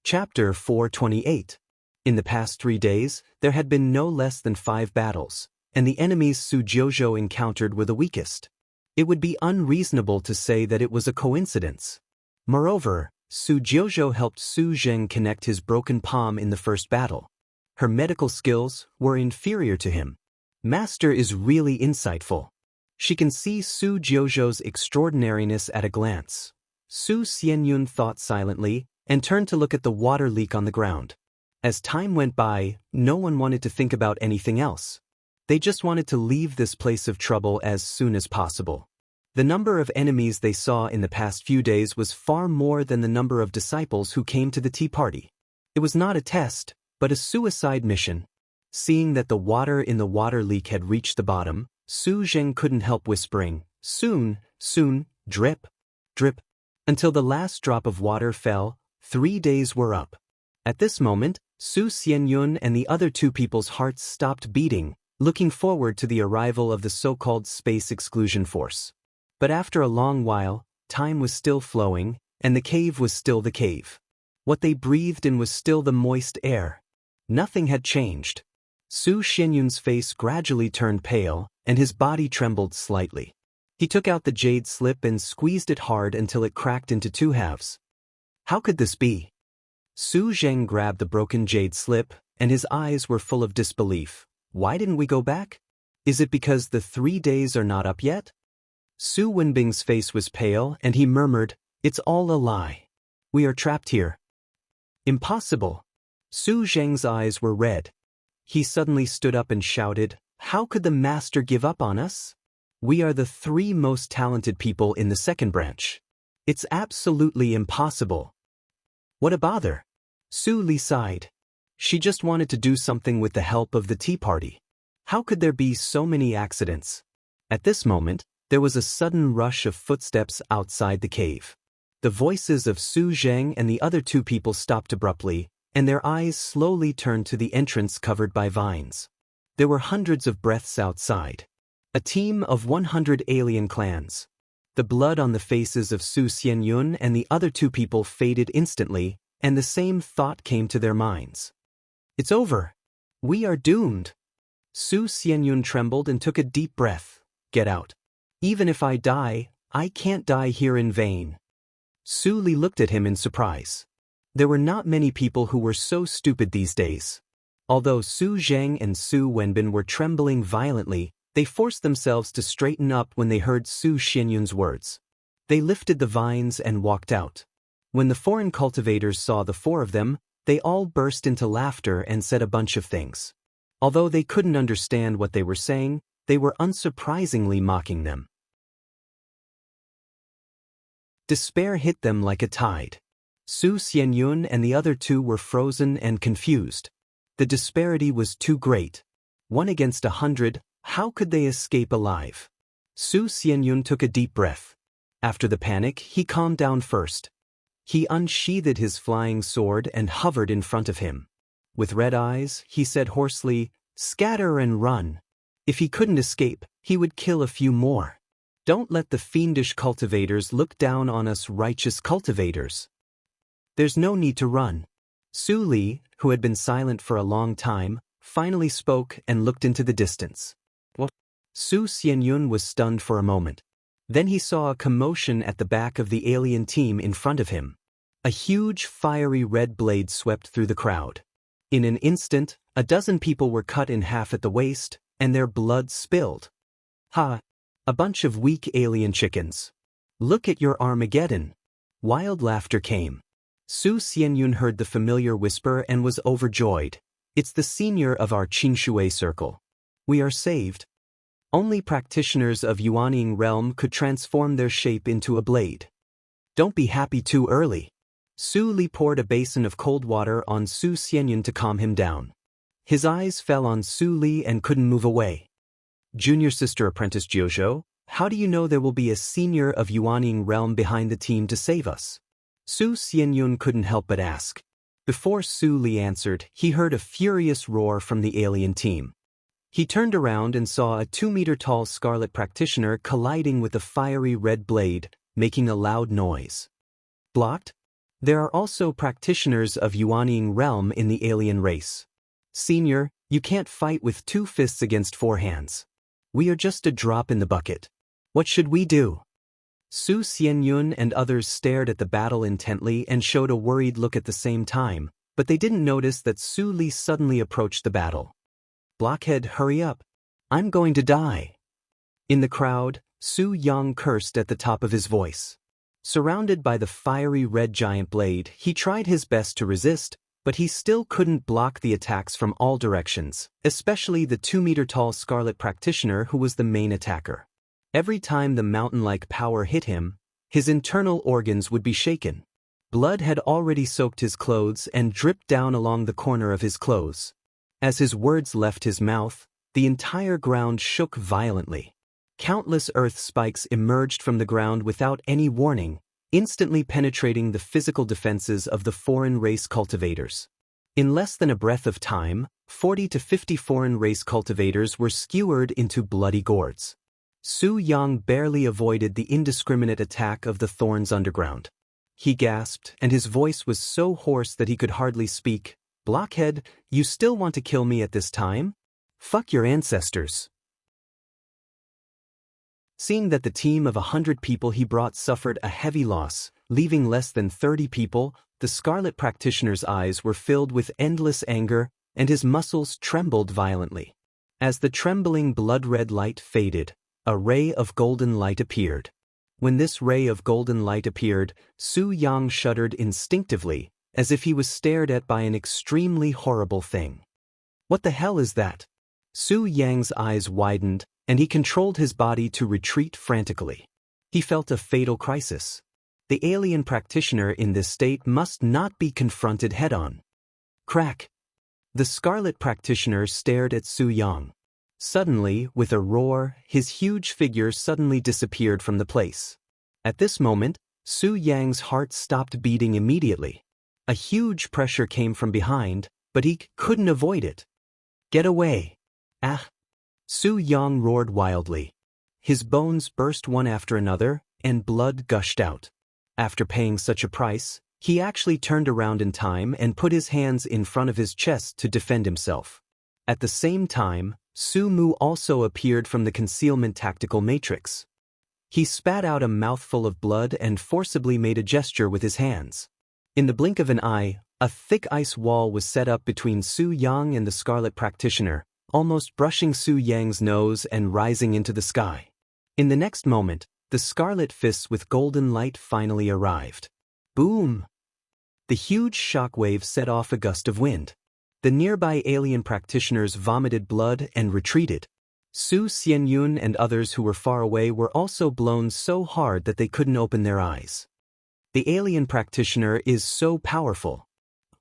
Chapter 428. In the past 3 days, there had been no less than 5 battles, and the enemies Su Jojo encountered were the weakest. It would be unreasonable to say that it was a coincidence. Moreover, Su Jojo helped Su Zheng connect his broken palm in the first battle. Her medical skills were inferior to him. Master is really insightful. She can see Su Jojo's extraordinariness at a glance. Su Xianyun thought silently and turned to look at the water leak on the ground. As time went by, no one wanted to think about anything else. They just wanted to leave this place of trouble as soon as possible. The number of enemies they saw in the past few days was far more than the number of disciples who came to the tea party. It was not a test, but a suicide mission. Seeing that the water in the water leak had reached the bottom, Su Zheng couldn't help whispering, "Soon, soon, drip, drip." Until the last drop of water fell, 3 days were up. At this moment, Su Xianyun and the other 2 people's hearts stopped beating, looking forward to the arrival of the so-called space exclusion force. But after a long while, time was still flowing, and the cave was still the cave. What they breathed in was still the moist air. Nothing had changed. Su Xianyun's face gradually turned pale, and his body trembled slightly. He took out the jade slip and squeezed it hard until it cracked into 2 halves. How could this be? Su Zheng grabbed the broken jade slip, and his eyes were full of disbelief. Why didn't we go back? Is it because the 3 days are not up yet? Su Wenbing's face was pale, and he murmured, "It's all a lie. We are trapped here." Impossible. Su Zheng's eyes were red. He suddenly stood up and shouted, "How could the master give up on us? We are the 3 most talented people in the second branch. It's absolutely impossible." What a bother. Su Li sighed. She just wanted to do something with the help of the tea party. How could there be so many accidents? At this moment, there was a sudden rush of footsteps outside the cave. The voices of Su Zheng and the other 2 people stopped abruptly, and their eyes slowly turned to the entrance covered by vines. There were hundreds of breaths outside. A team of 100 alien clans. The blood on the faces of Su Xianyun and the other 2 people faded instantly, and the same thought came to their minds. It's over. We are doomed. Su Xianyun trembled and took a deep breath. Get out. Even if I die, I can't die here in vain. Su Li looked at him in surprise. There were not many people who were so stupid these days. Although Su Zheng and Su Wenbin were trembling violently, they forced themselves to straighten up when they heard Su Xianyun's words. They lifted the vines and walked out. When the foreign cultivators saw the 4 of them, they all burst into laughter and said a bunch of things. Although they couldn't understand what they were saying, they were unsurprisingly mocking them. Despair hit them like a tide. Su Xianyun and the other 2 were frozen and confused. The disparity was too great. 1 against 100, how could they escape alive? Su Xianyun took a deep breath. After the panic, he calmed down first. He unsheathed his flying sword and hovered in front of him. With red eyes, he said hoarsely, "Scatter and run." If he couldn't escape, he would kill a few more. Don't let the fiendish cultivators look down on us righteous cultivators. There's no need to run. Su Li, who had been silent for a long time, finally spoke and looked into the distance. What? Su Xianyun was stunned for a moment. Then he saw a commotion at the back of the alien team in front of him. A huge fiery red blade swept through the crowd. In an instant, a dozen people were cut in half at the waist, and their blood spilled. Ha! A bunch of weak alien chickens. Look at your Armageddon. Wild laughter came. Su Xianyun heard the familiar whisper and was overjoyed. It's the senior of our Qingshui circle. We are saved. Only practitioners of Yuanying realm could transform their shape into a blade. Don't be happy too early. Su Li poured a basin of cold water on Su Xianyun to calm him down. His eyes fell on Su Li and couldn't move away. Junior sister apprentice Jojo, how do you know there will be a senior of Yuanying realm behind the team to save us? Su Xianyun couldn't help but ask. Before Su Li answered, he heard a furious roar from the alien team. He turned around and saw a 2-meter-tall scarlet practitioner colliding with a fiery red blade, making a loud noise. Blocked? There are also practitioners of Yuanying realm in the alien race. Senior, you can't fight with 2 fists against 4 hands. We are just a drop in the bucket. What should we do? Su Xianyun and others stared at the battle intently and showed a worried look at the same time, but they didn't notice that Su Li suddenly approached the battle. Blockhead, hurry up. I'm going to die. In the crowd, Su Yang cursed at the top of his voice. Surrounded by the fiery red giant blade, he tried his best to resist, but he still couldn't block the attacks from all directions, especially the 2-meter-tall Scarlet Practitioner who was the main attacker. Every time the mountain-like power hit him, his internal organs would be shaken. Blood had already soaked his clothes and dripped down along the corner of his clothes. As his words left his mouth, the entire ground shook violently. Countless earth spikes emerged from the ground without any warning, instantly penetrating the physical defenses of the foreign race cultivators. In less than a breath of time, 40 to 50 foreign race cultivators were skewered into bloody gourds. Su Yang barely avoided the indiscriminate attack of the thorns underground. He gasped, and his voice was so hoarse that he could hardly speak. Blockhead, you still want to kill me at this time? Fuck your ancestors. Seeing that the team of 100 people he brought suffered a heavy loss, leaving less than 30 people, the Scarlet Practitioner's eyes were filled with endless anger, and his muscles trembled violently. As the trembling blood-red light faded, a ray of golden light appeared. When this ray of golden light appeared, Su Yang shuddered instinctively, as if he was stared at by an extremely horrible thing. What the hell is that? Su Yang's eyes widened, and he controlled his body to retreat frantically. He felt a fatal crisis. The alien practitioner in this state must not be confronted head-on. Crack! The Scarlet Practitioner stared at Su Yang. Suddenly, with a roar, his huge figure suddenly disappeared from the place. At this moment, Su Yang's heart stopped beating immediately. A huge pressure came from behind, but he couldn't avoid it. Get away! Ah! Su Yang roared wildly. His bones burst one after another, and blood gushed out. After paying such a price, he actually turned around in time and put his hands in front of his chest to defend himself. At the same time, Su Mu also appeared from the concealment tactical matrix. He spat out a mouthful of blood and forcibly made a gesture with his hands. In the blink of an eye, a thick ice wall was set up between Su Yang and the Scarlet Practitioner, almost brushing Su Yang's nose and rising into the sky. In the next moment, the scarlet fists with golden light finally arrived. Boom! The huge shockwave set off a gust of wind. The nearby alien practitioners vomited blood and retreated. Su Xianyun and others who were far away were also blown so hard that they couldn't open their eyes. The alien practitioner is so powerful.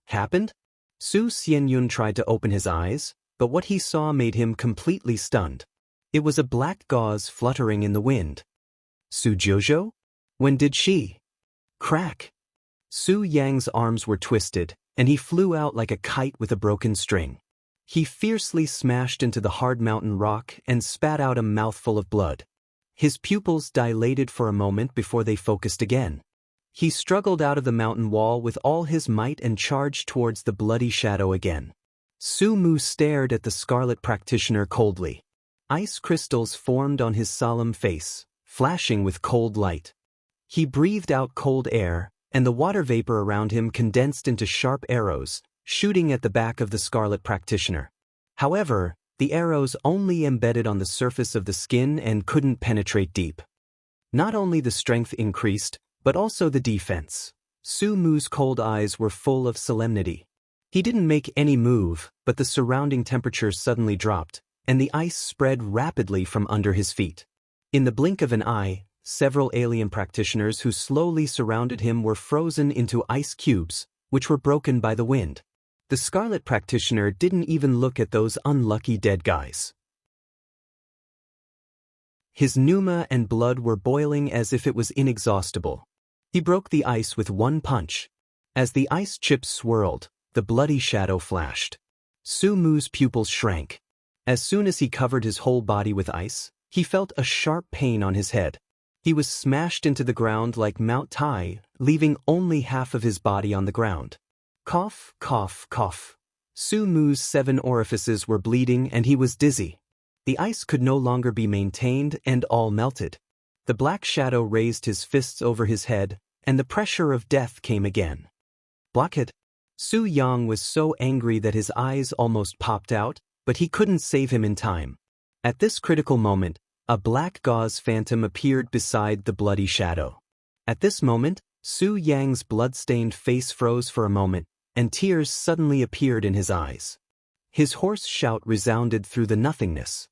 Happened? Su Xianyun tried to open his eyes, but what he saw made him completely stunned. It was a black gauze fluttering in the wind. Su Jojo? When did she? Crack! Su Yang's arms were twisted, and he flew out like a kite with a broken string. He fiercely smashed into the hard mountain rock and spat out a mouthful of blood. His pupils dilated for a moment before they focused again. He struggled out of the mountain wall with all his might and charged towards the bloody shadow again. Su Mu stared at the Scarlet Practitioner coldly. Ice crystals formed on his solemn face, flashing with cold light. He breathed out cold air, and the water vapor around him condensed into sharp arrows, shooting at the back of the Scarlet Practitioner. However, the arrows only embedded on the surface of the skin and couldn't penetrate deep. Not only the strength increased, but also the defense. Su Mu's cold eyes were full of solemnity. He didn't make any move, but the surrounding temperature suddenly dropped, and the ice spread rapidly from under his feet. In the blink of an eye, several alien practitioners who slowly surrounded him were frozen into ice cubes, which were broken by the wind. The Scarlet Practitioner didn't even look at those unlucky dead guys. His pneuma and blood were boiling as if it was inexhaustible. He broke the ice with one punch. As the ice chips swirled, the bloody shadow flashed. Su Mu's pupils shrank. As soon as he covered his whole body with ice, he felt a sharp pain on his head. He was smashed into the ground like Mount Tai, leaving only half of his body on the ground. Cough, cough, cough. Su Mu's 7 orifices were bleeding and he was dizzy. The ice could no longer be maintained and all melted. The black shadow raised his fists over his head, and the pressure of death came again. Block it. Su Yang was so angry that his eyes almost popped out, but he couldn't save him in time. At this critical moment, a black gauze phantom appeared beside the bloody shadow. At this moment, Su Yang's blood-stained face froze for a moment, and tears suddenly appeared in his eyes. His hoarse shout resounded through the nothingness.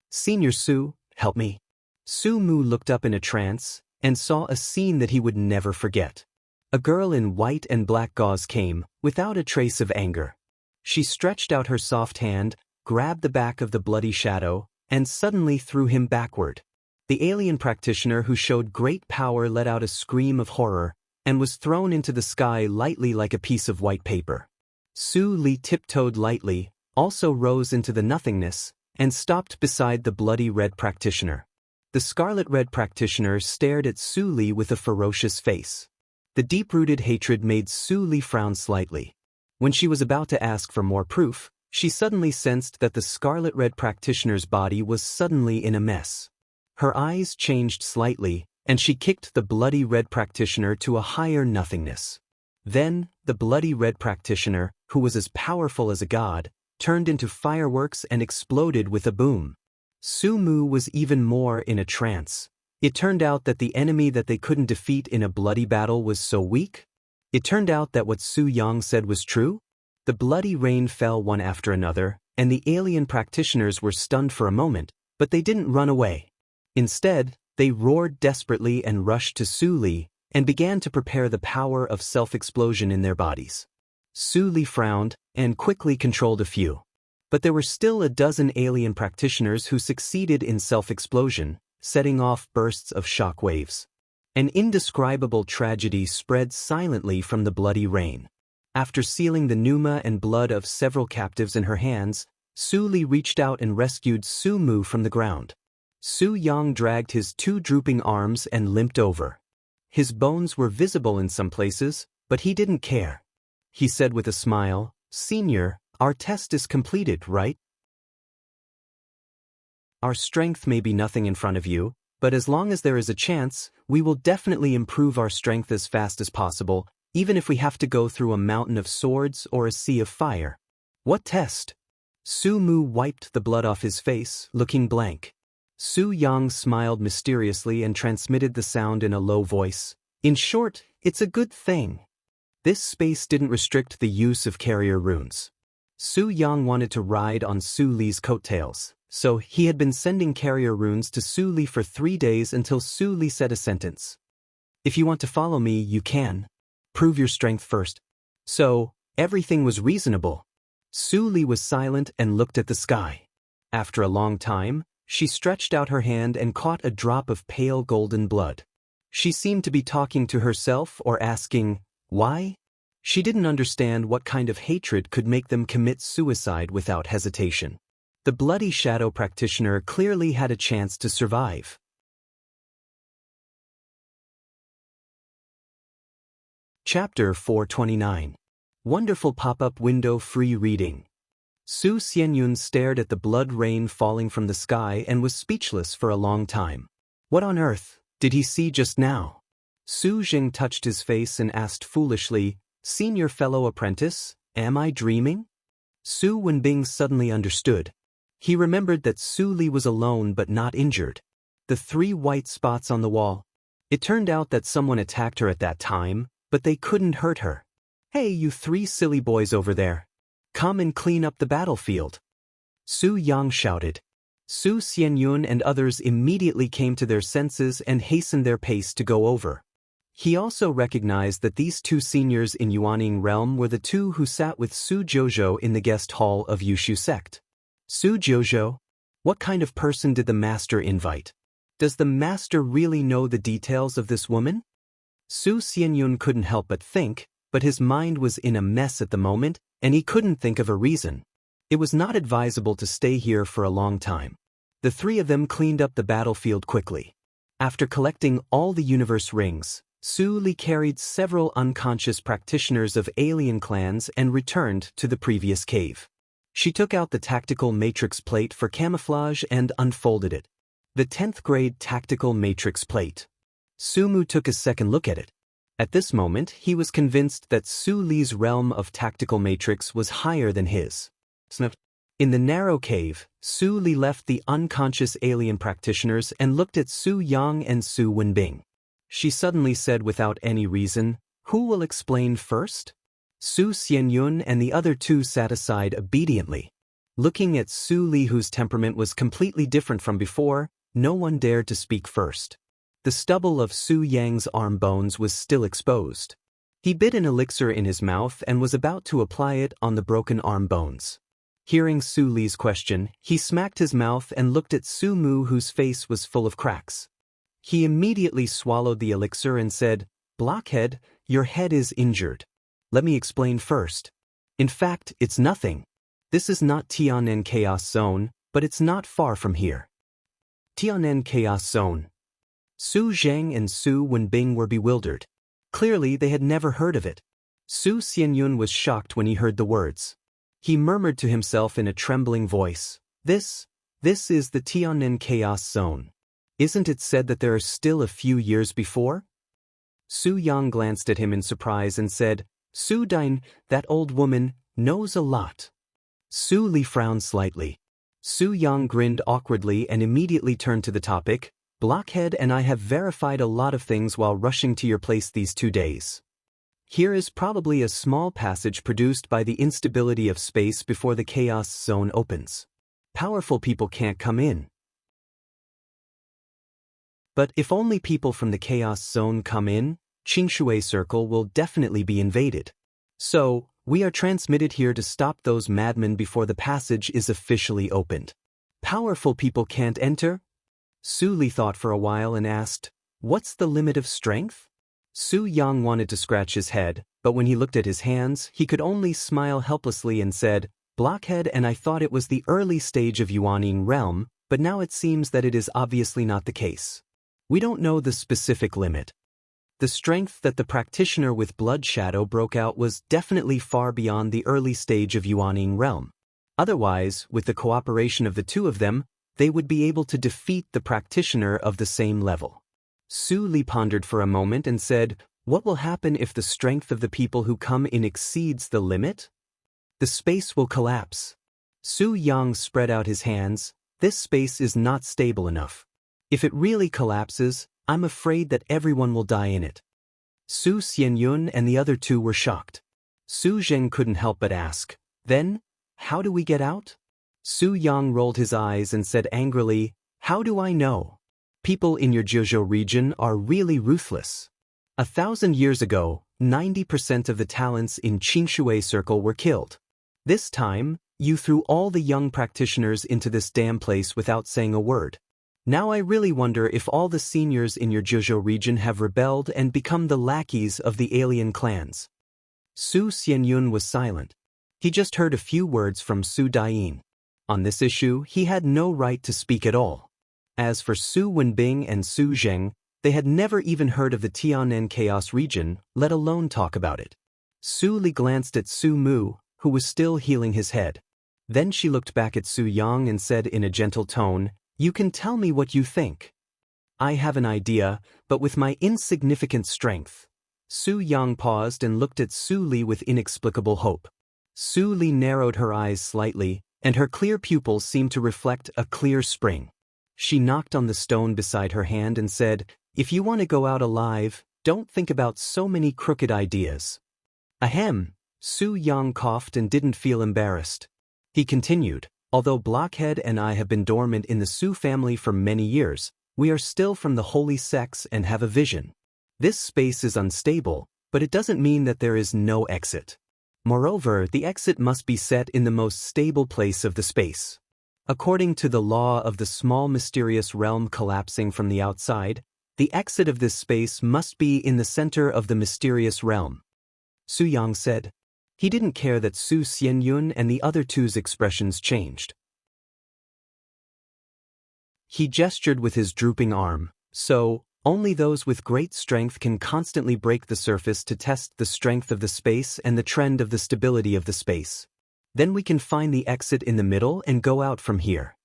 "Senior Su, help me." Su Mu looked up in a trance, and saw a scene that he would never forget. A girl in white and black gauze came, without a trace of anger. She stretched out her soft hand, grabbed the back of the bloody shadow, and suddenly threw him backward. The alien practitioner who showed great power let out a scream of horror, and was thrown into the sky lightly like a piece of white paper. Su Li tiptoed lightly, also rose into the nothingness, and stopped beside the bloody red practitioner. The scarlet red practitioner stared at Su Li with a ferocious face. The deep-rooted hatred made Su Li frown slightly. When she was about to ask for more proof, she suddenly sensed that the scarlet red practitioner's body was suddenly in a mess. Her eyes changed slightly, and she kicked the bloody red practitioner to a higher nothingness. Then, the bloody red practitioner, who was as powerful as a god, turned into fireworks and exploded with a boom. Su Mu was even more in a trance. It turned out that the enemy that they couldn't defeat in a bloody battle was so weak. It turned out that what Su Yang said was true. The bloody rain fell one after another, and the alien practitioners were stunned for a moment, but they didn't run away. Instead, they roared desperately and rushed to Su Li, and began to prepare the power of self-explosion in their bodies. Su Li frowned, and quickly controlled a few. But there were still a dozen alien practitioners who succeeded in self-explosion, setting off bursts of shock waves. An indescribable tragedy spread silently from the bloody rain. After sealing the pneuma and blood of several captives in her hands, Su Li reached out and rescued Su Mu from the ground. Su Yang dragged his 2 drooping arms and limped over. His bones were visible in some places, but he didn't care. He said with a smile, "Senior, our test is completed, right? Our strength may be nothing in front of you, but as long as there is a chance, we will definitely improve our strength as fast as possible, even if we have to go through a mountain of swords or a sea of fire." "What test?" Su Mu wiped the blood off his face, looking blank. Su Yang smiled mysteriously and transmitted the sound in a low voice. "In short, it's a good thing." This space didn't restrict the use of carrier runes. Su Yang wanted to ride on Su Li's coattails, so he had been sending carrier runes to Su Li for 3 days until Su Li said a sentence. "If you want to follow me, you can. Prove your strength first." So, everything was reasonable. Su Li was silent and looked at the sky. After a long time, she stretched out her hand and caught a drop of pale golden blood. She seemed to be talking to herself or asking, "Why?" She didn't understand what kind of hatred could make them commit suicide without hesitation. The bloody shadow practitioner clearly had a chance to survive. Chapter 429. Wonderful pop-up window free reading. Su Xianyun stared at the blood rain falling from the sky and was speechless for a long time. What on earth did he see just now? Su Jing touched his face and asked foolishly, "Senior fellow apprentice, am I dreaming?" Su Wenbing suddenly understood. He remembered that Su Li was alone but not injured. The 3 white spots on the wall. It turned out that someone attacked her at that time, but they couldn't hurt her. "Hey, you 3 silly boys over there. Come and clean up the battlefield." Su Yang shouted. Su Xianyun and others immediately came to their senses and hastened their pace to go over. He also recognized that these 2 seniors in Yuaning realm were the 2 who sat with Su Jouzhou in the guest hall of Yushu sect. "Su Jouzhou? What kind of person did the master invite? Does the master really know the details of this woman?" Su Xianyun couldn't help but think, but his mind was in a mess at the moment, and he couldn't think of a reason. It was not advisable to stay here for a long time. The 3 of them cleaned up the battlefield quickly. After collecting all the universe rings, Su Li carried several unconscious practitioners of alien clans and returned to the previous cave. She took out the tactical matrix plate for camouflage and unfolded it. The 10th grade tactical matrix plate. Su Mu took a second look at it. At this moment, he was convinced that Su Li's realm of tactical matrix was higher than his. In the narrow cave, Su Li left the unconscious alien practitioners and looked at Su Yang and Su Wenbing. She suddenly said without any reason, "Who will explain first?" Su Xianyun and the other two sat aside obediently. Looking at Su Li, whose temperament was completely different from before, no one dared to speak first. The stubble of Su Yang's arm bones was still exposed. He bit an elixir in his mouth and was about to apply it on the broken arm bones. Hearing Su Li's question, he smacked his mouth and looked at Su Mu, whose face was full of cracks. He immediately swallowed the elixir and said, "Blockhead, your head is injured. Let me explain first. In fact, it's nothing. This is not Tianen Chaos Zone, but it's not far from here." Tianen Chaos Zone. Su Zheng and Su Wenbing were bewildered. Clearly, they had never heard of it. Su Xianyun was shocked when he heard the words. He murmured to himself in a trembling voice, This is the Tianen Chaos Zone. Isn't it said that there are still a few years before?" Su Yang glanced at him in surprise and said, "Su Dine, that old woman, knows a lot." Su Li frowned slightly. Su Yang grinned awkwardly and immediately turned to the topic, "Blockhead and I have verified a lot of things while rushing to your place these 2 days. Here is probably a small passage produced by the instability of space before the chaos zone opens. Powerful people can't come in. But if only people from the chaos zone come in, Qingshui Circle will definitely be invaded. So, we are transmitted here to stop those madmen before the passage is officially opened. Powerful people can't enter?" Su Li thought for a while and asked, "What's the limit of strength?" Su Yang wanted to scratch his head, but when he looked at his hands, he could only smile helplessly and said, "Blockhead, and I thought it was the early stage of Yuanying realm, but now it seems that it is obviously not the case. We don't know the specific limit. The strength that the practitioner with Blood Shadow broke out was definitely far beyond the early stage of Yuanying realm. Otherwise, with the cooperation of the two of them, they would be able to defeat the practitioner of the same level." Su Li pondered for a moment and said, "What will happen if the strength of the people who come in exceeds the limit? The space will collapse." Su Yang spread out his hands. "This space is not stable enough. If it really collapses, I'm afraid that everyone will die in it." Su Xianyun and the other two were shocked. Su Zheng couldn't help but ask, "Then, how do we get out?" Su Yang rolled his eyes and said angrily, "How do I know? People in your Zhejiu region are really ruthless. 1,000 years ago, 90% of the talents in Qingshui Circle were killed. This time, you threw all the young practitioners into this damn place without saying a word. Now I really wonder if all the seniors in your Zhejiu region have rebelled and become the lackeys of the alien clans." Su Xianyun was silent. He just heard a few words from Su Dayin. On this issue, he had no right to speak at all. As for Su Wenbing and Su Zheng, they had never even heard of the Tianen Chaos region, let alone talk about it. Su Li glanced at Su Mu, who was still healing his head. Then she looked back at Su Yang and said in a gentle tone, "You can tell me what you think. I have an idea, but with my insignificant strength." Su Yang paused and looked at Su Li with inexplicable hope. Su Li narrowed her eyes slightly, and her clear pupils seemed to reflect a clear spring. She knocked on the stone beside her hand and said, "If you want to go out alive, don't think about so many crooked ideas." Ahem, Su Yang coughed and didn't feel embarrassed. He continued, "Although Blockhead and I have been dormant in the Su family for many years, we are still from the holy sects and have a vision. This space is unstable, but it doesn't mean that there is no exit. Moreover, the exit must be set in the most stable place of the space. According to the law of the small mysterious realm collapsing from the outside, the exit of this space must be in the center of the mysterious realm." Su Yang said. He didn't care that Su Xianyun and the other two's expressions changed. He gestured with his drooping arm. So, only those with great strength can constantly break the surface to test the strength of the space and the trend of the stability of the space. Then we can find the exit in the middle and go out from here.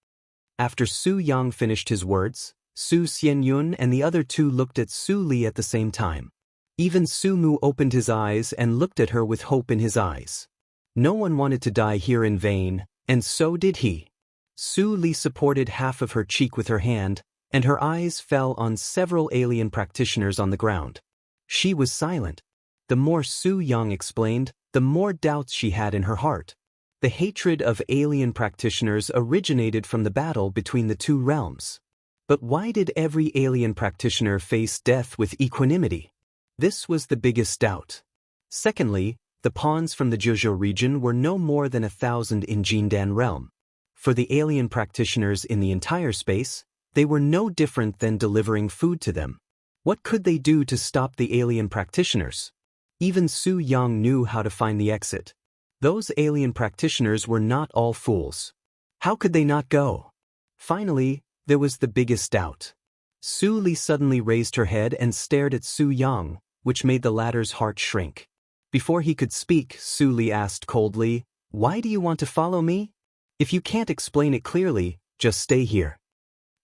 After Su Yang finished his words, Su Xianyun and the other two looked at Su Li at the same time. Even Su Mu opened his eyes and looked at her with hope in his eyes. No one wanted to die here in vain, and so did he. Su Li supported half of her cheek with her hand, and her eyes fell on several alien practitioners on the ground. She was silent. The more Su Yang explained, the more doubts she had in her heart. The hatred of alien practitioners originated from the battle between the two realms. But why did every alien practitioner face death with equanimity? This was the biggest doubt. Secondly, the pawns from the Zhejiu region were no more than 1,000 in Jindan realm. For the alien practitioners in the entire space, they were no different than delivering food to them. What could they do to stop the alien practitioners? Even Su Yang knew how to find the exit. Those alien practitioners were not all fools. How could they not go? Finally, there was the biggest doubt. Su Li suddenly raised her head and stared at Su Yang, which made the latter's heart shrink. Before he could speak, Su Li asked coldly, "Why do you want to follow me? If you can't explain it clearly, just stay here."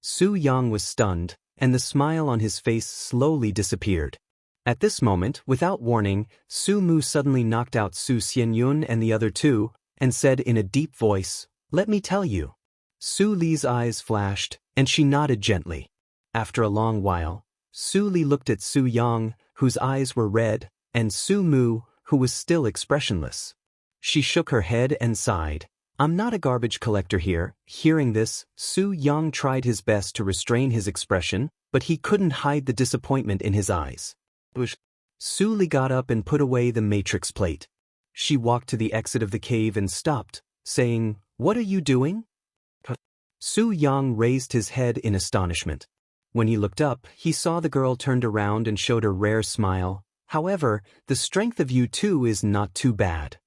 Su Yang was stunned, and the smile on his face slowly disappeared. At this moment, without warning, Su Mu suddenly knocked out Su Xianyun and the other two, and said in a deep voice, "Let me tell you." Su Li's eyes flashed, and she nodded gently. After a long while, Su Li looked at Su Yang, whose eyes were red, and Su Mu, who was still expressionless. She shook her head and sighed. "I'm not a garbage collector here." Hearing this, Su Yang tried his best to restrain his expression, but he couldn't hide the disappointment in his eyes. Su Li got up and put away the matrix plate. She walked to the exit of the cave and stopped, saying, "What are you doing?" Su Yang raised his head in astonishment. When he looked up, he saw the girl turned around and showed a rare smile. "However, the strength of you two is not too bad."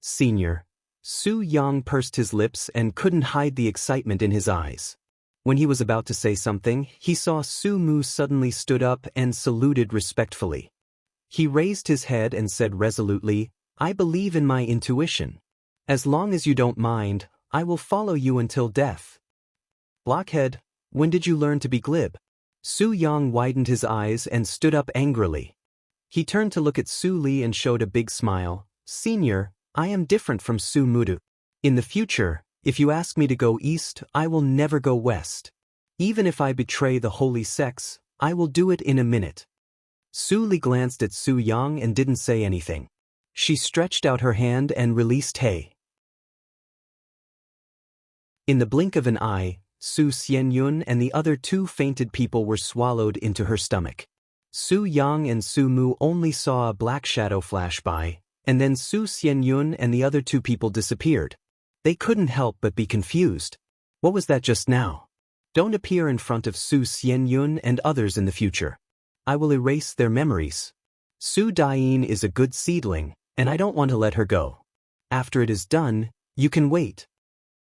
"Senior." Su Yang pursed his lips and couldn't hide the excitement in his eyes. When he was about to say something, he saw Su Mu suddenly stood up and saluted respectfully. He raised his head and said resolutely, "I believe in my intuition. As long as you don't mind, I will follow you until death." "Blockhead, when did you learn to be glib?" Su Yang widened his eyes and stood up angrily. He turned to look at Su Li and showed a big smile. "Senior, I am different from Su Mudu. In the future, if you ask me to go east, I will never go west. Even if I betray the holy sex, I will do it in a minute." Su Li glanced at Su Yang and didn't say anything. She stretched out her hand and released He. In the blink of an eye, Su Xianyun and the other two fainted people were swallowed into her stomach. Su Yang and Su Mu only saw a black shadow flash by, and then Su Xianyun and the other two people disappeared. They couldn't help but be confused. What was that just now? Don't appear in front of Su Xianyun and others in the future. I will erase their memories. Su Dain is a good seedling, and I don't want to let her go. After it is done, you can wait.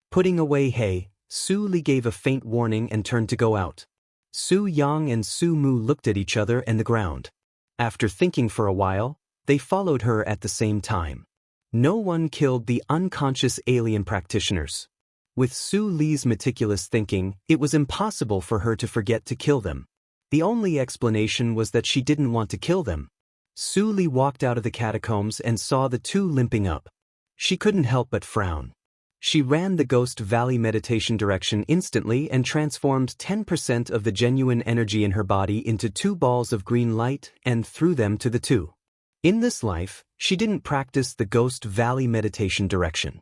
Putting away He, Su Li gave a faint warning and turned to go out. Su Yang and Su Mu looked at each other and the ground. After thinking for a while, they followed her at the same time. No one killed the unconscious alien practitioners. With Su Li's meticulous thinking, it was impossible for her to forget to kill them. The only explanation was that she didn't want to kill them. Su Li walked out of the catacombs and saw the two limping up. She couldn't help but frown. She ran the Ghost Valley meditation direction instantly and transformed 10% of the genuine energy in her body into 2 balls of green light and threw them to the two. In this life, she didn't practice the Ghost Valley meditation direction.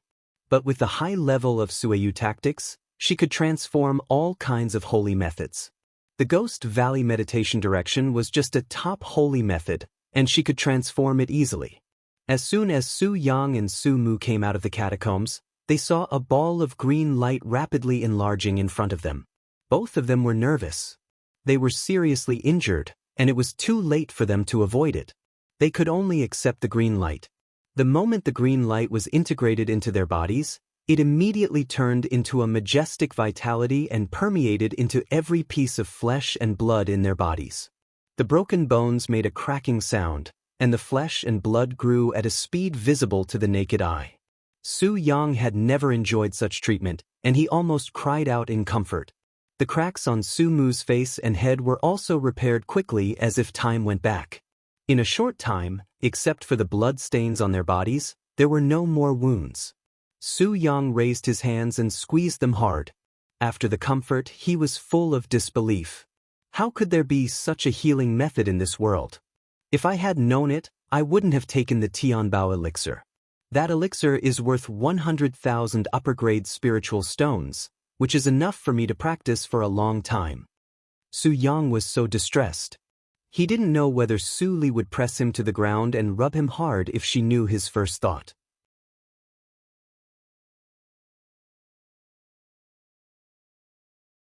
But with the high level of Sueyu tactics, she could transform all kinds of holy methods. The Ghost Valley meditation direction was just a top holy method, and she could transform it easily. As soon as Su Yang and Su Mu came out of the catacombs, they saw a ball of green light rapidly enlarging in front of them. Both of them were nervous. They were seriously injured, and it was too late for them to avoid it. They could only accept the green light. The moment the green light was integrated into their bodies, It immediately turned into a majestic vitality and permeated into every piece of flesh and blood in their bodies. The broken bones made a cracking sound, and the flesh and blood grew at a speed visible to the naked eye. Su Yang had never enjoyed such treatment, and he almost cried out in comfort. The cracks on Su Mu's face and head were also repaired quickly as if time went back. In a short time, except for the blood stains on their bodies, there were no more wounds. Su Yang raised his hands and squeezed them hard. After the comfort, he was full of disbelief. How could there be such a healing method in this world? If I had known it, I wouldn't have taken the Tianbao elixir. That elixir is worth 100,000 upper-grade spiritual stones, which is enough for me to practice for a long time. Su Yang was so distressed. He didn't know whether Su Li would press him to the ground and rub him hard if she knew his first thought.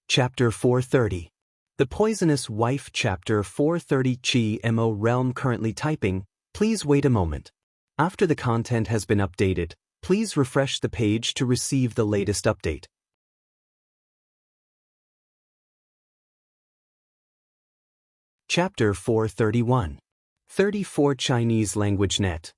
Chapter 430. The Poisonous Wife. Chapter 430. Chi Mo Realm. Currently typing. Please wait a moment. After the content has been updated, please refresh the page to receive the latest update. Chapter 431. 34 Chinese Language Net.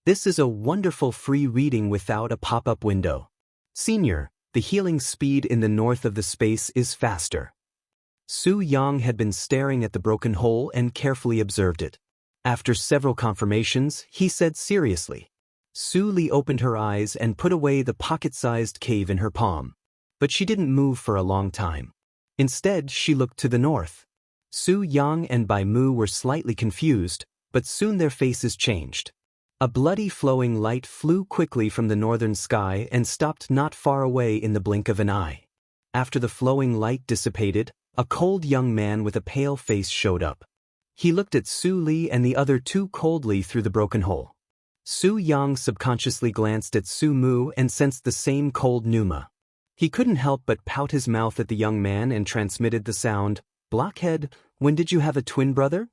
This is a wonderful free reading without a pop-up window. Senior, the healing speed in the north of the space is faster. Su Yang had been staring at the broken hole and carefully observed it. After several confirmations, he said seriously. Su Li opened her eyes and put away the pocket-sized cave in her palm. But she didn't move for a long time. Instead, she looked to the north. Su Yang and Bai Mu were slightly confused, but soon their faces changed. A bloody flowing light flew quickly from the northern sky and stopped not far away in the blink of an eye. After the flowing light dissipated, a cold young man with a pale face showed up. He looked at Su Li and the other two coldly through the broken hole. Su Yang subconsciously glanced at Su Mu and sensed the same cold pneuma. He couldn't help but pout his mouth at the young man and transmitted the sound, "Blockhead, when did you have a twin brother?"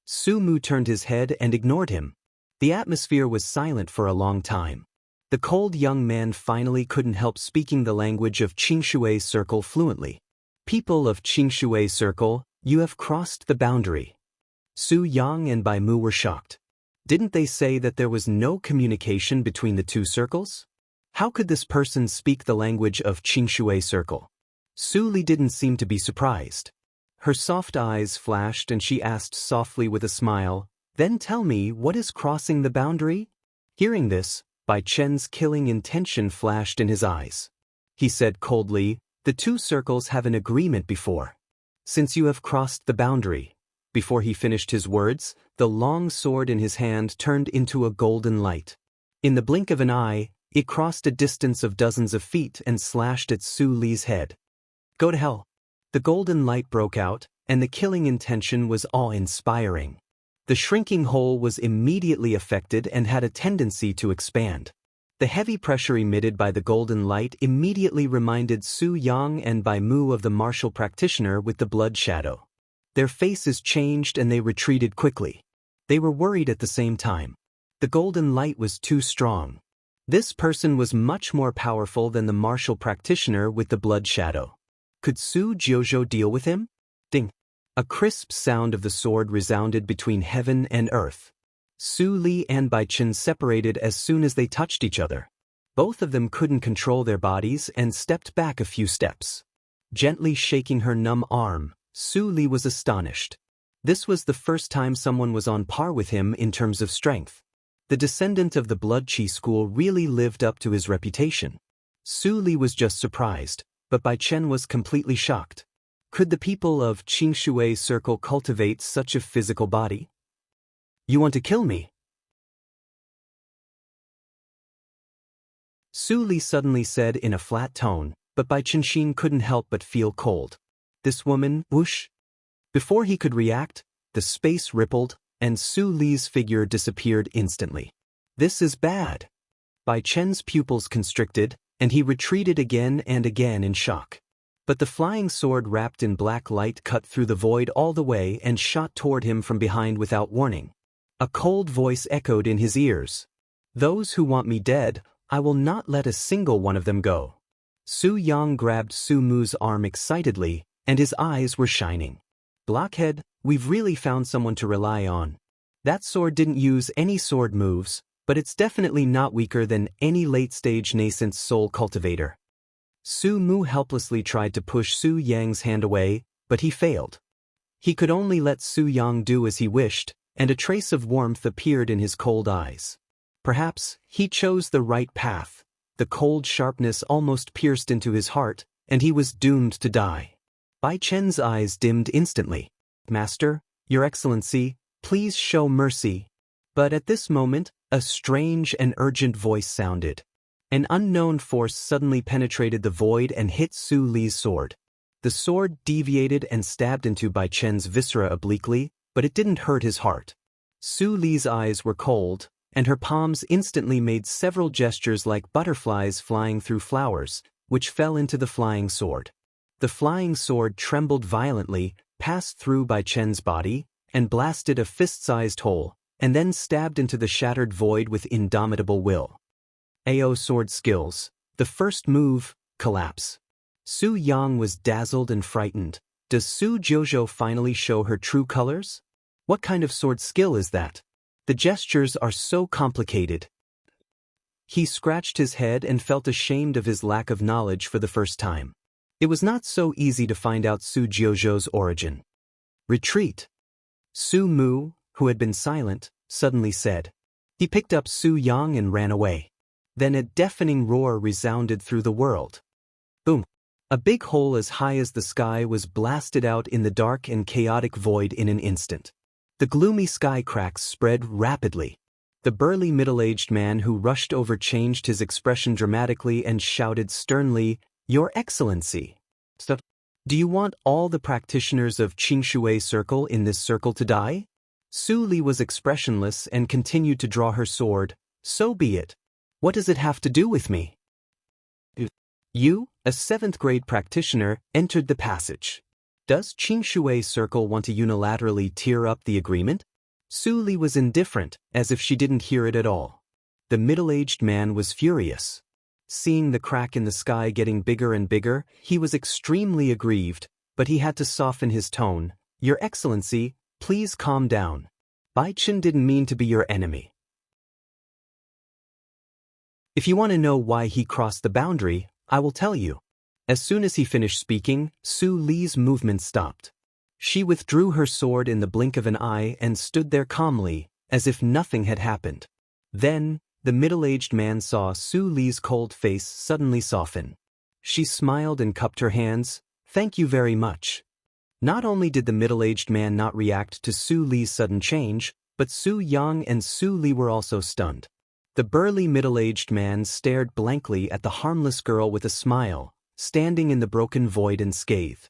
Su Mu turned his head and ignored him. The atmosphere was silent for a long time. The cold young man finally couldn't help speaking the language of Qingshui Circle fluently. "People of Qingshui Circle, you have crossed the boundary." Su Yang and Bai Mu were shocked. Didn't they say that there was no communication between the two circles? How could this person speak the language of Qingshui Circle? Su Li didn't seem to be surprised. Her soft eyes flashed and she asked softly with a smile, "Then tell me, what is crossing the boundary?" Hearing this, Bai Chen's killing intention flashed in his eyes. He said coldly, "The two circles have an agreement before. Since you have crossed the boundary." Before he finished his words, the long sword in his hand turned into a golden light. In the blink of an eye, it crossed a distance of dozens of feet and slashed at Su Li's head. "Go to hell." The golden light broke out, and the killing intention was awe-inspiring. The shrinking hole was immediately affected and had a tendency to expand. The heavy pressure emitted by the golden light immediately reminded Su Yang and Bai Mu of the martial practitioner with the blood shadow. Their faces changed and they retreated quickly. They were worried at the same time. The golden light was too strong. This person was much more powerful than the martial practitioner with the blood shadow. Could Su Jiuzhou deal with him? Ding! A crisp sound of the sword resounded between heaven and earth. Su Li and Bai Chen separated as soon as they touched each other. Both of them couldn't control their bodies and stepped back a few steps. Gently shaking her numb arm, Su Li was astonished. This was the first time someone was on par with him in terms of strength. The descendant of the Blood Qi school really lived up to his reputation. Su Li was just surprised, but Bai Chen was completely shocked. Could the people of Qingshui Circle cultivate such a physical body? "You want to kill me?" Su Li suddenly said in a flat tone, but Bai Chenxin couldn't help but feel cold. "This woman, whoosh!" Before he could react, the space rippled, and Su Li's figure disappeared instantly. "This is bad." Bai Chen's pupils constricted, and he retreated again and again in shock. But the flying sword wrapped in black light cut through the void all the way and shot toward him from behind without warning. A cold voice echoed in his ears. "Those who want me dead, I will not let a single one of them go. Su Yang grabbed Su Mu's arm excitedly, and his eyes were shining. Blockhead, we've really found someone to rely on. That sword didn't use any sword moves, but it's definitely not weaker than any late-stage nascent soul cultivator. Su Mu helplessly tried to push Su Yang's hand away, but he failed. He could only let Su Yang do as he wished, and a trace of warmth appeared in his cold eyes. Perhaps he chose the right path. The cold sharpness almost pierced into his heart, and he was doomed to die. Bai Chen's eyes dimmed instantly. Master, Your Excellency, please show mercy. But at this moment, a strange and urgent voice sounded. An unknown force suddenly penetrated the void and hit Su Li's sword. The sword deviated and stabbed into Bai Chen's viscera obliquely, but it didn't hurt his heart. Su Li's eyes were cold, and her palms instantly made several gestures like butterflies flying through flowers, which fell into the flying sword. The flying sword trembled violently, passed through Bai Chen's body, and blasted a fist-sized hole, and then stabbed into the shattered void with indomitable will. AO sword skills. The first move, collapse. Su Yang was dazzled and frightened. Does Su Jojo finally show her true colors? What kind of sword skill is that? The gestures are so complicated. He scratched his head and felt ashamed of his lack of knowledge for the first time. It was not so easy to find out Su Jojo's origin. Retreat. Su Mu, who had been silent, suddenly said. He picked up Su Yang and ran away. Then a deafening roar resounded through the world. Boom! A big hole as high as the sky was blasted out in the dark and chaotic void in an instant. The gloomy sky cracks spread rapidly. The burly middle-aged man who rushed over changed his expression dramatically and shouted sternly, Your Excellency. Do you want all the practitioners of Qingshui Circle in this circle to die? Su Li was expressionless and continued to draw her sword. So be it. What does it have to do with me? You, a 7th-grade practitioner, entered the passage. Does Qingshui Circle want to unilaterally tear up the agreement? Su Li was indifferent, as if she didn't hear it at all. The middle-aged man was furious. Seeing the crack in the sky getting bigger and bigger, he was extremely aggrieved, but he had to soften his tone. Your Excellency, please calm down. Bai Chen didn't mean to be your enemy. If you want to know why he crossed the boundary, I will tell you. As soon as he finished speaking, Su Li's movement stopped. She withdrew her sword in the blink of an eye and stood there calmly, as if nothing had happened. Then, the middle-aged man saw Su Li's cold face suddenly soften. She smiled and cupped her hands. Thank you very much. Not only did the middle-aged man not react to Su Li's sudden change, but Su Yang and Su Li were also stunned. The burly middle-aged man stared blankly at the harmless girl with a smile, standing in the broken void and scathe.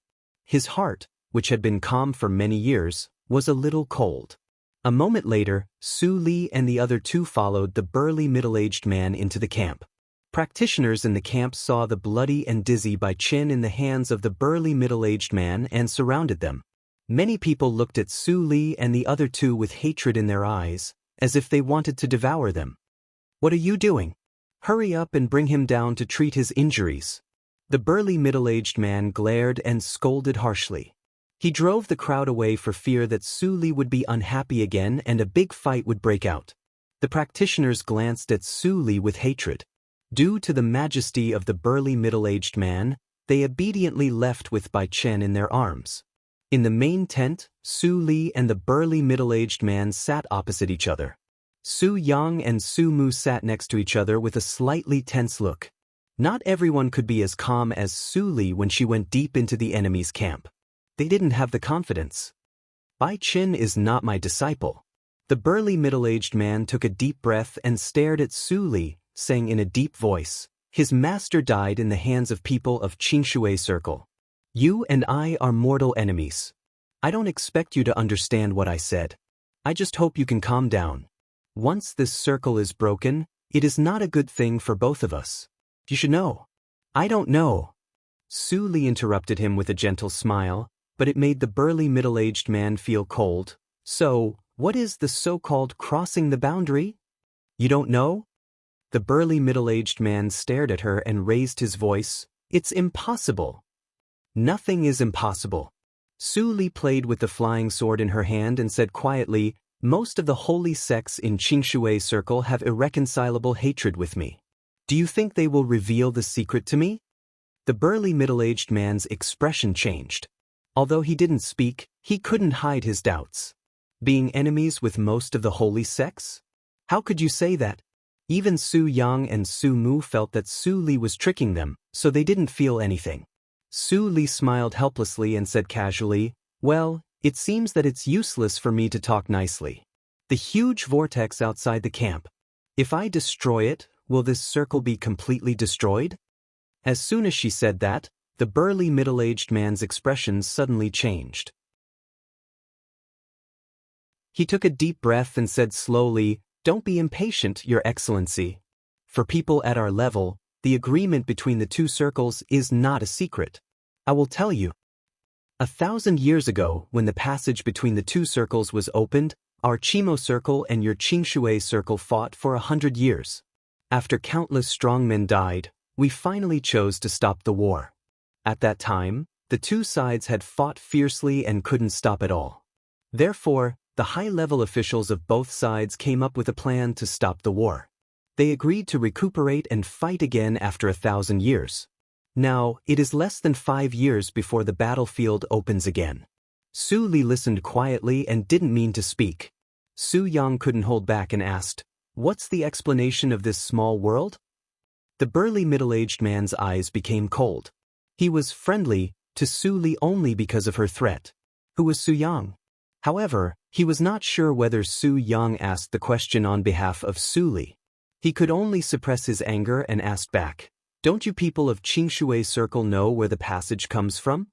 His heart, which had been calm for many years, was a little cold. A moment later, Su Li and the other two followed the burly middle-aged man into the camp. Practitioners in the camp saw the bloody and dizzy Bai Chen in the hands of the burly middle-aged man and surrounded them. Many people looked at Su Li and the other two with hatred in their eyes, as if they wanted to devour them. What are you doing? Hurry up and bring him down to treat his injuries. The burly middle-aged man glared and scolded harshly. He drove the crowd away for fear that Su Li would be unhappy again and a big fight would break out. The practitioners glanced at Su Li with hatred. Due to the majesty of the burly middle-aged man, they obediently left with Bai Chen in their arms. In the main tent, Su Li and the burly middle-aged man sat opposite each other. Su Yang and Su Mu sat next to each other with a slightly tense look. Not everyone could be as calm as Su Li when she went deep into the enemy's camp. They didn't have the confidence. Bai Chen is not my disciple. The burly middle-aged man took a deep breath and stared at Su Li, saying in a deep voice, His master died in the hands of people of Qingshui Circle. You and I are mortal enemies. I don't expect you to understand what I said. I just hope you can calm down. Once this circle is broken, it is not a good thing for both of us. You should know. I don't know. Su Li interrupted him with a gentle smile, but it made the burly middle-aged man feel cold. So, what is the so-called crossing the boundary? You don't know? The burly middle-aged man stared at her and raised his voice. It's impossible. Nothing is impossible. Su Li played with the flying sword in her hand and said quietly, most of the holy sects in Qingshui Circle have irreconcilable hatred with me. Do you think they will reveal the secret to me? The burly middle-aged man's expression changed. Although he didn't speak, he couldn't hide his doubts. Being enemies with most of the holy sects? How could you say that? Even Su Yang and Su Mu felt that Su Li was tricking them, so they didn't feel anything. Su Li smiled helplessly and said casually, well, it seems that it's useless for me to talk nicely. The huge vortex outside the camp. If I destroy it, will this circle be completely destroyed? As soon as she said that, the burly middle-aged man's expression suddenly changed. He took a deep breath and said slowly, don't be impatient, Your Excellency. For people at our level, the agreement between the two circles is not a secret. I will tell you. 1,000 years ago, when the passage between the two circles was opened, our Qimo Circle and your Qingshui Circle fought for 100 years. After countless strong men died, we finally chose to stop the war. At that time, the two sides had fought fiercely and couldn't stop at all. Therefore, the high-level officials of both sides came up with a plan to stop the war. They agreed to recuperate and fight again after 1,000 years. Now, it is less than 5 years before the battlefield opens again. Su Li listened quietly and didn't mean to speak. Su Yang couldn't hold back and asked, what's the explanation of this small world? The burly middle-aged man's eyes became cold. He was friendly to Su Li only because of her threat. Who was Su Yang? However, he was not sure whether Su Yang asked the question on behalf of Su Li. He could only suppress his anger and asked back, don't you people of Qingshui Circle know where the passage comes from?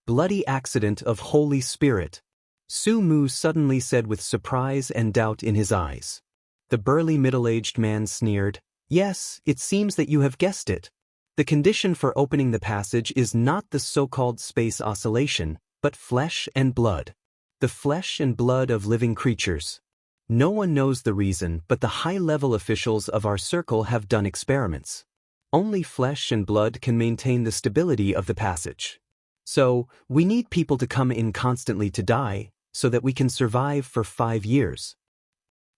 Bloody accident of Holy Spirit. Su Mu suddenly said with surprise and doubt in his eyes. The burly middle-aged man sneered, yes, it seems that you have guessed it. The condition for opening the passage is not the so-called space oscillation, but flesh and blood. The flesh and blood of living creatures. No one knows the reason, but the high-level officials of our circle have done experiments. Only flesh and blood can maintain the stability of the passage. So, we need people to come in constantly to die, so that we can survive for 5 years.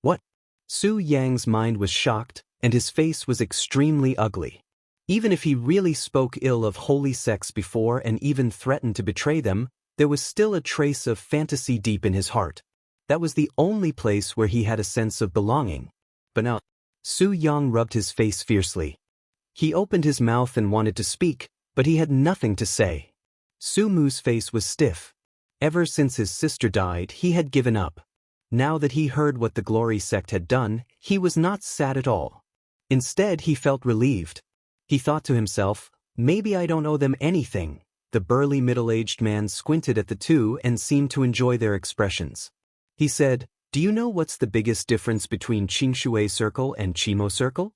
What? Su Yang's mind was shocked, and his face was extremely ugly. Even if he really spoke ill of holy sects before and even threatened to betray them, there was still a trace of fantasy deep in his heart. That was the only place where he had a sense of belonging. But now, Su Yang rubbed his face fiercely. He opened his mouth and wanted to speak, but he had nothing to say. Su Mu's face was stiff. Ever since his sister died, he had given up. Now that he heard what the Glory Sect had done, he was not sad at all. Instead, he felt relieved. He thought to himself, maybe I don't owe them anything. The burly middle-aged man squinted at the two and seemed to enjoy their expressions. He said, do you know what's the biggest difference between Qingshui Circle and Qimo Circle?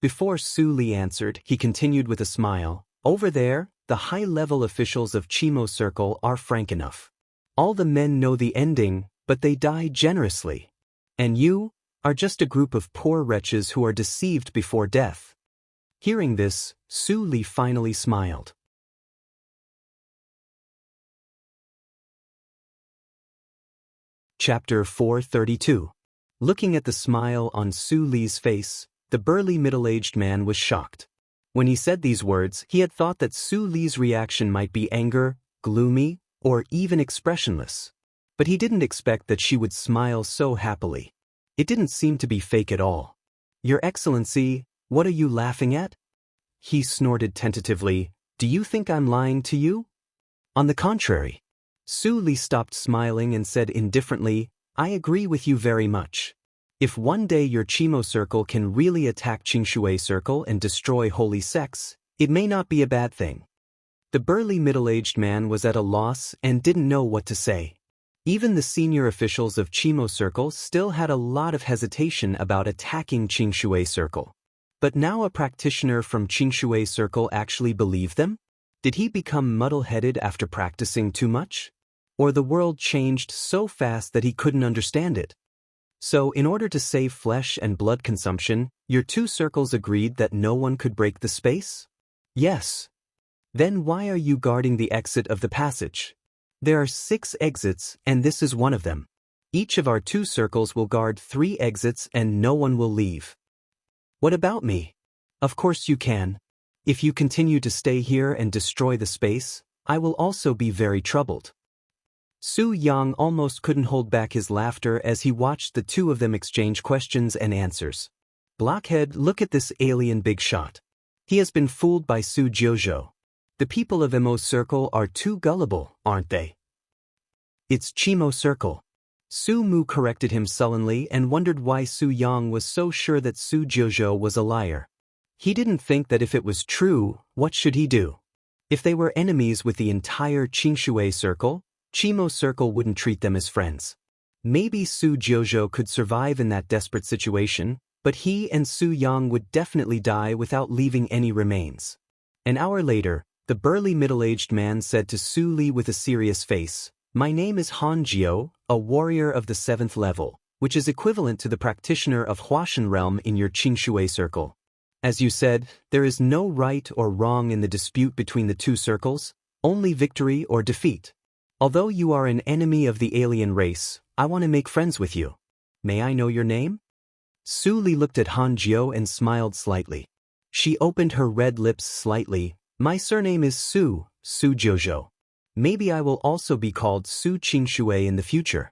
Before Su Li answered, he continued with a smile, over there, the high-level officials of Qimo Circle are frank enough. All the men know the ending, but they die generously. And you are just a group of poor wretches who are deceived before death. Hearing this, Su Li finally smiled. Chapter 432. Looking at the smile on Su Li's face, the burly middle-aged man was shocked. When he said these words, he had thought that Su Li's reaction might be anger, gloomy, or even expressionless. But he didn't expect that she would smile so happily. It didn't seem to be fake at all. Your Excellency, what are you laughing at? He snorted tentatively, do you think I'm lying to you? On the contrary. Su Li stopped smiling and said indifferently, I agree with you very much. If one day your Qimo Circle can really attack Qingshui Circle and destroy holy sects, it may not be a bad thing. The burly middle-aged man was at a loss and didn't know what to say. Even the senior officials of Qimo Circle still had a lot of hesitation about attacking Qingshui Circle. But now a practitioner from Qingshui Circle actually believed them? Did he become muddle-headed after practicing too much? Or the world changed so fast that he couldn't understand it? So in order to save flesh and blood consumption, your two circles agreed that no one could break the space? Yes. Then why are you guarding the exit of the passage? There are 6 exits, and this is one of them. Each of our 2 circles will guard 3 exits and no one will leave. What about me? Of course you can. If you continue to stay here and destroy the space, I will also be very troubled. Su Yang almost couldn't hold back his laughter as he watched the 2 of them exchange questions and answers. Blockhead, look at this alien big shot. He has been fooled by Su Jojo. The people of Emo Circle are too gullible, aren't they? It's Chimo Circle. Su Mu corrected him sullenly and wondered why Su Yang was so sure that Su Jojo was a liar. He didn't think that if it was true, what should he do? If they were enemies with the entire Qingshui Circle, Chimo Circle wouldn't treat them as friends. Maybe Su Jojo could survive in that desperate situation, but he and Su Yang would definitely die without leaving any remains. An hour later, the burly middle-aged man said to Su Li with a serious face, "My name is Han Jiao, a warrior of the 7th level, which is equivalent to the practitioner of Huashan realm in your Qingshui Circle. As you said, there is no right or wrong in the dispute between the 2 circles, only victory or defeat. Although you are an enemy of the alien race, I want to make friends with you. May I know your name?" Su Li looked at Han Jiao and smiled slightly. She opened her red lips slightly. "My surname is Su Jojo. Maybe I will also be called Su Qingshui in the future."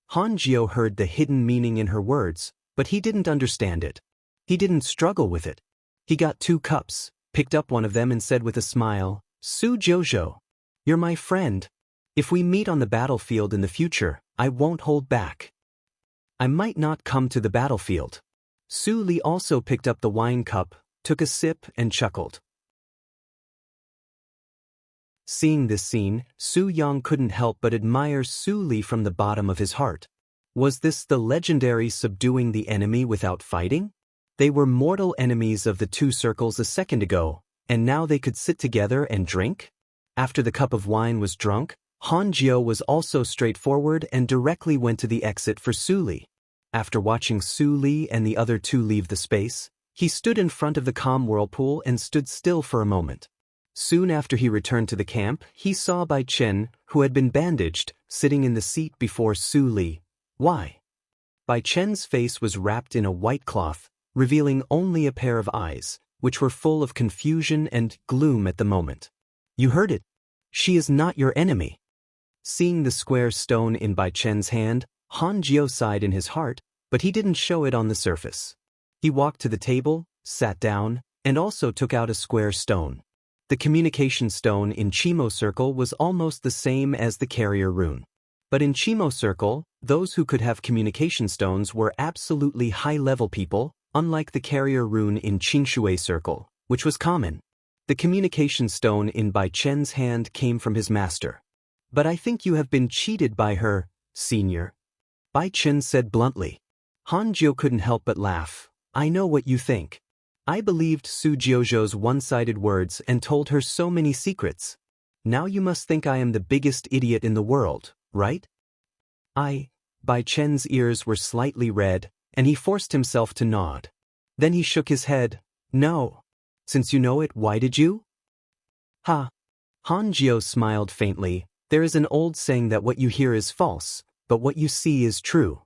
Han Jiao heard the hidden meaning in her words, but he didn't understand it. He didn't struggle with it. He got 2 cups, picked up one of them and said with a smile, "Su Jojo, you're my friend. If we meet on the battlefield in the future, I won't hold back." "I might not come to the battlefield." Su Li also picked up the wine cup, took a sip and chuckled. Seeing this scene, Su Yang couldn't help but admire Su Li from the bottom of his heart. Was this the legendary subduing the enemy without fighting? They were mortal enemies of the 2 circles a second ago, and now they could sit together and drink? After the cup of wine was drunk, Han Jiao was also straightforward and directly went to the exit for Su Li. After watching Su Li and the other 2 leave the space, he stood in front of the calm whirlpool and stood still for a moment. Soon after he returned to the camp, he saw Bai Chen, who had been bandaged, sitting in the seat before Su Li. Why? Bai Chen's face was wrapped in a white cloth, revealing only a pair of eyes, which were full of confusion and gloom at the moment. "You heard it. She is not your enemy." Seeing the square stone in Bai Chen's hand, Han Jiao sighed in his heart, but he didn't show it on the surface. He walked to the table, sat down, and also took out a square stone. The communication stone in Chimo Circle was almost the same as the carrier rune. But in Chimo Circle, those who could have communication stones were absolutely high-level people, unlike the carrier rune in Qingshui Circle, which was common. The communication stone in Bai Chen's hand came from his master. "But I think you have been cheated by her, senior," Bai Chen said bluntly. Han Jiao couldn't help but laugh. "I know what you think. I believed Su Jojo's one-sided words and told her so many secrets. Now you must think I am the biggest idiot in the world, right?" Bai Chen's ears were slightly red, and he forced himself to nod. Then he shook his head. "No. Since you know it, why did you?" "Ha." Han Jiao smiled faintly. "There is an old saying that what you hear is false, but what you see is true.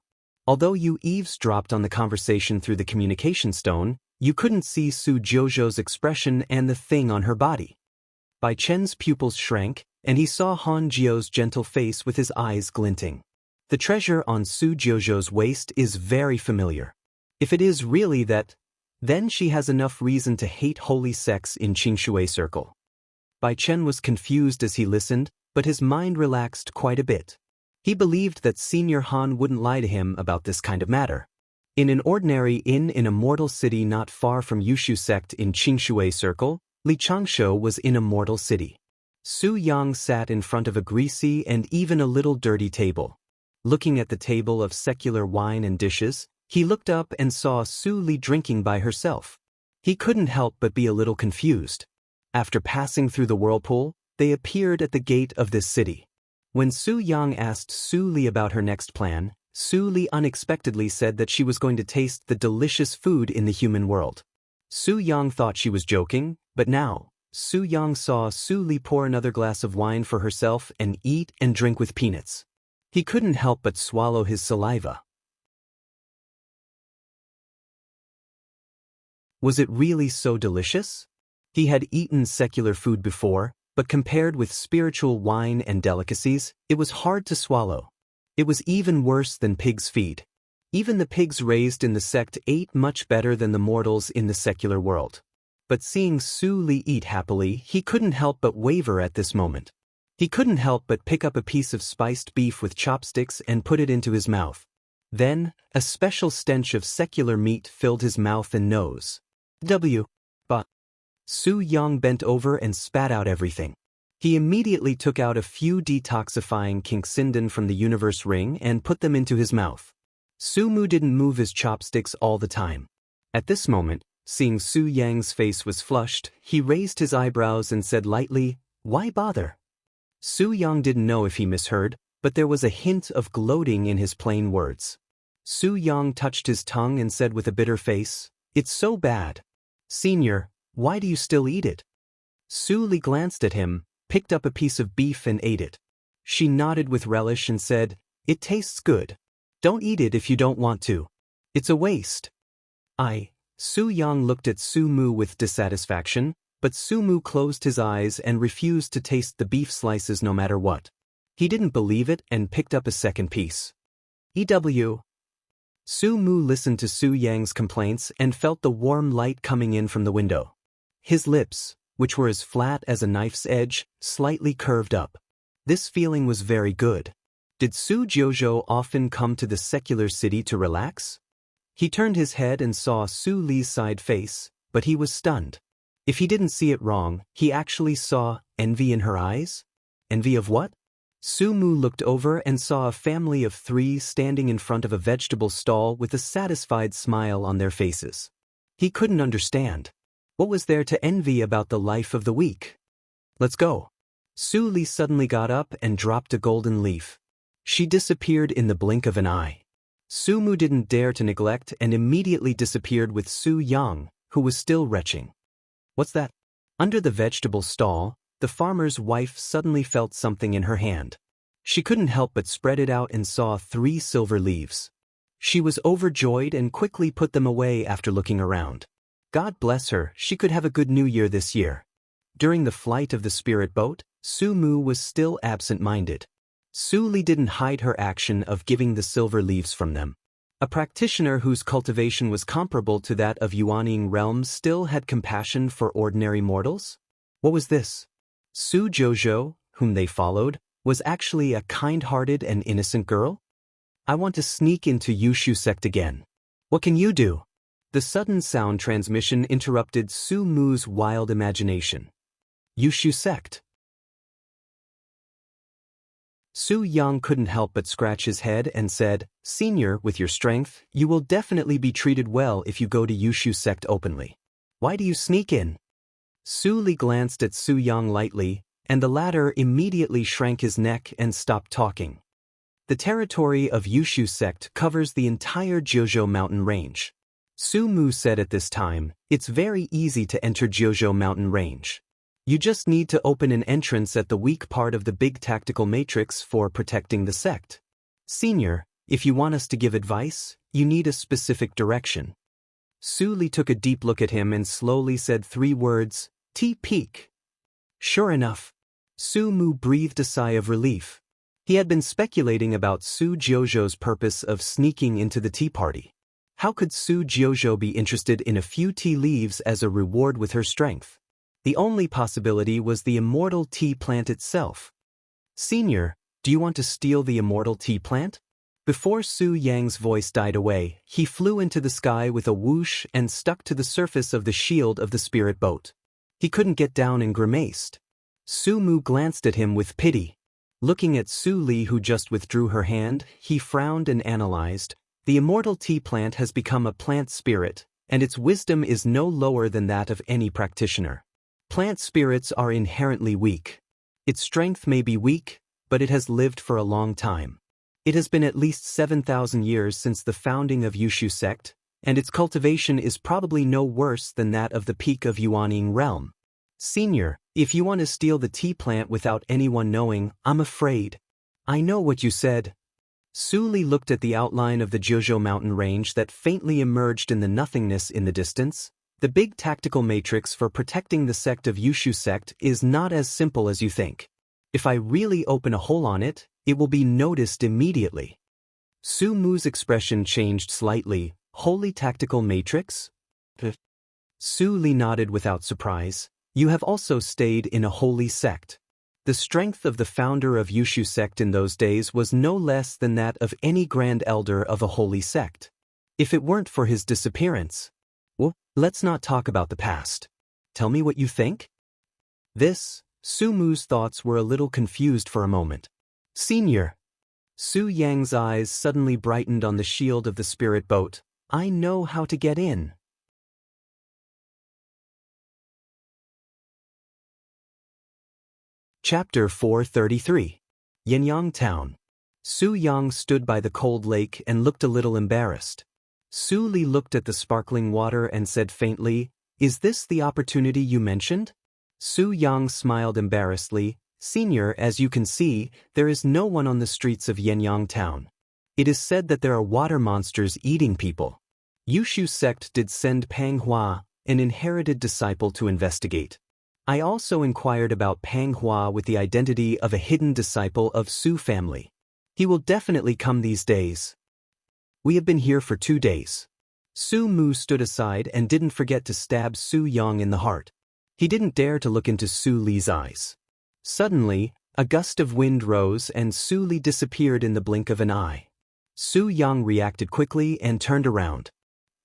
Although you eavesdropped on the conversation through the communication stone, you couldn't see Su Jojo's expression and the thing on her body." Bai Chen's pupils shrank, and he saw Han Jiao's gentle face with his eyes glinting. "The treasure on Su Jojo's waist is very familiar. If it is really that, then she has enough reason to hate holy sex in Qingshui Circle." Bai Chen was confused as he listened, but his mind relaxed quite a bit. He believed that Senior Han wouldn't lie to him about this kind of matter. In an ordinary inn in a mortal city not far from Yushu sect in Qingshui Circle, Li Changshu was in a mortal city. Su Yang sat in front of a greasy and even a little dirty table. Looking at the table of secular wine and dishes, he looked up and saw Su Li drinking by herself. He couldn't help but be a little confused. After passing through the whirlpool, they appeared at the gate of this city. When Su Yang asked Su Li about her next plan, Su Li unexpectedly said that she was going to taste the delicious food in the human world. Su Yang thought she was joking, but now, Su Yang saw Su Li pour another glass of wine for herself and eat and drink with peanuts. He couldn't help but swallow his saliva. Was it really so delicious? He had eaten secular food before, but compared with spiritual wine and delicacies, it was hard to swallow. It was even worse than pig's feed. Even the pigs raised in the sect ate much better than the mortals in the secular world. But seeing Su Li eat happily, he couldn't help but waver at this moment. He couldn't help but pick up a piece of spiced beef with chopsticks and put it into his mouth. Then, a special stench of secular meat filled his mouth and nose. But Su Yang bent over and spat out everything. He immediately took out a few detoxifying Kinxinden from the universe ring and put them into his mouth. Su Mu didn't move his chopsticks all the time. At this moment, seeing Su Yang's face was flushed, he raised his eyebrows and said lightly, "Why bother?" Su Yang didn't know if he misheard, but there was a hint of gloating in his plain words. Su Yang touched his tongue and said with a bitter face, "It's so bad. Senior, why do you still eat it?" Su Li glanced at him, picked up a piece of beef and ate it. She nodded with relish and said, "It tastes good. Don't eat it if you don't want to. It's a waste." Su Yang looked at Su Mu with dissatisfaction, but Su Mu closed his eyes and refused to taste the beef slices no matter what. He didn't believe it and picked up a second piece. Su Mu listened to Su Yang's complaints and felt the warm light coming in from the window. His lips, which were as flat as a knife's edge, slightly curved up. This feeling was very good. Did Su Jojo often come to the secular city to relax? He turned his head and saw Su Li's side face, but he was stunned. If he didn't see it wrong, he actually saw envy in her eyes? Envy of what? Su Mu looked over and saw a family of 3 standing in front of a vegetable stall with a satisfied smile on their faces. He couldn't understand. What was there to envy about the life of the weak? "Let's go." Su Li suddenly got up and dropped a golden leaf. She disappeared in the blink of an eye. Su Mu didn't dare to neglect and immediately disappeared with Su Yang, who was still retching. "What's that?" Under the vegetable stall, the farmer's wife suddenly felt something in her hand. She couldn't help but spread it out and saw 3 silver leaves. She was overjoyed and quickly put them away after looking around. God bless her, she could have a good new year this year. During the flight of the spirit boat, Su Mu was still absent-minded. Su Li didn't hide her action of giving the silver leaves from them. A practitioner whose cultivation was comparable to that of Yuanying realms still had compassion for ordinary mortals? What was this? Su Jojo, whom they followed, was actually a kind-hearted and innocent girl? "I want to sneak into Yushu sect again. What can you do?" The sudden sound transmission interrupted Su Mu's wild imagination. Yushu sect. Su Yang couldn't help but scratch his head and said, "Senior, with your strength, you will definitely be treated well if you go to Yushu sect openly. Why do you sneak in?" Su Li glanced at Su Yang lightly, and the latter immediately shrank his neck and stopped talking. The territory of Yushu sect covers the entire Jojo mountain range. Su Mu said at this time, "It's very easy to enter Jojo mountain range. You just need to open an entrance at the weak part of the big tactical matrix for protecting the sect. Senior, if you want us to give advice, you need a specific direction." Su Li took a deep look at him and slowly said 3 words, "T-peak." Sure enough, Su Mu breathed a sigh of relief. He had been speculating about Su Jojo's purpose of sneaking into the tea party. How could Su Jojo be interested in a few tea leaves as a reward with her strength? The only possibility was the immortal tea plant itself. "Senior, do you want to steal the immortal tea plant?" Before Su Yang's voice died away, he flew into the sky with a whoosh and stuck to the surface of the shield of the spirit boat. He couldn't get down and grimaced. Su Mu glanced at him with pity. Looking at Su Li, who just withdrew her hand, he frowned and analyzed. The immortal tea plant has become a plant spirit, and its wisdom is no lower than that of any practitioner. Plant spirits are inherently weak. Its strength may be weak, but it has lived for a long time. It has been at least 7,000 years since the founding of Yushu sect, and its cultivation is probably no worse than that of the peak of Yuanying realm. Senior, if you want to steal the tea plant without anyone knowing, I'm afraid. I know what you said. Su Li looked at the outline of the Jiuzhou mountain range that faintly emerged in the nothingness in the distance. The big tactical matrix for protecting the sect of Yushu sect is not as simple as you think. If I really open a hole on it, it will be noticed immediately. Su Mu's expression changed slightly. Holy tactical matrix? Su Li nodded without surprise. You have also stayed in a holy sect. The strength of the founder of Yushu sect in those days was no less than that of any grand elder of a holy sect. If it weren't for his disappearance. Well, let's not talk about the past. Tell me what you think? Su Mu's thoughts were a little confused for a moment. Senior. Su Yang's eyes suddenly brightened on the shield of the spirit boat. I know how to get in. Chapter 433. Yanyang Town. Su Yang stood by the cold lake and looked a little embarrassed. Su Li looked at the sparkling water and said faintly, Is this the opportunity you mentioned? Su Yang smiled embarrassedly. Senior, as you can see, there is no one on the streets of Yanyang Town. It is said that there are water monsters eating people. Yushu sect did send Pang Hua, an inherited disciple, to investigate. I also inquired about Pang Hua with the identity of a hidden disciple of Su family. He will definitely come these days. We have been here for 2 days. Su Mu stood aside and didn't forget to stab Su Yang in the heart. He didn't dare to look into Su Li's eyes. Suddenly, a gust of wind rose and Su Li disappeared in the blink of an eye. Su Yang reacted quickly and turned around.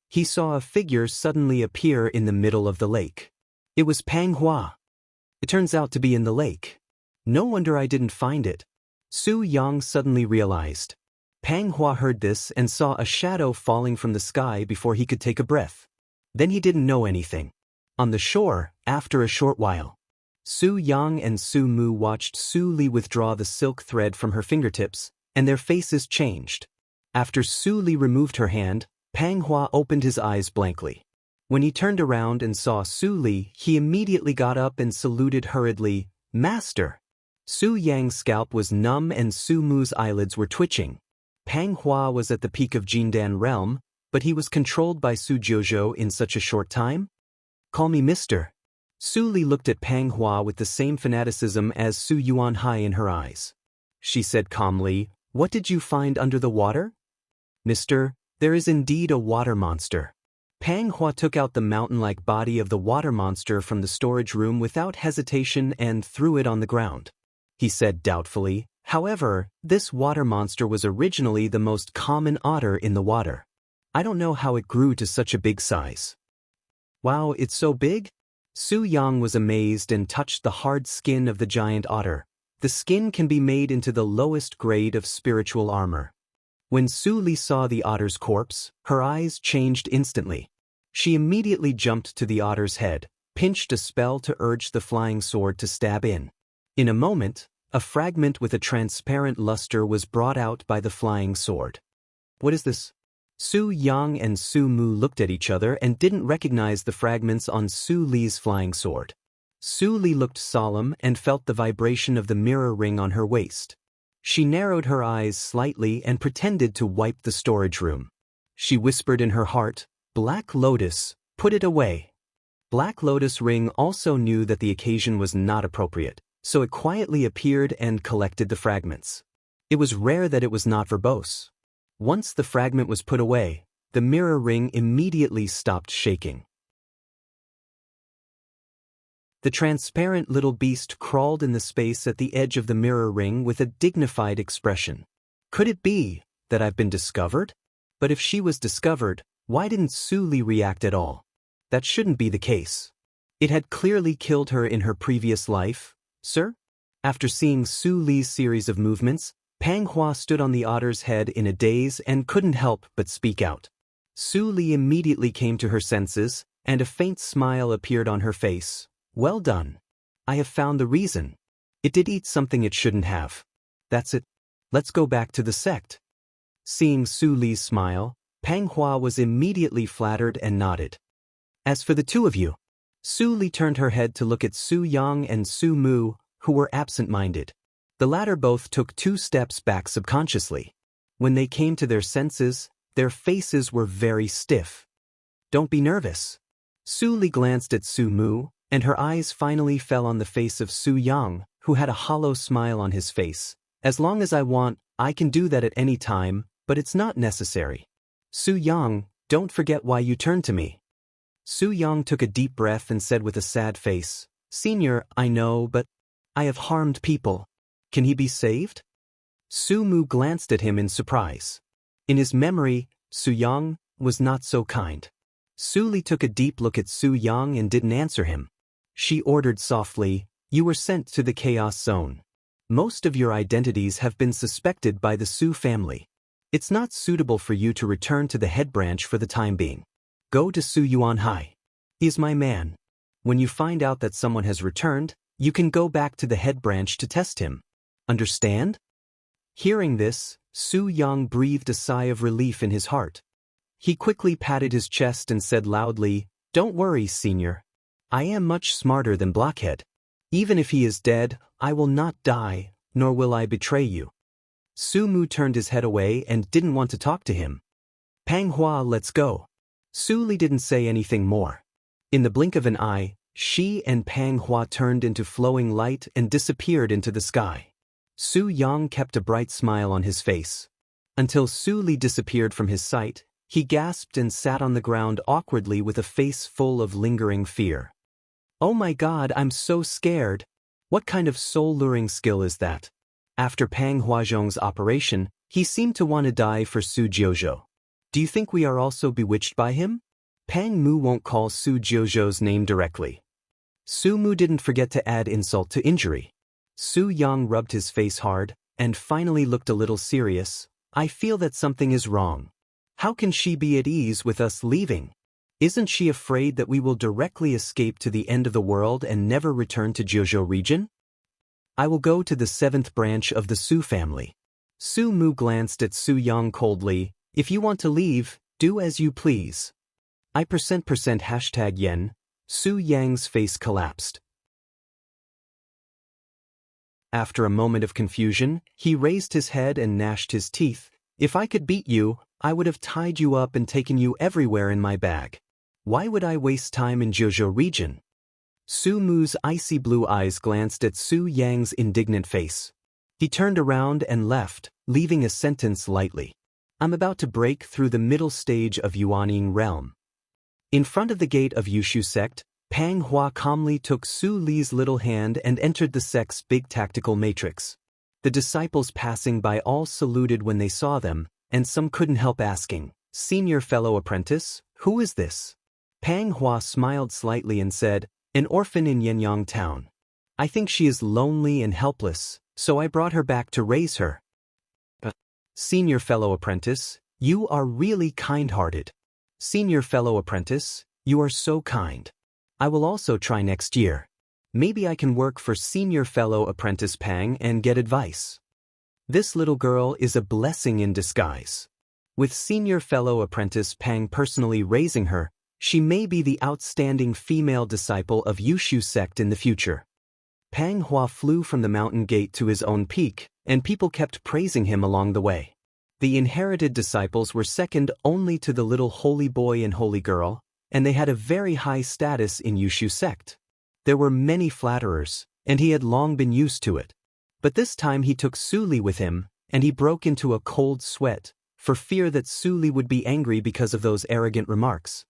He saw a figure suddenly appear in the middle of the lake. It was Pang Hua. It turns out to be in the lake. No wonder I didn't find it. Su Yang suddenly realized. Pang Hua heard this and saw a shadow falling from the sky before he could take a breath. Then he didn't know anything. On the shore, after a short while, Su Yang and Su Mu watched Su Li withdraw the silk thread from her fingertips, and their faces changed. After Su Li removed her hand, Pang Hua opened his eyes blankly. When he turned around and saw Su Li, he immediately got up and saluted hurriedly, Master! Su Yang's scalp was numb and Su Mu's eyelids were twitching. Pang Hua was at the peak of Jindan realm, but he was controlled by Su Jiuzhou in such a short time? Call me Mister. Su Li looked at Pang Hua with the same fanaticism as Su Yuanhai in her eyes. She said calmly, What did you find under the water? Mister, there is indeed a water monster. Pang Hua took out the mountain-like body of the water monster from the storage room without hesitation and threw it on the ground. He said doubtfully, However, this water monster was originally the most common otter in the water. I don't know how it grew to such a big size. Wow, it's so big? Su Yang was amazed and touched the hard skin of the giant otter. The skin can be made into the lowest grade of spiritual armor. When Su Li saw the otter's corpse, her eyes changed instantly. She immediately jumped to the otter's head, pinched a spell to urge the flying sword to stab in. In a moment, a fragment with a transparent luster was brought out by the flying sword. What is this? Su Yang and Su Mu looked at each other and didn't recognize the fragments on Su Li's flying sword. Su Li looked solemn and felt the vibration of the mirror ring on her waist. She narrowed her eyes slightly and pretended to wipe the storage room. She whispered in her heart, Black Lotus, put it away. Black Lotus Ring also knew that the occasion was not appropriate, so it quietly appeared and collected the fragments. It was rare that it was not verbose. Once the fragment was put away, the mirror ring immediately stopped shaking. The transparent little beast crawled in the space at the edge of the mirror ring with a dignified expression. Could it be that I've been discovered? But if she was discovered, why didn't Su Li react at all? That shouldn't be the case. It had clearly killed her in her previous life, sir? After seeing Su Li's series of movements, Pang Hua stood on the otter's head in a daze and couldn't help but speak out. Su Li immediately came to her senses, and a faint smile appeared on her face. Well done. I have found the reason. It did eat something it shouldn't have. That's it. Let's go back to the sect. Seeing Su Li's smile, Pang Hua was immediately flattered and nodded. As for the two of you, Su Li turned her head to look at Su Yang and Su Mu, who were absent-minded. The latter both took 2 steps back subconsciously. When they came to their senses, their faces were very stiff. Don't be nervous. Su Li glanced at Su Mu, and her eyes finally fell on the face of Su Yang, who had a hollow smile on his face. As long as I want, I can do that at any time, but it's not necessary. Su Yang, don't forget why you turned to me. Su Yang took a deep breath and said with a sad face, Senior, I know, but I have harmed people. Can he be saved? Su Mu glanced at him in surprise. In his memory, Su Yang was not so kind. Su Li took a deep look at Su Yang and didn't answer him. She ordered softly, You were sent to the Chaos Zone. Most of your identities have been suspected by the Su family. It's not suitable for you to return to the head branch for the time being. Go to Su Yuan Hai. He is my man. When you find out that someone has returned, you can go back to the head branch to test him. Understand? Hearing this, Su Yang breathed a sigh of relief in his heart. He quickly patted his chest and said loudly, Don't worry, Senior. I am much smarter than Blockhead. Even if he is dead, I will not die, nor will I betray you. Su Mu turned his head away and didn't want to talk to him. Pang Hua, let's go. Su Li didn't say anything more. In the blink of an eye, she and Pang Hua turned into flowing light and disappeared into the sky. Su Yang kept a bright smile on his face. Until Su Li disappeared from his sight, he gasped and sat on the ground awkwardly with a face full of lingering fear. Oh my God, I'm so scared. What kind of soul-luring skill is that? After Pang Huazhong's operation, he seemed to want to die for Su Jiuzhou. Do you think we are also bewitched by him? Pang Mu won't call Su Jiuzhou's name directly. Su Mu didn't forget to add insult to injury. Su Yang rubbed his face hard, and finally looked a little serious. I feel that something is wrong. How can she be at ease with us leaving? Isn't she afraid that we will directly escape to the end of the world and never return to Jiuzhou region? I will go to the 7th branch of the Su family. Su Mu glanced at Su Yang coldly. If you want to leave, do as you please. I %% yen. Su Yang's face collapsed. After a moment of confusion, he raised his head and gnashed his teeth. If I could beat you, I would have tied you up and taken you everywhere in my bag. Why would I waste time in Jiuzhou region? Su Mu's icy blue eyes glanced at Su Yang's indignant face. He turned around and left, leaving a sentence lightly. I'm about to break through the middle stage of Yuanying realm. In front of the gate of Yushu sect, Pang Hua calmly took Su Li's little hand and entered the sect's big tactical matrix. The disciples passing by all saluted when they saw them, and some couldn't help asking, Senior fellow apprentice, who is this? Pang Hua smiled slightly and said, An orphan in Yenyang town. I think she is lonely and helpless, so I brought her back to raise her. Senior fellow apprentice, you are really kind-hearted. Senior fellow apprentice, you are so kind. I will also try next year. Maybe I can work for Senior fellow apprentice Pang and get advice. This little girl is a blessing in disguise. With Senior fellow apprentice Pang personally raising her, she may be the outstanding female disciple of Yushu sect in the future. Pang Hua flew from the mountain gate to his own peak, and people kept praising him along the way. The inherited disciples were second only to the little holy boy and holy girl, and they had a very high status in Yushu sect. There were many flatterers, and he had long been used to it. But this time he took Su Li with him, and he broke into a cold sweat, for fear that Su Li would be angry because of those arrogant remarks.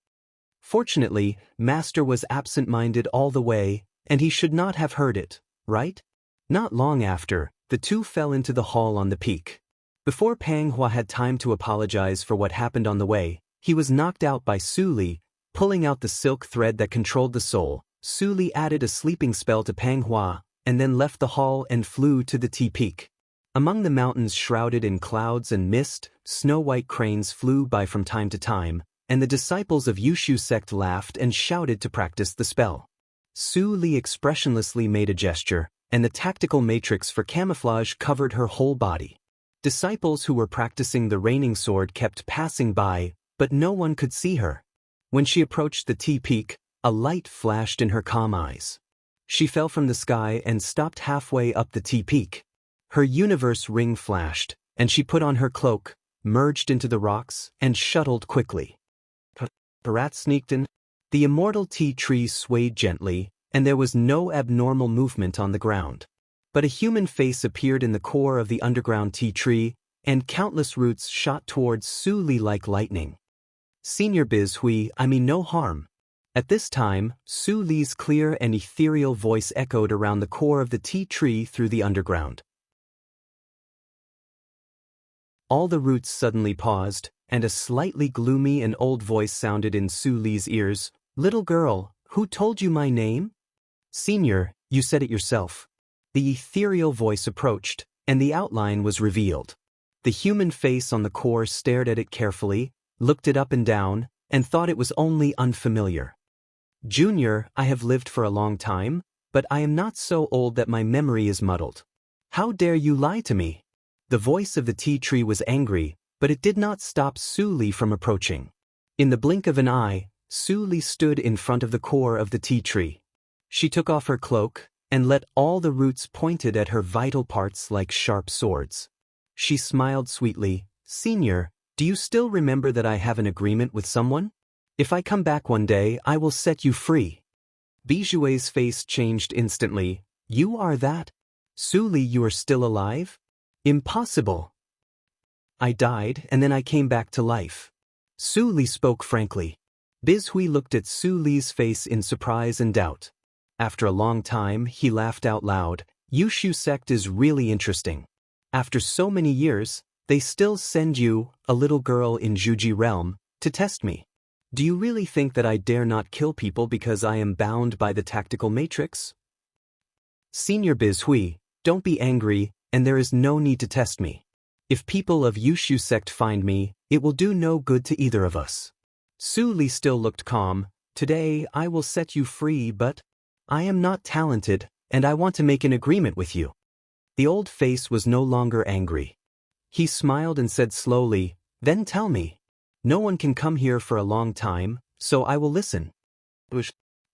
Fortunately, Master was absent-minded all the way, and he should not have heard it, right? Not long after, the two fell into the hall on the peak. Before Pang Hua had time to apologize for what happened on the way, he was knocked out by Su Li. Pulling out the silk thread that controlled the soul, Su Li added a sleeping spell to Pang Hua, and then left the hall and flew to the T-Peak. Among the mountains shrouded in clouds and mist, snow-white cranes flew by from time to time, and the disciples of Yushu sect laughed and shouted to practice the spell. Su Li expressionlessly made a gesture, and the tactical matrix for camouflage covered her whole body. Disciples who were practicing the raining sword kept passing by, but no one could see her. When she approached the tea peak, a light flashed in her calm eyes. She fell from the sky and stopped halfway up the tea peak. Her universe ring flashed, and she put on her cloak, merged into the rocks, and shuttled quickly. The rat sneaked in. The immortal tea tree swayed gently, and there was no abnormal movement on the ground. But a human face appeared in the core of the underground tea tree, and countless roots shot towards Su Li like lightning. Senior Biz Hui, I mean no harm. At this time, Su Li's clear and ethereal voice echoed around the core of the tea tree through the underground. All the roots suddenly paused, and a slightly gloomy and old voice sounded in Su Li's ears. Little girl, who told you my name? Senior, you said it yourself. The ethereal voice approached, and the outline was revealed. The human face on the core stared at it carefully, looked it up and down, and thought it was only unfamiliar. Junior, I have lived for a long time, but I am not so old that my memory is muddled. How dare you lie to me? The voice of the tea tree was angry, but it did not stop Su Li from approaching. In the blink of an eye, Su Li stood in front of the core of the tea tree. She took off her cloak, and let all the roots pointed at her vital parts like sharp swords. She smiled sweetly. Senior, do you still remember that I have an agreement with someone? If I come back one day, I will set you free. Bijue's face changed instantly. You are that? Su Li, you are still alive? Impossible. I died, and then I came back to life. Su Li spoke frankly. Biz Hui looked at Su Li's face in surprise and doubt. After a long time, he laughed out loud. Yushu sect is really interesting. After so many years, they still send you, a little girl in Juji realm, to test me. Do you really think that I dare not kill people because I am bound by the tactical matrix? Senior Biz Hui, don't be angry, and there is no need to test me. If people of Yushu sect find me, it will do no good to either of us. Su Li still looked calm. Today I will set you free, but I am not talented, and I want to make an agreement with you. The old face was no longer angry. He smiled and said slowly, then tell me. No one can come here for a long time, so I will listen.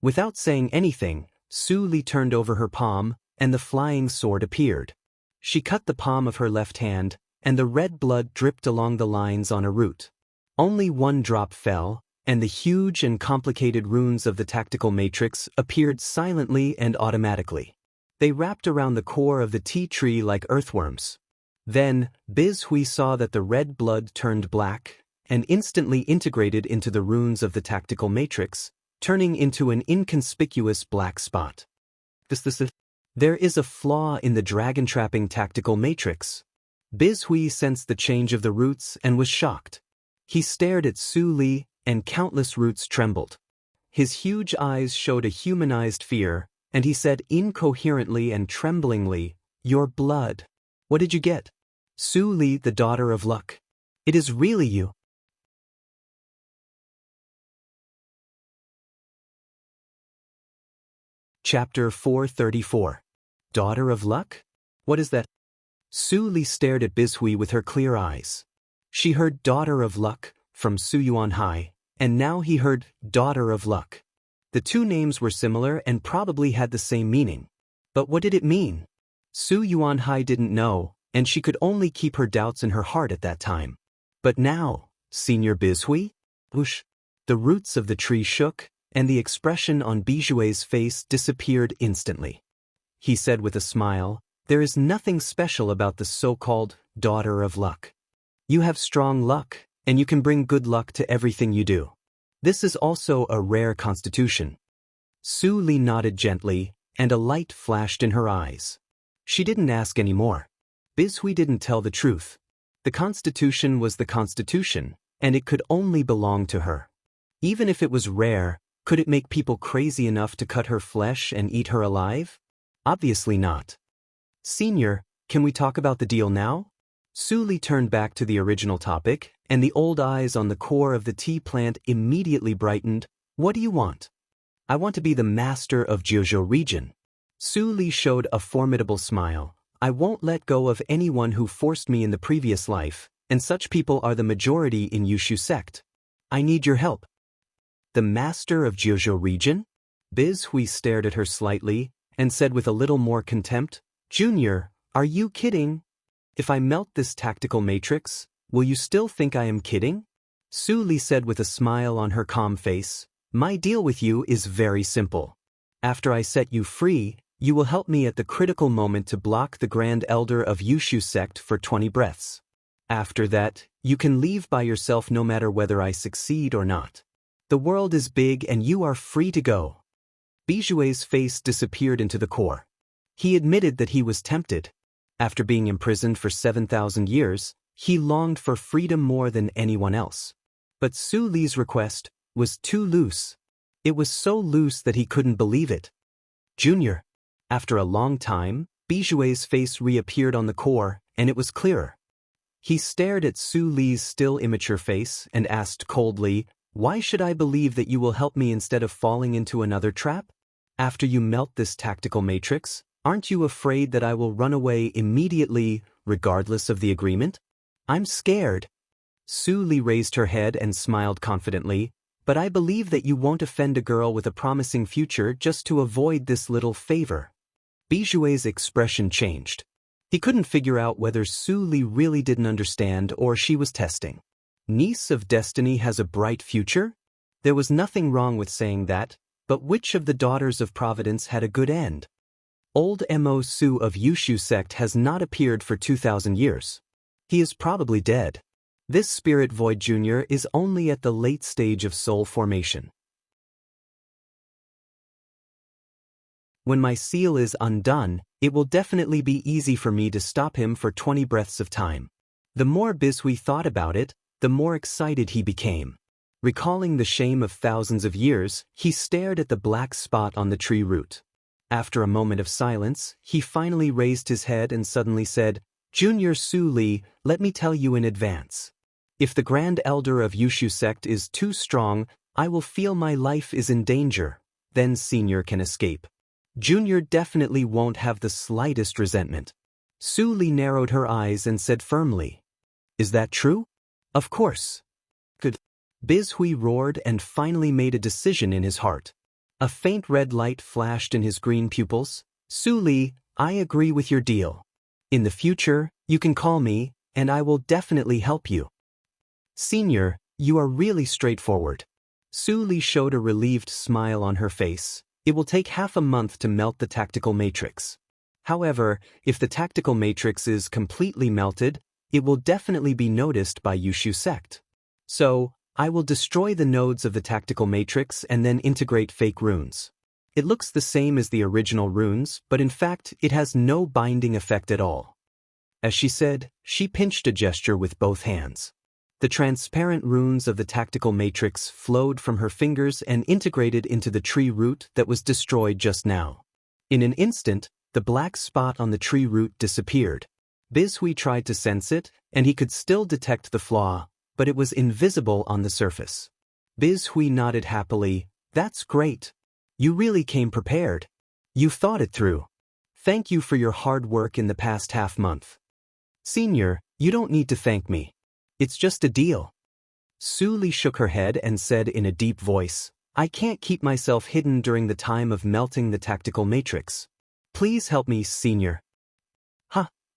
Without saying anything, Su Li turned over her palm, and the flying sword appeared. She cut the palm of her left hand, and the red blood dripped along the lines on a root. Only one drop fell, and the huge and complicated runes of the tactical matrix appeared silently and automatically. They wrapped around the core of the tea tree like earthworms. Then, Biz Hui saw that the red blood turned black, and instantly integrated into the runes of the tactical matrix, turning into an inconspicuous black spot. There is a flaw in the dragon-trapping tactical matrix. Biz Hui sensed the change of the roots and was shocked. He stared at Su Li, and countless roots trembled. His huge eyes showed a humanized fear, and he said incoherently and tremblingly, Your blood. What did you get? Su Li, the daughter of luck. It is really you. Chapter 434. Daughter of luck? What is that? Su Li stared at Biz Hui with her clear eyes. She heard Daughter of Luck from Su Yuanhai, and now he heard Daughter of Luck. The two names were similar and probably had the same meaning. But what did it mean? Su Yuanhai didn't know, and she could only keep her doubts in her heart at that time. But now, Senior Biz Hui? Whoosh! The roots of the tree shook, and the expression on Bijue's face disappeared instantly. He said with a smile, There is nothing special about the so-called Daughter of Luck. You have strong luck, and you can bring good luck to everything you do. This is also a rare constitution. Su Li nodded gently, and a light flashed in her eyes. She didn't ask any more. Biz Hui didn't tell the truth. The constitution was the constitution, and it could only belong to her. Even if it was rare, could it make people crazy enough to cut her flesh and eat her alive? Obviously not. Senior, can we talk about the deal now? Su Li turned back to the original topic, and the old eyes on the core of the tea plant immediately brightened. What do you want? I want to be the master of Jiuzhou region. Su Li showed a formidable smile. I won't let go of anyone who forced me in the previous life, and such people are the majority in Yushu sect. I need your help. The master of Jojo region? Biz Hui stared at her slightly, and said with a little more contempt, Junior, are you kidding? If I melt this tactical matrix, will you still think I am kidding? Su Li said with a smile on her calm face, my deal with you is very simple. After I set you free, you will help me at the critical moment to block the Grand Elder of Yushu sect for 20 breaths. After that, you can leave by yourself no matter whether I succeed or not. The world is big and you are free to go. Bijue's face disappeared into the core. He admitted that he was tempted. After being imprisoned for 7,000 years, he longed for freedom more than anyone else. But Su Li's request was too loose. It was so loose that he couldn't believe it. Junior. After a long time, Bijue's face reappeared on the core, and it was clearer. He stared at Su Li's still immature face and asked coldly, why should I believe that you will help me instead of falling into another trap? After you melt this tactical matrix, aren't you afraid that I will run away immediately, regardless of the agreement? I'm scared. Su Li raised her head and smiled confidently, but I believe that you won't offend a girl with a promising future just to avoid this little favor. Bijue's expression changed. He couldn't figure out whether Su Li really didn't understand or she was testing. Niece of Destiny has a bright future? There was nothing wrong with saying that, but which of the daughters of Providence had a good end? Old Mo Su of Yushu sect has not appeared for 2,000 years. He is probably dead. This Spirit Void Jr. is only at the late stage of soul formation. When my seal is undone, it will definitely be easy for me to stop him for 20 breaths of time. The more Biz Hui thought about it, the more excited he became. Recalling the shame of thousands of years, he stared at the black spot on the tree root. After a moment of silence, he finally raised his head and suddenly said, Junior Su Li, let me tell you in advance. If the Grand Elder of Yushu sect is too strong, I will feel my life is in danger. Then Senior can escape. Junior definitely won't have the slightest resentment. Su Li narrowed her eyes and said firmly, is that true? Of course. Good. Biz Hui roared and finally made a decision in his heart. A faint red light flashed in his green pupils. Su Li, I agree with your deal. In the future, you can call me, and I will definitely help you. Senior, you are really straightforward. Su Li showed a relieved smile on her face. It will take half a month to melt the tactical matrix. However, if the tactical matrix is completely melted, it will definitely be noticed by Yushu sect. So, I will destroy the nodes of the tactical matrix and then integrate fake runes. It looks the same as the original runes, but in fact, it has no binding effect at all. As she said, she pinched a gesture with both hands. The transparent runes of the tactical matrix flowed from her fingers and integrated into the tree root that was destroyed just now. In an instant, the black spot on the tree root disappeared. Biz Hui tried to sense it, and he could still detect the flaw, but it was invisible on the surface. Biz Hui nodded happily, that's great. You really came prepared. You thought it through. Thank you for your hard work in the past half-month. Senior, you don't need to thank me. It's just a deal. Su Li shook her head and said in a deep voice, I can't keep myself hidden during the time of melting the tactical matrix. Please help me, Senior.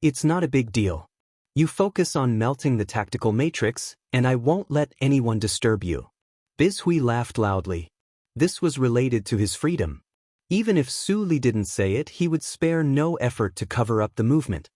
It's not a big deal. You focus on melting the tactical matrix, and I won't let anyone disturb you. Biz Hui laughed loudly. This was related to his freedom. Even if Su Li didn't say it, he would spare no effort to cover up the movement.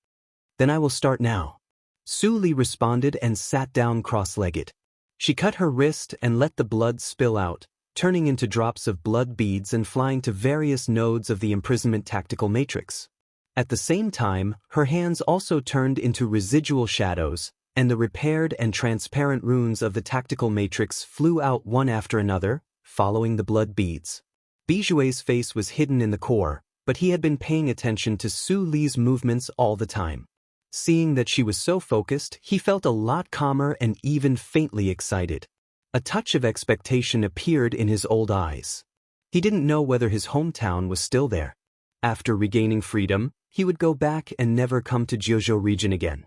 Then I will start now. Su Li responded and sat down cross-legged. She cut her wrist and let the blood spill out, turning into drops of blood beads and flying to various nodes of the imprisonment tactical matrix. At the same time, her hands also turned into residual shadows, and the repaired and transparent runes of the tactical matrix flew out one after another, following the blood beads. Bijue's face was hidden in the core, but he had been paying attention to Su Li's movements all the time. Seeing that she was so focused, he felt a lot calmer and even faintly excited. A touch of expectation appeared in his old eyes. He didn't know whether his hometown was still there. After regaining freedom, he would go back and never come to Jiuzhou region again.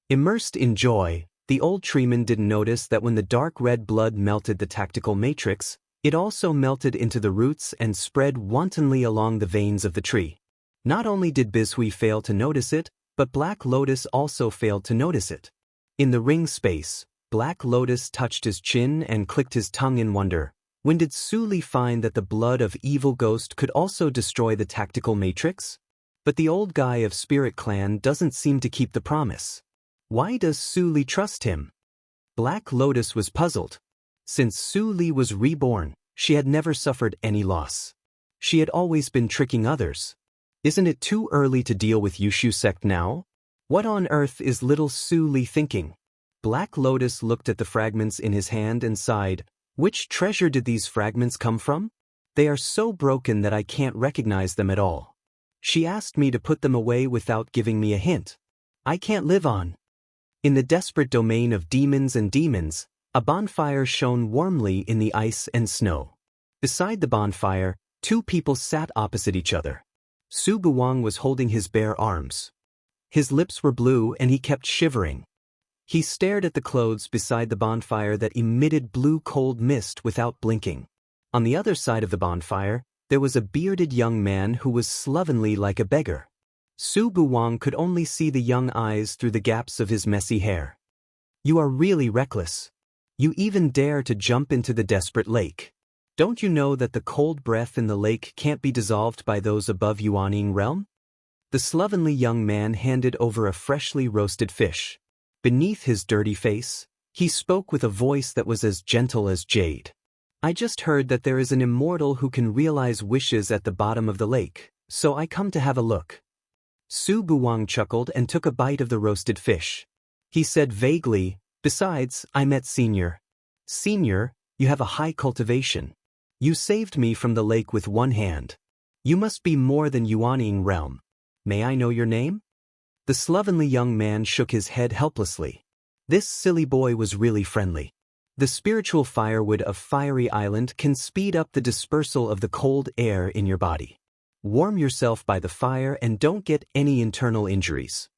Immersed in joy, the old treeman didn't notice that when the dark red blood melted the tactical matrix, it also melted into the roots and spread wantonly along the veins of the tree. Not only did Bishui fail to notice it, but Black Lotus also failed to notice it. In the ring space, Black Lotus touched his chin and clicked his tongue in wonder. When did Su Li find that the blood of evil ghost could also destroy the tactical matrix? But the old guy of Spirit Clan doesn't seem to keep the promise. Why does Su Li trust him? Black Lotus was puzzled. Since Su Li was reborn, she had never suffered any loss. She had always been tricking others. Isn't it too early to deal with Yushu sect now? What on earth is little Su Li thinking? Black Lotus looked at the fragments in his hand and sighed. Which treasure did these fragments come from? They are so broken that I can't recognize them at all. She asked me to put them away without giving me a hint. I can't live on. In the desperate domain of demons and demons, a bonfire shone warmly in the ice and snow. Beside the bonfire, two people sat opposite each other. Su Buwang was holding his bare arms. His lips were blue and he kept shivering. He stared at the clothes beside the bonfire that emitted blue cold mist without blinking. On the other side of the bonfire, there was a bearded young man who was slovenly like a beggar. Su Buwang could only see the young eyes through the gaps of his messy hair. You are really reckless. You even dare to jump into the desperate lake. Don't you know that the cold breath in the lake can't be dissolved by those above Yuaning realm? The slovenly young man handed over a freshly roasted fish. Beneath his dirty face, he spoke with a voice that was as gentle as jade. I just heard that there is an immortal who can realize wishes at the bottom of the lake, so I come to have a look. Su Buwang chuckled and took a bite of the roasted fish. He said vaguely, besides, I met Senior. Senior, you have a high cultivation. You saved me from the lake with one hand. You must be more than Yuaning realm. May I know your name? The slovenly young man shook his head helplessly. This silly boy was really friendly. The spiritual firewood of Fiery Island can speed up the dispersal of the cold air in your body. Warm yourself by the fire and don't get any internal injuries.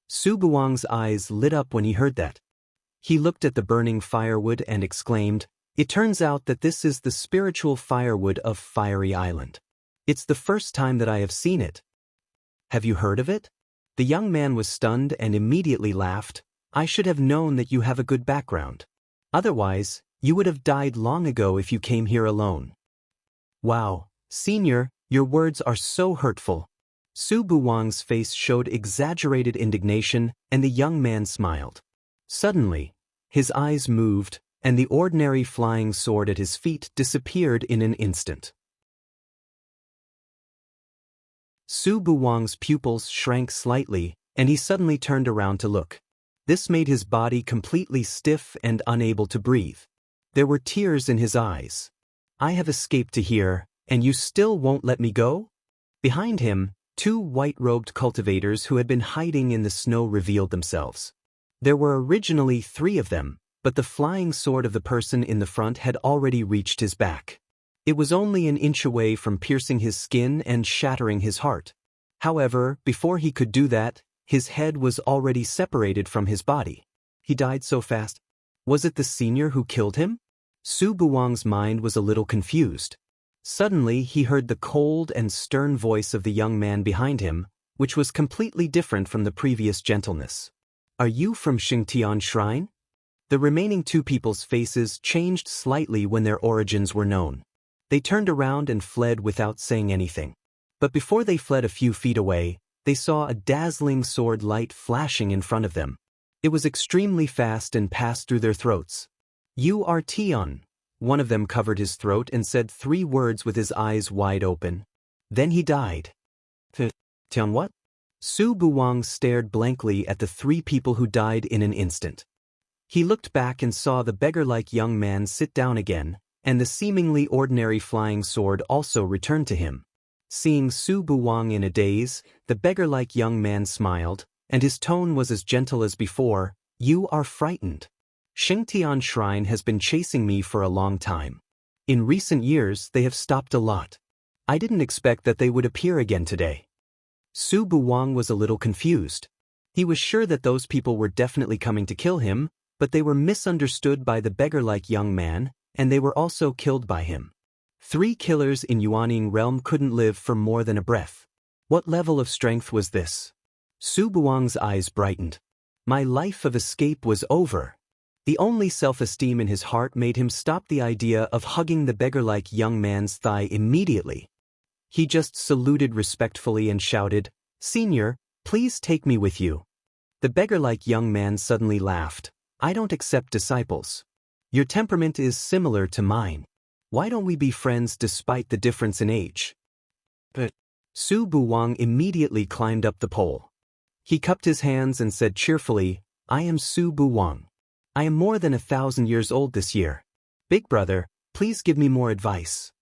Su Buwang's eyes lit up when he heard that. He looked at the burning firewood and exclaimed, it turns out that this is the spiritual firewood of Fiery Island. It's the first time that I have seen it. Have you heard of it? The young man was stunned and immediately laughed. I should have known that you have a good background. Otherwise, you would have died long ago if you came here alone. Wow, Senior, your words are so hurtful. Su Buwang's face showed exaggerated indignation, and the young man smiled. Suddenly, his eyes moved, and the ordinary flying sword at his feet disappeared in an instant. Su Buwang's pupils shrank slightly, and he suddenly turned around to look. This made his body completely stiff and unable to breathe. There were tears in his eyes. I have escaped to here, and you still won't let me go? Behind him, two white-robed cultivators who had been hiding in the snow revealed themselves. There were originally 3 of them, but the flying sword of the person in the front had already reached his back. It was only an inch away from piercing his skin and shattering his heart. However, before he could do that, his head was already separated from his body. He died so fast. Was it the senior who killed him? Su Buwang's mind was a little confused. Suddenly, he heard the cold and stern voice of the young man behind him, which was completely different from the previous gentleness. Are you from Xingtian Shrine? The remaining 2 people's faces changed slightly when their origins were known. They turned around and fled without saying anything. But before they fled a few feet away, they saw a dazzling sword light flashing in front of them. It was extremely fast and passed through their throats. You are Tion. One of them covered his throat and said 3 words with his eyes wide open. Then he died. Tion what? Su Buwang stared blankly at the 3 people who died in an instant. He looked back and saw the beggar-like young man sit down again, and the seemingly ordinary flying sword also returned to him. Seeing Su Buwang in a daze, the beggar-like young man smiled, and his tone was as gentle as before. You are frightened. Xingtian Shrine has been chasing me for a long time. In recent years they have stopped a lot. I didn't expect that they would appear again today. Su Buwang was a little confused. He was sure that those people were definitely coming to kill him, but they were misunderstood by the beggar-like young man, and they were also killed by him. 3 killers in Yuaning realm couldn't live for more than a breath. What level of strength was this? Su Buwang's eyes brightened. My life of escape was over. The only self-esteem in his heart made him stop the idea of hugging the beggar-like young man's thigh immediately. He just saluted respectfully and shouted, "Senior, please take me with you." The beggar-like young man suddenly laughed. "I don't accept disciples. Your temperament is similar to mine. Why don't we be friends despite the difference in age?" But Su Buwang immediately climbed up the pole. He cupped his hands and said cheerfully, "I am Su Buwang. I am more than 1,000 years old this year. Big brother, please give me more advice."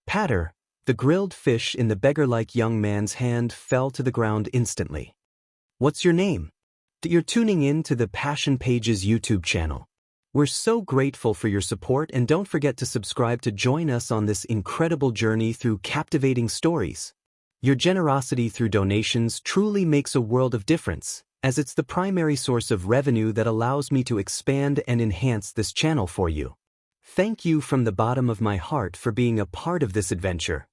Patter, the grilled fish in the beggar-like young man's hand fell to the ground instantly. "What's your name?" "You're tuning in to the Passion Pages YouTube channel. We're so grateful for your support, and don't forget to subscribe to join us on this incredible journey through captivating stories. Your generosity through donations truly makes a world of difference, as it's the primary source of revenue that allows me to expand and enhance this channel for you. Thank you from the bottom of my heart for being a part of this adventure.